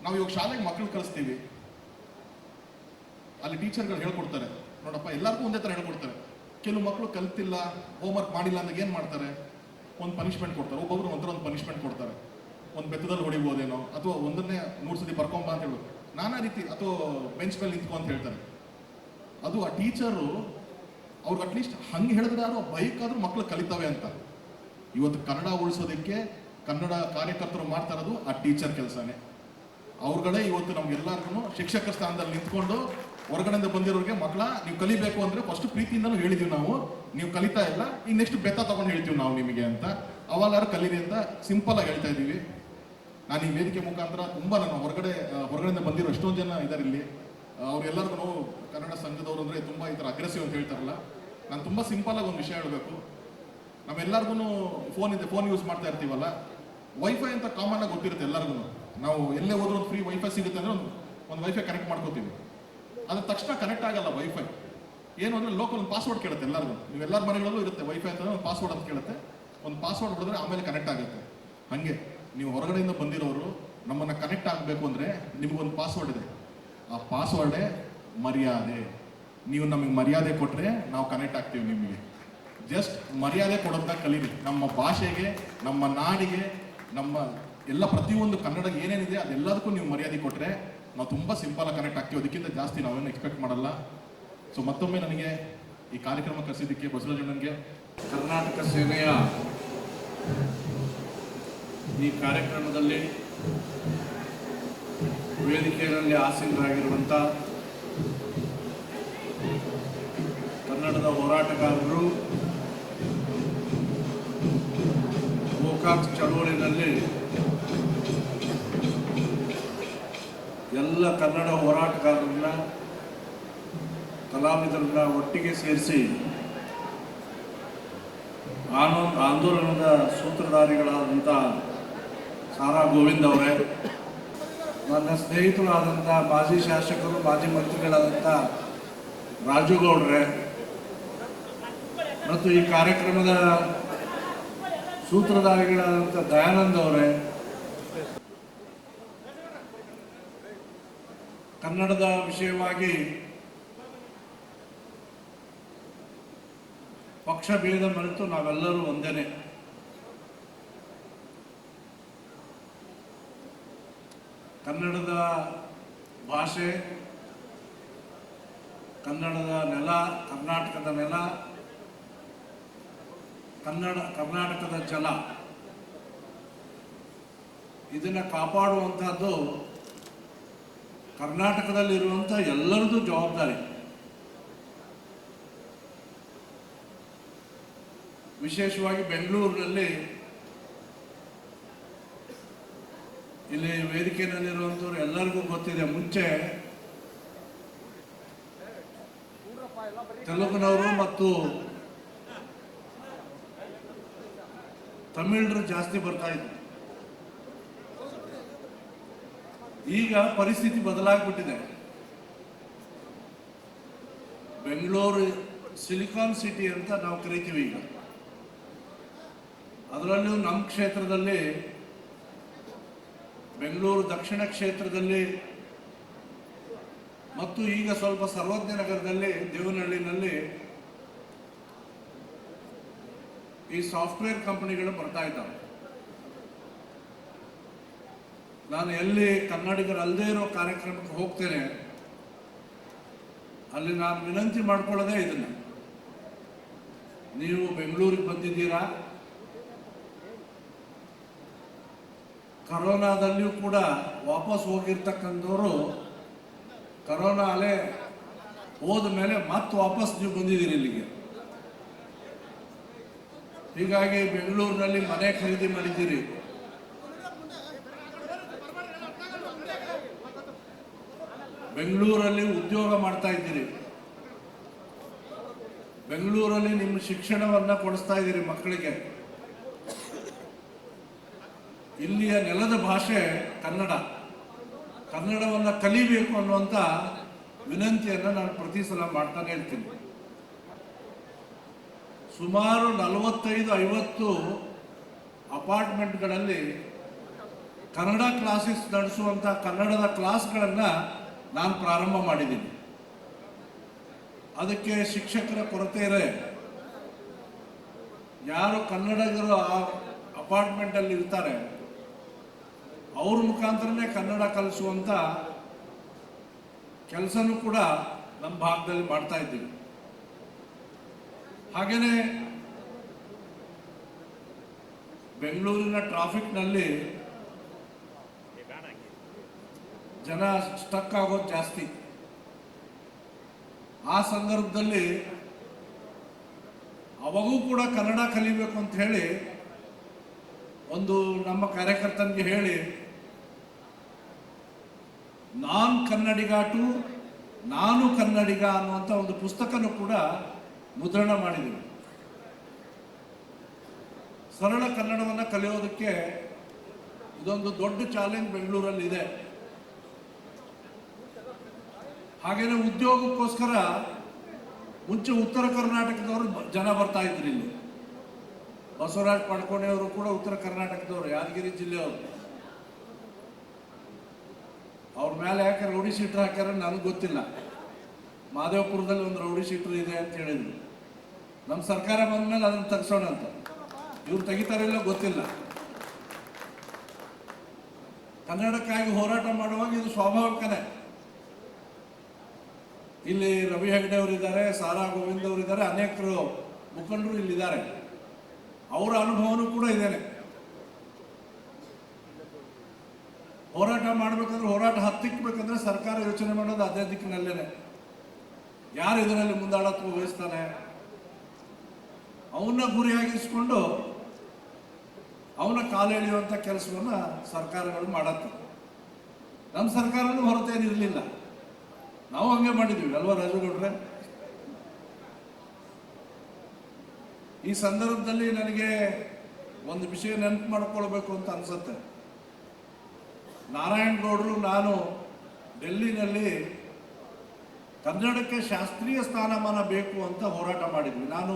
ನಾವು ಇವಾಗ ಶಾಲೆಗೆ ಮಕ್ಕಳು ಕಳಿಸ್ತೀವಿ, ಅಲ್ಲಿ ಟೀಚರ್ಗಳು ಹೇಳ್ಕೊಡ್ತಾರೆ, ನೋಡಪ್ಪ ಎಲ್ಲರಿಗೂ ಒಂದೇ ಥರ ಹೇಳ್ಕೊಡ್ತಾರೆ. ಕೆಲವು ಮಕ್ಕಳು ಕಲ್ತಿಲ್ಲ, ಹೋಮ್ವರ್ಕ್ ಮಾಡಿಲ್ಲ ಅಂದಾಗ ಏನು ಮಾಡ್ತಾರೆ, ಒಂದು ಪನಿಷ್ಮೆಂಟ್ ಕೊಡ್ತಾರೆ. ಒಬ್ಬೊಬ್ರು ಒಂದು ಪನಿಷ್ಮೆಂಟ್ ಕೊಡ್ತಾರೆ. ಒಂದು ಬೆತ್ತದಲ್ಲಿ ಹೊಡಿಬೋದೇನೋ, ಅಥವಾ ಒಂದನ್ನೇ 100 ಸತಿ ಬರ್ಕೊಂಬ ಅಂತ ಹೇಳೋದು, ನಾನಾ ರೀತಿ, ಅಥವಾ ಬೆಂಚ್ ಮೇಲೆ ನಿಂತ್ಕೊ ಅಂತ ಹೇಳ್ತಾರೆ. ಅದು ಆ ಟೀಚರು ಅವ್ರಿಗೆ ಅಟ್ಲೀಸ್ಟ್ ಹಂಗೆ ಹೇಳಿದ್ರಾರು ಬೈಕಾದ್ರೂ ಮಕ್ಕಳು ಕಲಿತವೆ ಅಂತ. ಇವತ್ತು ಕನ್ನಡ ಉಳಿಸೋದಕ್ಕೆ ಕನ್ನಡ ಕಾರ್ಯಕರ್ತರು ಮಾಡ್ತಾ ಇರೋದು ಆ ಟೀಚರ್ ಕೆಲಸನೇ. ಅವ್ರುಗಳೇ ಇವತ್ತು ನಮ್ಗೆಲ್ಲರಿಗೂ ಶಿಕ್ಷಕರ ಸ್ಥಾನದಲ್ಲಿ ನಿಂತ್ಕೊಂಡು ಹೊರಗಡೆಯಿಂದ ಬಂದಿರೋರಿಗೆ, ಮಕ್ಕಳ ನೀವು ಕಲಿಬೇಕು ಅಂದರೆ ಫಸ್ಟ್ ಪ್ರೀತಿಯಿಂದಲೂ ಹೇಳಿದೀವಿ ನಾವು, ನೀವು ಕಲಿತಾ ಇಲ್ಲ, ಈಗ ನೆಕ್ಸ್ಟ್ ಬೆತ್ತ ತೊಗೊಂಡು ಹೇಳ್ತೀವಿ ನಾವು ನಿಮಗೆ ಅಂತ. ಅವಾಗಾರು ಕಲೀರಿ ಅಂತ ಸಿಂಪಲ್ ಆಗಿ ಹೇಳ್ತಾ ಇದ್ದೀವಿ. ನಾನು ಈ ವೇದಿಕೆ ಮುಖಾಂತರ ತುಂಬ ನನ್ನ ಹೊರಗಡೆಯಿಂದ ಬಂದಿರೋ ಎಷ್ಟೊಂದು ಜನ ಇದ್ದಾರೆ ಇಲ್ಲಿ, ಅವ್ರೆಲ್ಲರಿಗೂ ಕನ್ನಡ ಸಂಘದವ್ರು ಅಂದರೆ ತುಂಬ ಈ ಥರ ಅಗ್ರೆಸಿವ್ ಅಂತ ಹೇಳ್ತಾರಲ್ಲ. ನಾನು ತುಂಬ ಸಿಂಪಲ್ ಆಗಿ ಒಂದು ವಿಷಯ ಹೇಳಬೇಕು. ನಾವೆಲ್ಲರಿಗೂ ಫೋನ್ ಯೂಸ್ ಮಾಡ್ತಾ ಇರ್ತೀವಲ್ಲ, ವೈಫೈ ಅಂತ ಕಾಮನ್ ಆಗಿ ಗೊತ್ತಿರುತ್ತೆ ಎಲ್ಲರಿಗೂ. ನಾವು ಎಲ್ಲೇ ಹೋದ್ರೂ ಒಂದು ಫ್ರೀ ವೈಫೈ ಸಿಗುತ್ತೆ ಅಂದರೆ ಒಂದು ವೈಫೈ ಕನೆಕ್ಟ್ ಮಾಡ್ಕೋತೀವಿ. ಅದ್ರ ತಕ್ಷಣ ಕನೆಕ್ಟ್ ಆಗಲ್ಲ ವೈಫೈ. ಏನು ಅಂದರೆ ಲೋಕಲ್ ಒಂದು ಪಾಸ್ವರ್ಡ್ ಕೇಳುತ್ತೆ ಎಲ್ಲರಿಗೂ. ನೀವೆಲ್ಲರ ಮನೆಗಳಲ್ಲೂ ಇರುತ್ತೆ ವೈಫೈ ಅಂತಂದರೆ ಒಂದು ಪಾಸ್ವರ್ಡ್ ಅಂತ ಕೇಳುತ್ತೆ. ಒಂದು ಪಾಸ್ವರ್ಡ್ ಹೊಡೆದ್ರೆ ಆಮೇಲೆ ಕನೆಕ್ಟ್ ಆಗುತ್ತೆ. ಹಾಗೆ ನೀವು ಹೊರಗಡೆಯಿಂದ ಬಂದಿರೋರು ನಮ್ಮನ್ನು ಕನೆಕ್ಟ್ ಆಗಬೇಕು ಅಂದರೆ ನಿಮಗೊಂದು ಪಾಸ್ವರ್ಡ್ ಇದೆ. ಆ ಪಾಸ್ವರ್ಡೇ ಮರ್ಯಾದೆ. ನೀವು ನಮಗೆ ಮರ್ಯಾದೆ ಕೊಟ್ಟರೆ ನಾವು ಕನೆಕ್ಟ್ ಆಗ್ತೀವಿ ನಿಮಗೆ. ಜಸ್ಟ್ ಮರ್ಯಾದೆ ಕೊಡೋಂಥ ಕಲೀರಿ. ನಮ್ಮ ಭಾಷೆಗೆ, ನಮ್ಮ ನಾಡಿಗೆ, ನಮ್ಮ ಎಲ್ಲ ಪ್ರತಿಯೊಂದು ಕನ್ನಡ ಏನೇನಿದೆ ಅದೆಲ್ಲದಕ್ಕೂ ನೀವು ಮರ್ಯಾದೆ ಕೊಟ್ಟರೆ ನಾವು ತುಂಬ ಸಿಂಪಲಾಗಿ ಕನೆಕ್ಟ್ ಆಗ್ತೀವಿ. ಅದಕ್ಕಿಂತ ಜಾಸ್ತಿ ನಾವೇನು ಎಕ್ಸ್ಪೆಕ್ಟ್ ಮಾಡಲ್ಲ. ಸೊ ಮತ್ತೊಮ್ಮೆ ನನಗೆ ಈ ಕಾರ್ಯಕ್ರಮ ಕರೆಸಿದ್ದಕ್ಕೆ ಬಸವರಾಜಣ್ಣನಿಗೆ, ಕರ್ನಾಟಕ ಸೇನೆಯ ಈ ಕಾರ್ಯಕ್ರಮದಲ್ಲಿ ವೇದಿಕೆಯಲ್ಲಿ ಆಸೀನರಾಗಿರುವಂಥ ಕನ್ನಡದ ಹೋರಾಟಗಾರರು, ಗೋಕಾಕ್ ಚಳವಳಿಯಲ್ಲಿ ಎಲ್ಲ ಕನ್ನಡ ಹೋರಾಟಗಾರರನ್ನ, ಕಲಾವಿದರನ್ನ ಒಟ್ಟಿಗೆ ಸೇರಿಸಿ ಆಂದೋಲನದ ಸೂತ್ರಧಾರಿಗಳಾದಂಥ ಸಾರಾ ಗೋವಿಂದ್ ಅವರೇ, ನನ್ನ ಸ್ನೇಹಿತರಾದಂಥ ಮಾಜಿ ಶಾಸಕರು, ಮಾಜಿ ಮಂತ್ರಿಗಳಾದಂಥ ರಾಜುಗೌಡ್ರೆ ಮತ್ತು ಈ ಕಾರ್ಯಕ್ರಮದ ಸೂತ್ರಧಾರಿಗಳಾದಂಥ ದಯಾನಂದ್ ಅವರೇ, ಕನ್ನಡದ ವಿಷಯವಾಗಿ ಪಕ್ಷ ಭೇದ ಮರೆತು ನಾವೆಲ್ಲರೂ ಒಂದೇನೆ. ಕನ್ನಡದ ಭಾಷೆ, ಕನ್ನಡದ ನೆಲ, ಕರ್ನಾಟಕದ ನೆಲ, ಕರ್ನಾಟಕದ ಜಲ, ಇದನ್ನು ಕಾಪಾಡುವಂಥದ್ದು ಕರ್ನಾಟಕದಲ್ಲಿರುವಂಥ ಎಲ್ಲರದ್ದು ಜವಾಬ್ದಾರಿ. ವಿಶೇಷವಾಗಿ ಬೆಂಗಳೂರಿನಲ್ಲಿ, ಇಲ್ಲಿ ವೇದಿಕೆಯಲ್ಲಿರುವಂಥವ್ರು ಎಲ್ಲರಿಗೂ ಗೊತ್ತಿದೆ, ಮುಂಚೆ ತೆಲುಗಿನವರು ಮತ್ತು ತಮಿಳರು ಜಾಸ್ತಿ ಬರ್ತಾ ಇದ್ರು. ಈಗ ಪರಿಸ್ಥಿತಿ ಬದಲಾಗ್ಬಿಟ್ಟಿದೆ. ಬೆಂಗಳೂರು ಸಿಲಿಕಾನ್ ಸಿಟಿ ಅಂತ ನಾವು ಕರಿತೀವಿ ಈಗ. ಅದರಲ್ಲೂ ನಮ್ಮ ಕ್ಷೇತ್ರದಲ್ಲಿ, ಬೆಂಗಳೂರು ದಕ್ಷಿಣ ಕ್ಷೇತ್ರದಲ್ಲಿ ಮತ್ತು ಈಗ ಸ್ವಲ್ಪ ಸರ್ವಜ್ಞ ನಗರದಲ್ಲಿ, ದೇವನಹಳ್ಳಿನಲ್ಲಿ ಈ ಸಾಫ್ಟ್ವೇರ್ ಕಂಪನಿಗಳು ಬರ್ತಾ ಇದ್ದಾವೆ. ನಾನು ಎಲ್ಲಿ ಕನ್ನಡಿಗರಲ್ಲದೇ ಇರೋ ಕಾರ್ಯಕ್ರಮಕ್ಕೆ ಹೋಗ್ತೇನೆ, ಅಲ್ಲಿ ನಾನು ವಿನಂತಿ ಮಾಡ್ಕೊಳ್ಳೋದೇ ಇದನ್ನು, ನೀವು ಬೆಂಗಳೂರಿಗೆ ಬಂದಿದ್ದೀರಾ, ಕರೋನಾದಲ್ಲಿಯೂ ಕೂಡ ವಾಪಸ್ ಹೋಗಿರ್ತಕ್ಕಂಥವ್ರು ಕರೋನಾ ಅಲೆ ಹೋದ ಮೇಲೆ ಮತ್ತೆ ವಾಪಸ್ ನೀವು ಬಂದಿದ್ದೀರಿ ಇಲ್ಲಿಗೆ. ಹೀಗಾಗಿ ಬೆಂಗಳೂರಿನಲ್ಲಿ ಮನೆ ಖರೀದಿ ಮಾಡಿದ್ದೀರಿ, ಬೆಂಗಳೂರಲ್ಲಿ ಉದ್ಯೋಗ ಮಾಡ್ತಾ ಇದ್ದೀರಿ, ಬೆಂಗಳೂರಲ್ಲಿ ನಿಮ್ಮ ಶಿಕ್ಷಣವನ್ನ ಕೊಡಿಸ್ತಾ ಇದ್ದೀರಿ ಮಕ್ಕಳಿಗೆ. ಇಲ್ಲಿಯ ನೆಲದ ಭಾಷೆ ಕನ್ನಡ. ಕನ್ನಡವನ್ನು ಕಲಿಬೇಕು ಅನ್ನುವಂಥ ವಿನಂತಿಯನ್ನು ನಾನು ಪ್ರತಿ ಸಲ ಮಾಡ್ತಾನೆ ಇರ್ತೀನಿ. ಸುಮಾರು 45-50 ಅಪಾರ್ಟ್ಮೆಂಟ್ಗಳಲ್ಲಿ ಕನ್ನಡ ಕ್ಲಾಸಸ್ ನಡೆಸುವಂಥ ಕನ್ನಡದ ಕ್ಲಾಸ್ಗಳನ್ನು ನಾನು ಪ್ರಾರಂಭ ಮಾಡಿದ್ದೀನಿ. ಅದಕ್ಕೆ ಶಿಕ್ಷಕರ ಕೊರತೆ ಇದೆ. ಯಾರು ಕನ್ನಡಿಗರು ಆ ಅಪಾರ್ಟ್ಮೆಂಟಲ್ಲಿ ಇರ್ತಾರೆ ಅವ್ರ ಮುಖಾಂತರನೇ ಕನ್ನಡ ಕಲಿಸುವಂಥ ಕೆಲಸನೂ ಕೂಡ ನಮ್ಮ ಭಾಗದಲ್ಲಿ ಮಾಡ್ತಾ ಇದ್ದೀವಿ. ಹಾಗೆಯೇ ಬೆಂಗಳೂರಿನ ಟ್ರಾಫಿಕ್ನಲ್ಲಿ ಜನ ಸ್ಟಕ್ ಆಗೋದು ಜಾಸ್ತಿ. ಆ ಸಂದರ್ಭದಲ್ಲಿ ಅವಾಗೂ ಕೂಡ ಕನ್ನಡ ಕಲಿಬೇಕು ಅಂತ ಹೇಳಿ ಒಂದು ನಮ್ಮ ಕಾರ್ಯಕರ್ತನಿಗೆ ಹೇಳಿ ನಾನು ಕನ್ನಡಿಗ ಅನ್ನುವಂಥ ಒಂದು ಪುಸ್ತಕನೂ ಕೂಡ ಮುದ್ರಣ ಮಾಡಿದ್ದೀವಿ. ಸರಳ ಕನ್ನಡವನ್ನು ಕಲಿಯೋದಕ್ಕೆ ಇದೊಂದು ದೊಡ್ಡ ಚಾಲೆಂಜ್ ಬೆಂಗಳೂರಲ್ಲಿ ಇದೆ. ಹಾಗೇನೆ ಉದ್ಯೋಗಕ್ಕೋಸ್ಕರ ಮುಂಚೆ ಉತ್ತರ ಕರ್ನಾಟಕದವರು ಜನ ಬರ್ತಾ ಇದ್ರು ಇಲ್ಲಿ. ಬಸವರಾಜ್ ಪಡ್ಕೋಣೆಯವರು ಕೂಡ ಉತ್ತರ ಕರ್ನಾಟಕದವರು, ಯಾದಗಿರಿ ಜಿಲ್ಲೆಯವರು. ಅವ್ರ ಮೇಲೆ ಯಾಕೆ ರೌಡಿ ಶೀಟ್ರ್ ಹಾಕ್ಯಾರ ನನಗೆ ಗೊತ್ತಿಲ್ಲ. ಮಾದೇವಪುರದಲ್ಲಿ ಒಂದು ರೌಡಿ ಶೀಟ್ರ್ ಇದೆ ಅಂತ ಹೇಳಿದ್ರು. ನಮ್ಮ ಸರ್ಕಾರ ಬಂದ ಮೇಲೆ ಅದನ್ನು ತೆಗ್ಸೋಣ ಅಂತ. ಇವ್ರು ತೆಗಿತಾರಿಲ್ಲ ಗೊತ್ತಿಲ್ಲ. ಕನ್ನಡಕ್ಕಾಗಿ ಹೋರಾಟ ಮಾಡುವಾಗ ಇದು ಸ್ವಾಭಾವಿಕನೇ. ಇಲ್ಲಿ ರವಿ ಹೆಗ್ಡೆ ಅವರಿದ್ದಾರೆ, ಸಾರಾ ಗೋವಿಂದ್ ಅವರಿದ್ದಾರೆ, ಅನೇಕರು ಮುಖಂಡರು ಇಲ್ಲಿದ್ದಾರೆ. ಅವರ ಅನುಭವನೂ ಕೂಡ ಇದ್ದೇನೆ. ಹೋರಾಟ ಮಾಡಬೇಕಂದ್ರೆ, ಹೋರಾಟ ಹತ್ತಿಕ್ಕಬೇಕಂದ್ರೆ ಸರ್ಕಾರ ಯೋಚನೆ ಮಾಡೋದು ಅದೇ ದಿಕ್ಕಿನಲ್ಲೇನೆ. ಯಾರು ಇದರಲ್ಲಿ ಮುಂದಾಳತ್ವ ವಹಿಸ್ತಾನೆ ಅವನ್ನ ಗುರಿಯಾಗಿಸ್ಕೊಂಡು ಅವನ ಕಾಲೆಳೆಯುವಂಥ ಕೆಲಸವನ್ನು ಸರ್ಕಾರಗಳು ಮಾಡತ್ತೆ. ನಮ್ಮ ಸರ್ಕಾರನೂ ಹೊರತೇನಿರಲಿಲ್ಲ. ನಾವು ಹಂಗೆ ಮಾಡಿದ್ದೀವಿ ಅಲ್ವಾ ರಾಜುಗೌಡ್ರೆ? ಈ ಸಂದರ್ಭದಲ್ಲಿ ನನಗೆ ಒಂದು ವಿಷಯ ನೆನಪು ಮಾಡ್ಕೊಳ್ಬೇಕು ಅಂತ ಅನ್ಸುತ್ತೆ. ನಾರಾಯಣಗೌಡರು ನಾನು ಡೆಲ್ಲಿನಲ್ಲಿ ಕನ್ನಡಕ್ಕೆ ಶಾಸ್ತ್ರೀಯ ಸ್ಥಾನಮಾನ ಬೇಕು ಅಂತ ಹೋರಾಟ ಮಾಡಿದ್ವಿ. ನಾನು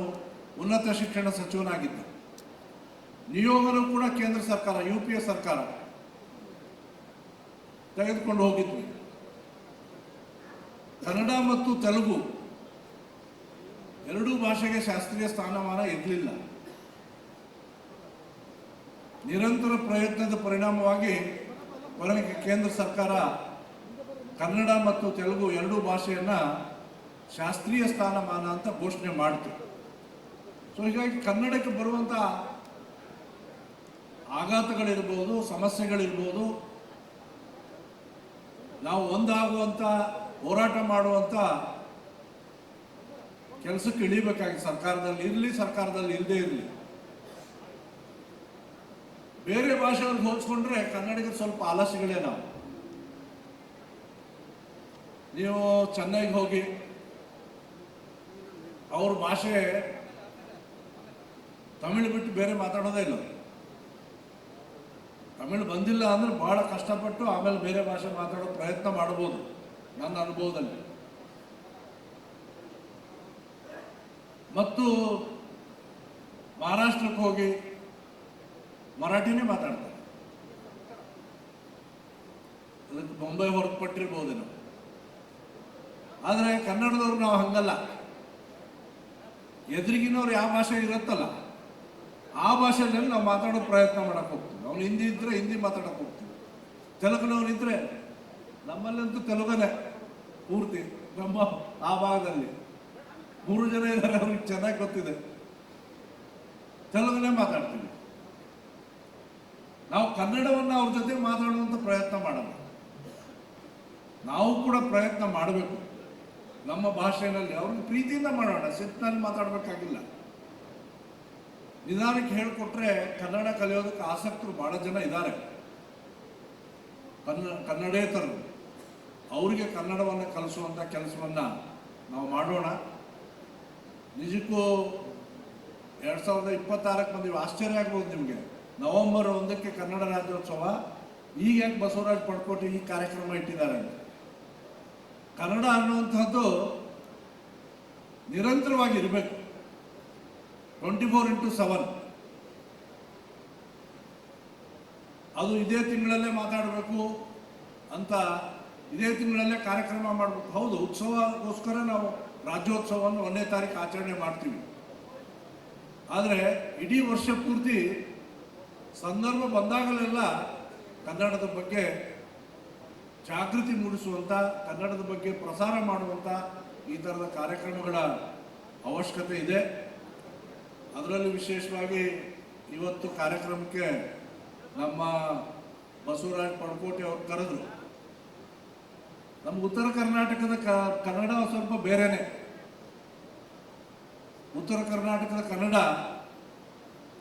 ಉನ್ನತ ಶಿಕ್ಷಣ ಸಚಿವನಾಗಿದ್ದೆ. ನಿಯೋಗನೂ ಕೂಡ ಕೇಂದ್ರ ಸರ್ಕಾರ, UPA ಸರ್ಕಾರ ತೆಗೆದುಕೊಂಡು ಹೋಗಿದ್ವಿ. ಕನ್ನಡ ಮತ್ತು ತೆಲುಗು ಎರಡೂ ಭಾಷೆಗೆ ಶಾಸ್ತ್ರೀಯ ಸ್ಥಾನಮಾನ ಇರಲಿಲ್ಲ. ನಿರಂತರ ಪ್ರಯತ್ನದ ಪರಿಣಾಮವಾಗಿ ಕೊನೆಗೆ ಕೇಂದ್ರ ಸರ್ಕಾರ ಕನ್ನಡ ಮತ್ತು ತೆಲುಗು ಎರಡೂ ಭಾಷೆಯನ್ನ ಶಾಸ್ತ್ರೀಯ ಸ್ಥಾನಮಾನ ಅಂತ ಘೋಷಣೆ ಮಾಡಿತು. ಸೊ ಹೀಗಾಗಿ ಕನ್ನಡಕ್ಕೆ ಬರುವಂಥ ಆಘಾತಗಳಿರ್ಬೋದು, ಸಮಸ್ಯೆಗಳಿರ್ಬೋದು, ನಾವು ಒಂದಾಗುವಂಥ ಹೋರಾಟ ಮಾಡುವಂಥ ಕೆಲಸಕ್ಕೆ ಇಳಿಬೇಕಾಗಿ ಸರ್ಕಾರದಲ್ಲಿ ಇರಲಿ, ಸರ್ಕಾರದಲ್ಲಿ ಇಲ್ಲದೇ ಇರಲಿ. ಬೇರೆ ಭಾಷೆಗಳಿಗೆ ಹೋಲಿಸ್ಕೊಂಡ್ರೆ ಕನ್ನಡಿಗರು ಸ್ವಲ್ಪ ಆಲಸ್ಯಗಳೇ. ನೀವು ಚೆನ್ನೈಗೆ ಹೋಗಿ ಅವ್ರ ಭಾಷೆ ತಮಿಳು ಬಿಟ್ಟು ಬೇರೆ ಮಾತಾಡೋದೇ ಇಲ್ಲ. ತಮಿಳು ಬಂದಿಲ್ಲ ಅಂದ್ರೆ ಬಹಳ ಕಷ್ಟಪಟ್ಟು ಆಮೇಲೆ ಬೇರೆ ಭಾಷೆ ಮಾತಾಡೋ ಪ್ರಯತ್ನ ಮಾಡ್ಬೋದು ನನ್ನ ಅನುಭವದಲ್ಲಿ. ಮತ್ತು ಮಹಾರಾಷ್ಟ್ರಕ್ಕೆ ಹೋಗಿ ಮರಾಠಿನೇ ಮಾತಾಡ್ತಾರೆ. ಅದಕ್ಕೆ ಮುಂಬೈ ಹೊರತುಪಟ್ಟಿರ್ಬೋದೇನೋ. ಆದರೆ ಕನ್ನಡದವ್ರು ನಾವು ಹಂಗಲ್ಲ. ಎದುರಿಗಿನವ್ರು ಯಾವ ಭಾಷೆ ಇರುತ್ತಲ್ಲ ಆ ಭಾಷೆಯಲ್ಲಿ ನಾವು ಮಾತಾಡೋ ಪ್ರಯತ್ನ ಮಾಡಕ್ಕೆ ಹೋಗ್ತೀವಿ. ಅವ್ನು ಹಿಂದಿ ಇದ್ರೆ ಹಿಂದಿ ಮಾತಾಡಕ್ಕೆ ಹೋಗ್ತೀವಿ. ತೆಲುಗಿನವನಿದ್ರೆ, ನಮ್ಮಲ್ಲಂತೂ ತೆಲುಗನೇ ಪೂರ್ತಿ. ನಮ್ಮ ಆ ಭಾಗದಲ್ಲಿ 3 ಜನ ಇದ್ದಾರೆ, ಅವ್ರಿಗೆ ಚೆನ್ನಾಗಿ ಗೊತ್ತಿದೆ. ತೆಲುಗನೇ ಮಾತಾಡ್ತೀವಿ ನಾವು. ಕನ್ನಡವನ್ನು ಅವ್ರ ಜೊತೆ ಮಾತಾಡುವಂಥ ಪ್ರಯತ್ನ ಮಾಡಲ್ಲ. ನಾವು ಕೂಡ ಪ್ರಯತ್ನ ಮಾಡಬೇಕು ನಮ್ಮ ಭಾಷೆಯಲ್ಲಿ. ಅವ್ರಿಗೆ ಪ್ರೀತಿಯಿಂದ ಮಾಡೋಣ, ಸಿಟ್ಟಿನಲ್ಲಿ ಮಾತಾಡಬೇಕಾಗಿಲ್ಲ. ನಿಧಾನಕ್ಕೆ ಹೇಳಿಕೊಟ್ರೆ ಕನ್ನಡ ಕಲಿಯೋದಕ್ಕೆ ಆಸಕ್ತರು ಭಾಳ ಜನ ಇದ್ದಾರೆ, ಕನ್ನಡೇತರರು. ಅವರಿಗೆ ಕನ್ನಡವನ್ನು ಕಲಿಸುವಂಥ ಕೆಲಸವನ್ನು ನಾವು ಮಾಡೋಣ. ನಿಜಕ್ಕೂ 2026ಕ್ಕೆ ಬಂದೀವಿ. ಆಶ್ಚರ್ಯ ಆಗ್ಬೋದು ನಿಮಗೆ. ನವೆಂಬರ್ 1ಕ್ಕೆ ಕನ್ನಡ ರಾಜ್ಯೋತ್ಸವ. ಈಗ ಯಾಕೆ ಬಸವರಾಜ್ ಪಡ್ಕೋಟಿ ಈ ಕಾರ್ಯಕ್ರಮ ಇಟ್ಟಿದ್ದಾರೆ? ಕನ್ನಡ ಅನ್ನುವಂಥದ್ದು ನಿರಂತರವಾಗಿ ಇರಬೇಕು, 24x7. ಅದು ಇದೇ ತಿಂಗಳಲ್ಲೇ ಮಾತಾಡಬೇಕು ಅಂತ, ಇದೇ ತಿಂಗಳಲ್ಲೇ ಕಾರ್ಯಕ್ರಮ ಮಾಡಬೇಕು. ಹೌದು, ಉತ್ಸವಕ್ಕೋಸ್ಕರ ನಾವು ರಾಜ್ಯೋತ್ಸವವನ್ನು 1ನೇ ತಾರೀಕು ಆಚರಣೆ ಮಾಡ್ತೀವಿ. ಆದರೆ ಇಡೀ ವರ್ಷ ಪೂರ್ತಿ ಸಂದರ್ಭ ಬಂದಾಗಲೆಲ್ಲ ಕನ್ನಡದ ಬಗ್ಗೆ ಜಾಗೃತಿ ಮೂಡಿಸುವಂಥ, ಕನ್ನಡದ ಬಗ್ಗೆ ಪ್ರಸಾರ ಮಾಡುವಂಥ ಈ ಥರದ ಕಾರ್ಯಕ್ರಮಗಳ ಅವಶ್ಯಕತೆ ಇದೆ. ಅದರಲ್ಲಿ ವಿಶೇಷವಾಗಿ ಇವತ್ತು ಕಾರ್ಯಕ್ರಮಕ್ಕೆ ನಮ್ಮ ಬಸವರಾಜ್ ಪಡ್ಕೋಟಿ ಅವರು ಕರೆದ್ರು. ನಮ್ಮ ಉತ್ತರ ಕರ್ನಾಟಕದ ಕನ್ನಡ ಸ್ವಲ್ಪ ಬೇರೆನೆ. ಉತ್ತರ ಕರ್ನಾಟಕದ ಕನ್ನಡ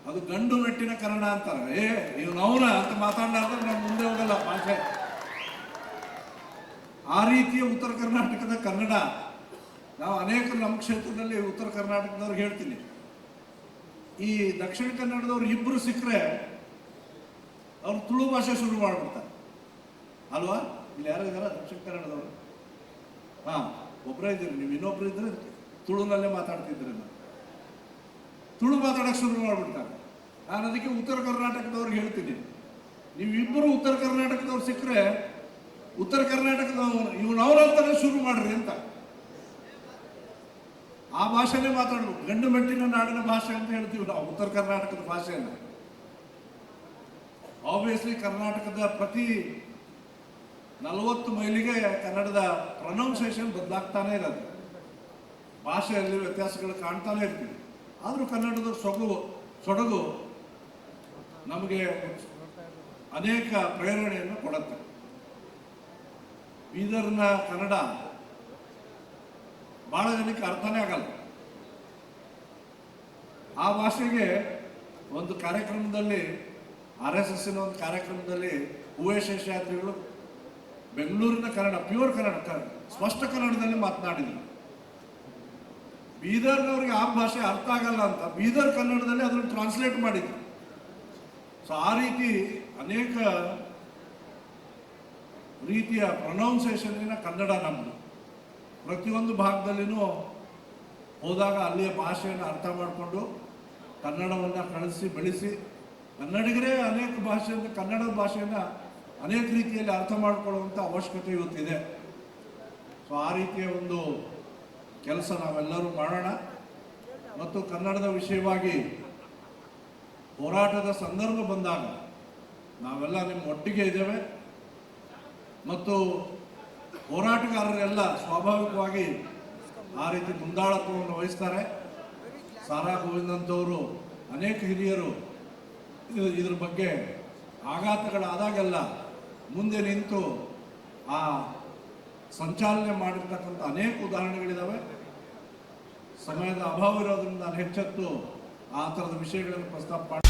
ಅದು ಗಂಡು ಮೆಟ್ಟಿನ ಕನ್ನಡ ಅಂತಾರೆ. ಇವನವನ ಅಂತ ಮಾತಾಡಲಾರ್ದ್ರೆ ನಾವು ಮುಂದೆ ಹೋಗಲ್ಲ ಭಾಷೆ. ಆ ರೀತಿಯ ಉತ್ತರ ಕರ್ನಾಟಕದ ಕನ್ನಡ. ನಾವು ಅನೇಕ ನಮ್ಮ ಕ್ಷೇತ್ರದಲ್ಲಿ ಉತ್ತರ ಕರ್ನಾಟಕದವ್ರಿಗೆ ಹೇಳ್ತೀನಿ, ಈ ದಕ್ಷಿಣ ಕನ್ನಡದವ್ರು ಇಬ್ಬರು ಸಿಕ್ಕರೆ ಅವ್ರು ತುಳು ಭಾಷೆ ಶುರು ಮಾಡ್ಬಿಡ್ತಾರೆ ಅಲ್ವಾ? ಇಲ್ಲಿ ಯಾರು ಇದಾರ ದಕ್ಷಿಣ ಕನ್ನಡದವರು? ಹಾ, ಒಬ್ಬರೇ ಇದ್ದೀರಿ ನೀವು. ಇನ್ನೊಬ್ರು ಇದ್ರೆ ತುಳುನಲ್ಲೇ ಮಾತಾಡ್ತಿದ್ರಿ. ತುಳು ಮಾತಾಡಕ್ಕೆ ಶುರು ಮಾಡ್ಬಿಡ್ತಾರೆ. ನಾನು ಅದಕ್ಕೆ ಉತ್ತರ ಕರ್ನಾಟಕದವ್ರಿಗೆ ಹೇಳ್ತೀನಿ, ನೀವಿಬ್ಬರು ಉತ್ತರ ಕರ್ನಾಟಕದವ್ರು ಸಿಕ್ಕರೆ ಉತ್ತರ ಕರ್ನಾಟಕದವ್ರು ಇವನವ್ರಂತಾನೆ ಶುರು ಮಾಡ್ರಿ ಅಂತ. ಆ ಭಾಷೆನೇ ಮಾತಾಡ್ಬೇಕು. ಗಂಡು ಮೆಟ್ಟಿನ ನಾಡಿನ ಭಾಷೆ ಅಂತ ಹೇಳ್ತೀವಿ ನಾವು ಉತ್ತರ ಕರ್ನಾಟಕದ ಭಾಷೆಯನ್ನ. ಆಬ್ವಿಯಸ್ಲಿ ಕರ್ನಾಟಕದ ಪ್ರತಿ 40 ಮೈಲಿಗೆ ಕನ್ನಡದ ಪ್ರೊನೌನ್ಸಿಯೇಷನ್ ಬದಲಾಗ್ತಾನೆ ಇರೋದು. ಭಾಷೆಯಲ್ಲಿ ವ್ಯತ್ಯಾಸಗಳು ಕಾಣ್ತಾನೆ ಇರ್ತೀವಿ. ಆದರೂ ಕನ್ನಡದ ಸೊಡಗು ನಮಗೆ ಅನೇಕ ಪ್ರೇರಣೆಯನ್ನು ಕೊಡುತ್ತೆ. ಬೀದರ್ನ ಕನ್ನಡ ಬಹಳ ಜನಕ್ಕೆ ಅರ್ಥನೇ ಆಗಲ್ಲ. ಆ ಭಾಷೆಗೆ ಒಂದು ಕಾರ್ಯಕ್ರಮದಲ್ಲಿ RSS ಒಂದು ಕಾರ್ಯಕ್ರಮದಲ್ಲಿ ಶೇಷಾದ್ರಿಗಳು ಬೆಂಗಳೂರಿನ ಕನ್ನಡ, ಪ್ಯೂರ್ ಕನ್ನಡ, ಸ್ಪಷ್ಟ ಕನ್ನಡದಲ್ಲಿ ಮಾತನಾಡಿದ್ರು. ಬೀದರ್ನವ್ರಿಗೆ ಆ ಭಾಷೆ ಅರ್ಥ ಆಗಲ್ಲ ಅಂತ ಬೀದರ್ ಕನ್ನಡದಲ್ಲಿ ಅದನ್ನು ಟ್ರಾನ್ಸ್ಲೇಟ್ ಮಾಡಿದ್ರು. ಸೊ ಆ ರೀತಿ ಅನೇಕ ರೀತಿಯ ಪ್ರೊನೌನ್ಸಿಯೇಷನ್ನಿನ ಕನ್ನಡ ನಮ್ಮದು. ಪ್ರತಿಯೊಂದು ಭಾಗದಲ್ಲಿನೂ ಹೋದಾಗ ಅಲ್ಲಿಯ ಭಾಷೆಯನ್ನು ಅರ್ಥ ಮಾಡಿಕೊಂಡು ಕನ್ನಡವನ್ನು ಕಳಿಸಿ ಬೆಳೆಸಿ ಕನ್ನಡಿಗರೇ ಅನೇಕ ಭಾಷೆಯನ್ನು ಕನ್ನಡದ ಭಾಷೆಯನ್ನು ಅನೇಕ ರೀತಿಯಲ್ಲಿ ಅರ್ಥ ಮಾಡಿಕೊಳ್ಳುವಂಥ ಅವಶ್ಯಕತೆ ಇವತ್ತಿದೆ. ಸೊ ಆ ರೀತಿಯ ಒಂದು ಕೆಲಸ ನಾವೆಲ್ಲರೂ ಮಾಡೋಣ. ಮತ್ತು ಕನ್ನಡದ ವಿಷಯವಾಗಿ ಹೋರಾಟದ ಸಂದರ್ಭ ಬಂದಾಗ ನಾವೆಲ್ಲ ನಿಮ್ಮ ಒಟ್ಟಿಗೆ ಇದ್ದೇವೆ. ಮತ್ತು ಹೋರಾಟಗಾರರೆಲ್ಲ ಸ್ವಾಭಾವಿಕವಾಗಿ ಆ ರೀತಿ ಮುಂದಾಳತ್ವವನ್ನು ವಹಿಸ್ತಾರೆ. ಸಾರಾ ಗೋವಿಂದಂತವರು ಅನೇಕ ಹಿರಿಯರು ಇದ್ರ ಬಗ್ಗೆ ಆಘಾತಗಳಾದಾಗೆಲ್ಲ ಮುಂದೆ ನಿಂತು ಆ ಸಂಚಾಲನೆ ಮಾಡಿರ್ತಕ್ಕಂಥ ಅನೇಕ ಉದಾಹರಣೆಗಳಿದ್ದಾವೆ. ಸಮಯದ ಅಭಾವ ಇರೋದ್ರಿಂದ ನಾನು ಹೆಚ್ಚೆತ್ತು ಆ ಥರದ ವಿಷಯಗಳನ್ನು ಪ್ರಸ್ತಾಪ ಮಾಡಿ